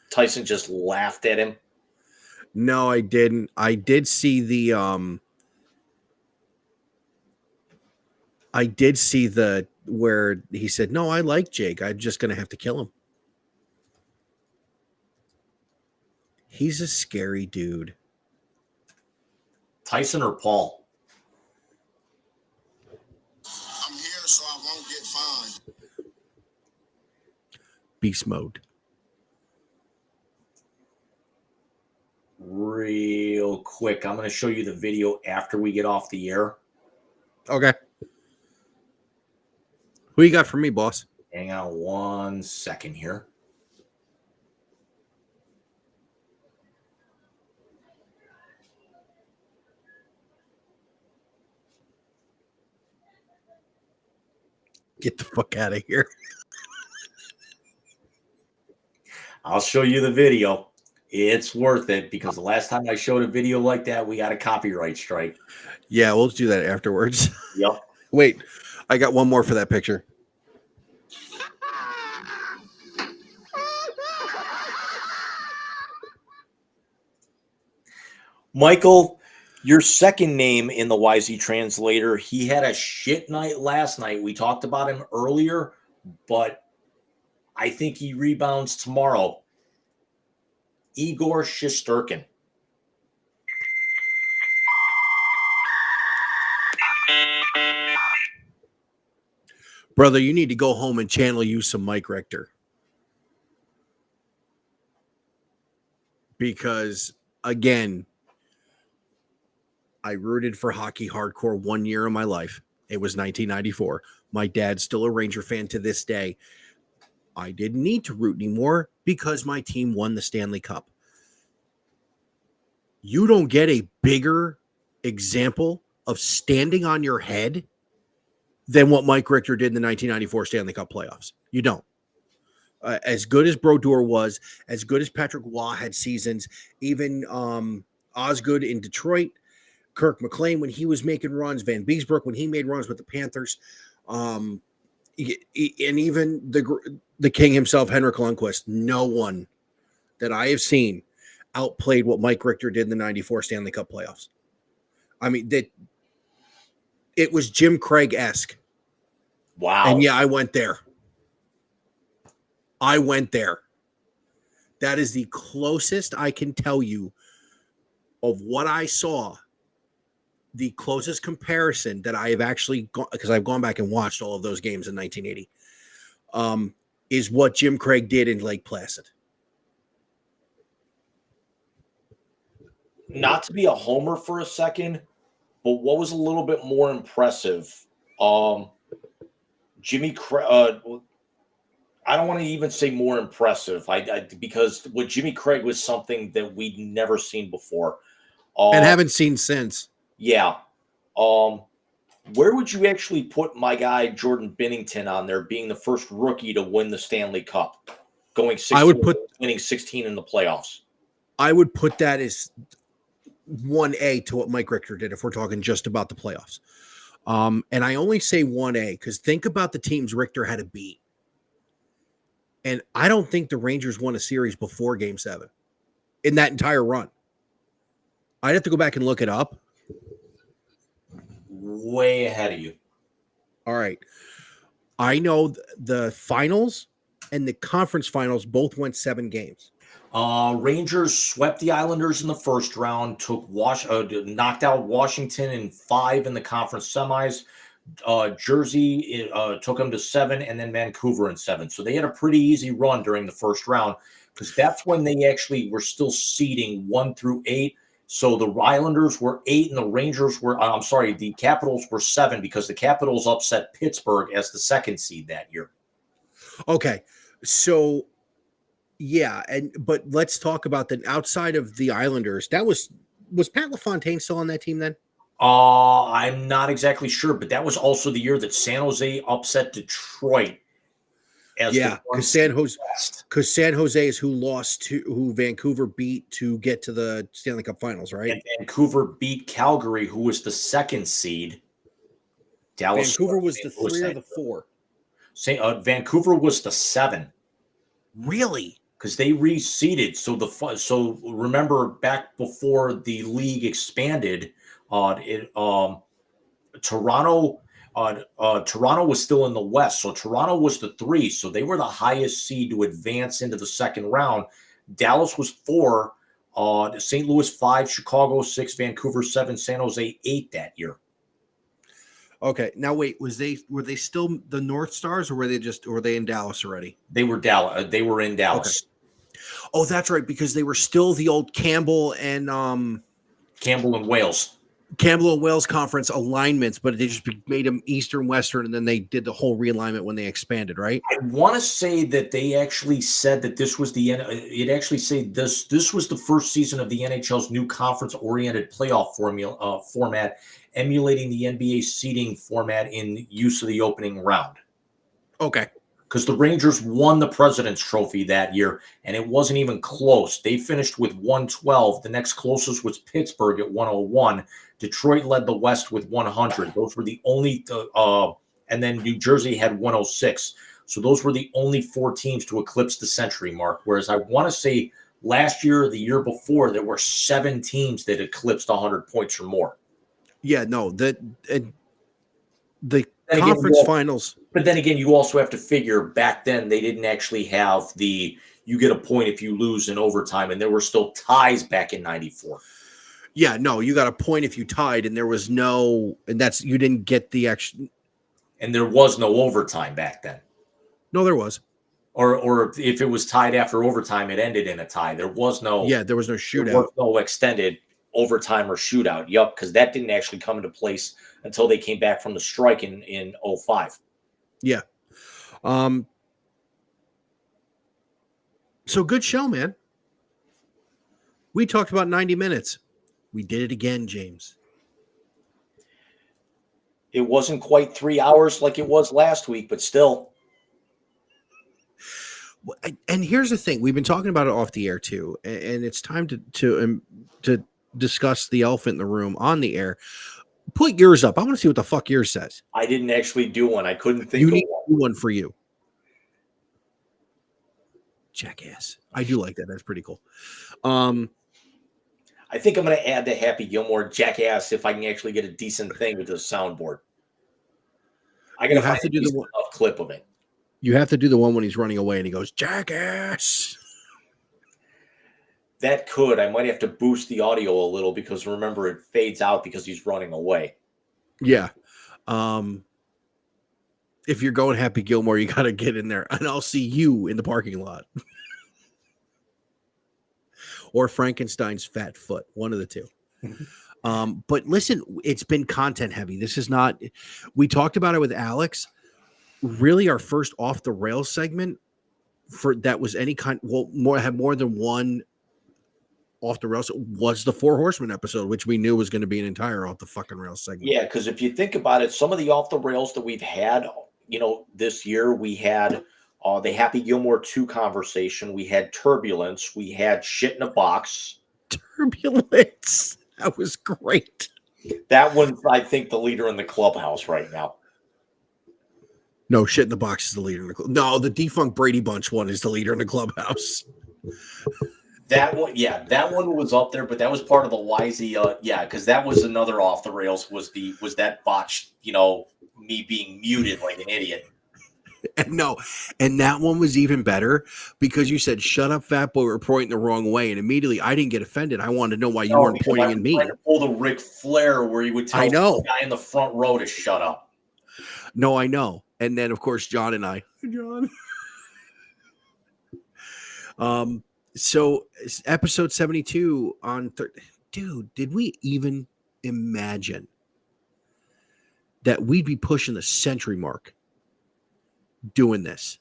Tyson just laughed at him? No, I didn't. I did see the where he said, "No, I like Jake. I'm just going to have to kill him." He's a scary dude. Tyson or Paul? I'm here so I won't get fined. Beast mode. Real quick, I'm going to show you the video after we get off the air. Okay. Who you got for me, boss? Hang on 1 second here. Get the fuck out of here. I'll show you the video. It's worth it because the last time I showed a video like that, we got a copyright strike. Yeah, we'll do that afterwards. Yep. Wait, I got one more for that picture. Michael, your second name in the YZ translator, he had a shit night last night. We talked about him earlier, but I think he rebounds tomorrow. Igor Shesterkin. Brother, you need to go home and channel you some Mike Richter. Because, again, I rooted for hockey hardcore 1 year of my life. It was 1994. My dad's still a Ranger fan to this day. I didn't need to root anymore because my team won the Stanley Cup. You don't get a bigger example of standing on your head than what Mike Richter did in the 1994 Stanley Cup playoffs. You don't. As good as Brodeur was, as good as Patrick Waugh had seasons, even Osgood in Detroit, Kirk McLean when he was making runs, Van Beesbrook when he made runs with the Panthers, and even the king himself, Henrik Lundqvist. No one that I have seen outplayed what Mike Richter did in the 94 Stanley Cup playoffs. I mean, it was Jim Craig-esque. Wow. And yeah, I went there. That is the closest I can tell you of what I saw. The closest comparison that I have actually gone, because I've gone back and watched all of those games in 1980, is what Jim Craig did in Lake Placid. Not to be a homer for a second, but what was a little bit more impressive? Jimmy Craig. I don't want to even say more impressive. Because what Jimmy Craig was something that we'd never seen before, And haven't seen since. yeah. Where would you actually put my guy Jordan Binnington on there, being the first rookie to win the Stanley Cup, going 16, winning 16 in the playoffs? I would put that as 1A to what Mike Richter did if we're talking just about the playoffs. And I only say 1A because think about the teams Richter had to beat. And I don't think the Rangers won a series before Game 7 in that entire run. I'd have to go back and look it up. Way ahead of you. All right. I know the finals and the conference finals both went 7 games. Rangers swept the Islanders in the first round, knocked out Washington in 5 in the conference semis. Jersey took them to 7, and then Vancouver in 7. So they had a pretty easy run during the first round because that's when they actually were still seeding 1 through 8. So the Islanders were 8 and the Rangers were, the Capitals were 7 because the Capitals upset Pittsburgh as the 2nd seed that year. Okay. So, yeah. But let's talk about the outside of the Islanders. Was Pat LaFontaine still on that team then? I'm not exactly sure, but that was also the year that San Jose upset Detroit. Because San Jose is who Vancouver beat to get to the Stanley Cup Finals, right? And Vancouver beat Calgary, who was the 2nd seed. Vancouver was the 3 or the 4. Vancouver was the 7. Really? Because they reseeded. So remember back before the league expanded, Toronto was still in the West, so Toronto was the 3, so they were the highest seed to advance into the second round. Dallas was 4, St. Louis 5, Chicago 6, Vancouver 7, San Jose 8 that year. Okay, now wait, were they still the North Stars, or were they in Dallas already? They were Dallas. They were in Dallas. Okay. Oh, that's right, because they were still the old Campbell and Wales conference alignments, but they just made them Eastern Western, and then they did the whole realignment when they expanded, right? I want to say that they actually said that this was this was the first season of the NHL's new conference-oriented playoff format, emulating the NBA seeding format in use of the opening round. Okay. Because the Rangers won the President's Trophy that year, and it wasn't even close. They finished with 112. The next closest was Pittsburgh at 101. Detroit led the West with 100. Those were the only, and then New Jersey had 106. So those were the only 4 teams to eclipse the century mark. Whereas I want to say last year or the year before, there were 7 teams that eclipsed 100 points or more. Yeah, no, the conference finals. But then again, you also have to figure back then they didn't actually have you get a point if you lose in overtime, and there were still ties back in 94. Yeah, no, you got a point if you tied, and there was you didn't get the extra. And there was no overtime back then. No, there was. Or if it was tied after overtime, it ended in a tie. There was no. Yeah, there was no shootout. There was no extended overtime or shootout. Yup, because that didn't actually come into place until they came back from the strike in 05. Yeah. So good show, man. We talked about 90 minutes. We did it again, James. It wasn't quite 3 hours like it was last week, but still. And here's the thing. We've been talking about it off the air too, and it's time to discuss the elephant in the room on the air. Put yours up. I want to see what the fuck yours says. I didn't actually do one. I couldn't think you of need one. One for you. Jackass. I do like that. That's pretty cool. I think I'm going to add the Happy Gilmore jackass if I can actually get a decent thing with the soundboard. I got to have to do the clip of it. You have to do the one when he's running away and he goes, jackass. That could. I might have to boost the audio a little because remember it fades out because he's running away. Yeah. If you're going Happy Gilmore, you got to get in there, and I'll see you in the parking lot. Or Frankenstein's fat foot, one of the two. But listen, it's been content heavy. This is not, we talked about it with Alex. Really, our first off the rails segment for that was any kind, had more than one off the rails was the Four Horsemen episode, which we knew was going to be an entire off the fucking rails segment. Yeah, because if you think about it, some of the off the rails that we've had, this year we had the Happy Gilmore 2 conversation, we had Turbulence, we had Shit in a Box. Turbulence. That was great. That one's, I think, the leader in the clubhouse right now. No, Shit in the Box is the leader in the club. No, the defunct Brady Bunch one is the leader in the clubhouse. That one, yeah, that one was up there, but that was part of the YZ, because that was another off the rails. Was that botched? Me being muted like an idiot. And that one was even better because you said, "Shut up, fat boy, we're pointing the wrong way," and immediately I didn't get offended. I wanted to know why you weren't pointing at me. Trying to pull the Ric Flair where he would tell the guy in the front row to shut up. No, I know. And then, of course, John and I. So episode 72 on dude, did we even imagine that we'd be pushing the century mark doing this?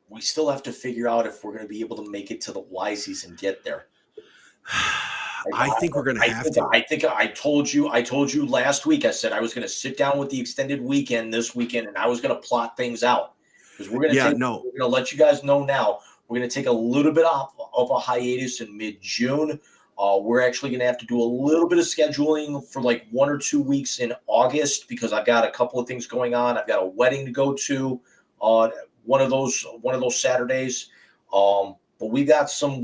We still have to figure out if we're going to be able to make it to the YZs and get there. I think we're going to have to. I think I told you last week, I said I was going to sit down with the extended weekend this weekend and I was going to plot things out. Because we're going to let you guys know now. We're going to take a little bit of a hiatus in mid-June. We're actually going to have to do a little bit of scheduling for like 1 or 2 weeks in August because I've got a couple of things going on. I've got a wedding to go to one of those Saturdays. But we got some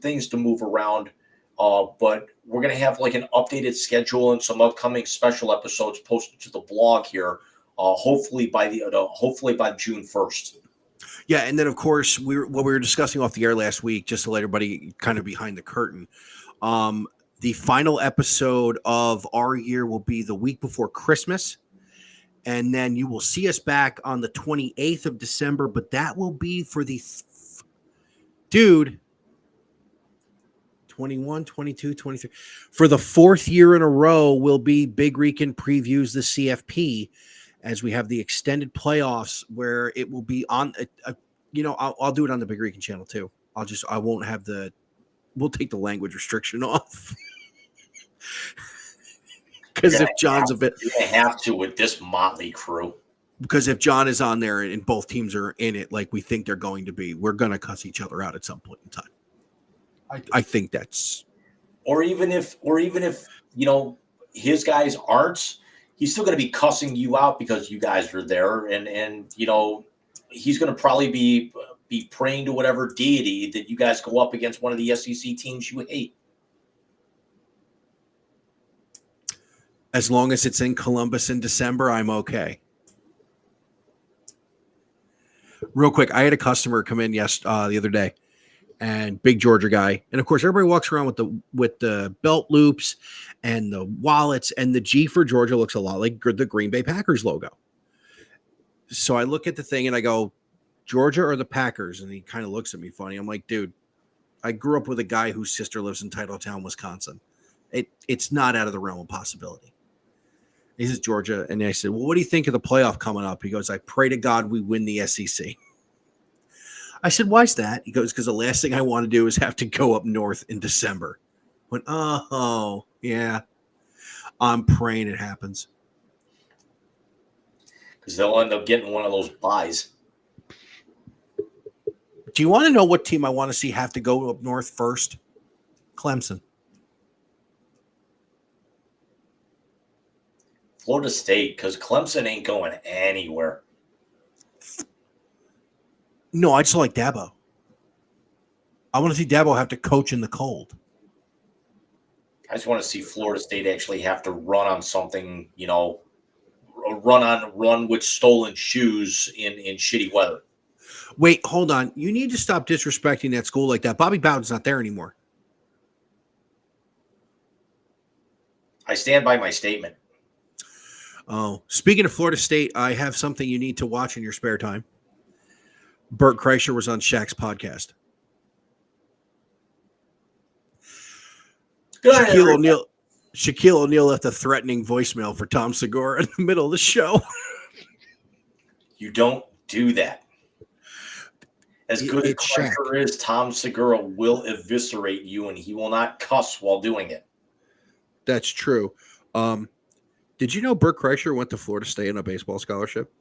things to move around. But we're going to have like an updated schedule and some upcoming special episodes posted to the blog here. Hopefully by June 1st. Yeah, and then of course what we were discussing off the air last week, just to let everybody kind of behind the curtain. The final episode of our year will be the week before Christmas, and then you will see us back on the 28th of December. But that will be for the 21, 22, 23. For the fourth year in a row, will be Big Rican previews the CFP. As we have the extended playoffs where it will be on, I'll do it on the Big Rican channel too. We'll take the language restriction off. Because if John's you're going to have to with this motley crew. Because if John is on there and both teams are in it, like we think they're going to be, we're going to cuss each other out at some point in time. I think that's. Or even if his guys aren't, he's still going to be cussing you out because you guys are there, and he's going to probably be praying to whatever deity that you guys go up against one of the SEC teams you hate. As long as it's in Columbus in December, I'm okay. Real quick, I had a customer come in the other day, and big Georgia guy, and of course everybody walks around with the belt loops and the wallets, and the G for Georgia looks a lot like the Green Bay Packers logo. So I look at the thing and I go, Georgia or the Packers? And he kind of looks at me funny. I'm like, dude, I grew up with a guy whose sister lives in Titletown, Wisconsin. It's not out of the realm of possibility. He says Georgia. And I said, well, what do you think of the playoff coming up? He goes, I pray to God we win the SEC. I said, why's that? He goes, because the last thing I want to do is have to go up north in December. I went, oh, yeah. I'm praying it happens. Because they'll end up getting one of those buys. Do you want to know what team I want to see have to go up north first? Clemson. Florida State, because Clemson ain't going anywhere. No, I just like Dabo. I want to see Dabo have to coach in the cold. I just want to see Florida State actually have to run on something, run with stolen shoes in shitty weather. Wait, hold on. You need to stop disrespecting that school like that. Bobby Bowden's not there anymore. I stand by my statement. Oh, speaking of Florida State, I have something you need to watch in your spare time. Bert Kreischer was on Shaq's podcast. Good night, everybody. Shaquille O'Neal left a threatening voicemail for Tom Segura in the middle of the show. You don't do that. As good as It's Shaq. Crusher is, Tom Segura will eviscerate you, and he will not cuss while doing it. That's true. Did you know Bert Kreischer went to Florida State on a baseball scholarship?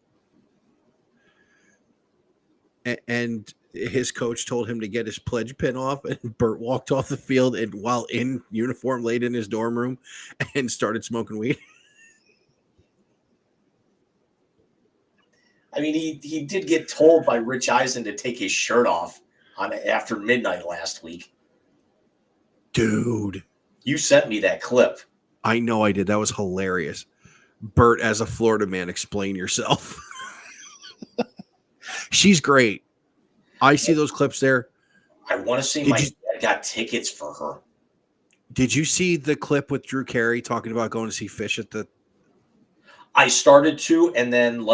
And his coach told him to get his pledge pin off, and Bert walked off the field and while in uniform laid in his dorm room and started smoking weed. I mean, he did get told by Rich Eisen to take his shirt off after midnight last week. Dude. You sent me that clip. I know I did. That was hilarious. Bert, as a Florida man, explain yourself. She's great. I see those clips there. I want to see my dad got tickets for her. Did you see the clip with Drew Carey talking about going to see Fish at the... I started to, and then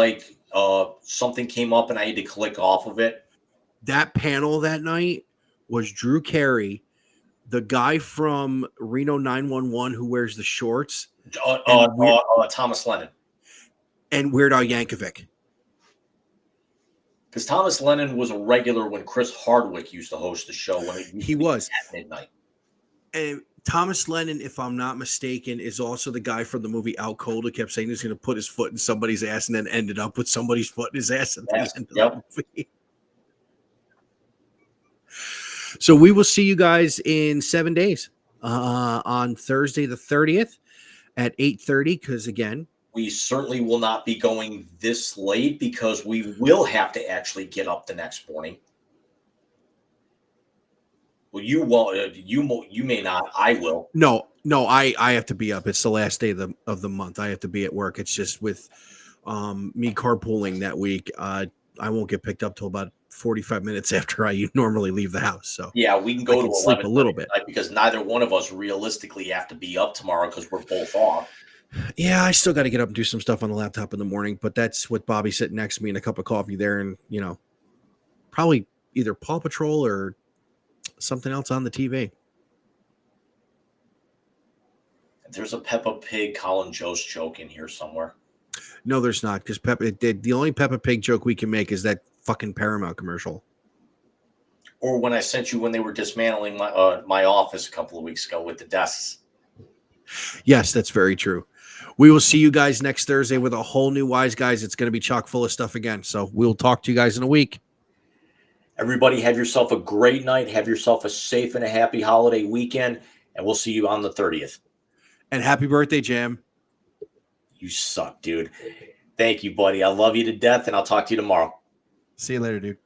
something came up and I had to click off of it. That panel that night was Drew Carey, the guy from Reno 911 who wears the shorts, Thomas Lennon. and Weird Al Yankovic. Because Thomas Lennon was a regular when Chris Hardwick used to host the show. He was at midnight. And Thomas Lennon, if I'm not mistaken, is also the guy from the movie Out Cold who kept saying he's going to put his foot in somebody's ass and then ended up with somebody's foot in his ass at the end of the movie. So we will see you guys in 7 days on Thursday the 30th at 8:30 because, again, we certainly will not be going this late because we will have to actually get up the next morning. Well, you won't. You may not. I will. No, I have to be up. It's the last day of the month. I have to be at work. It's just with me carpooling that week. I won't get picked up till about 45 minutes after I normally leave the house. So yeah, we can go to sleep a little bit because neither one of us realistically have to be up tomorrow because we're both off. Yeah, I still got to get up and do some stuff on the laptop in the morning, but that's with Bobby sitting next to me and a cup of coffee there, and probably either Paw Patrol or something else on the TV. There's a Peppa Pig Colin Jost joke in here somewhere. No, there's not, because the only Peppa Pig joke we can make is that fucking Paramount commercial. Or when I sent you when they were dismantling my office a couple of weeks ago with the desks. Yes, that's very true. We will see you guys next Thursday with a whole new Wise Guys. It's going to be chock full of stuff again. So we'll talk to you guys in a week. Everybody have yourself a great night. Have yourself a safe and a happy holiday weekend. And we'll see you on the 30th. And happy birthday, Jam. You suck, dude. Thank you, buddy. I love you to death, and I'll talk to you tomorrow. See you later, dude.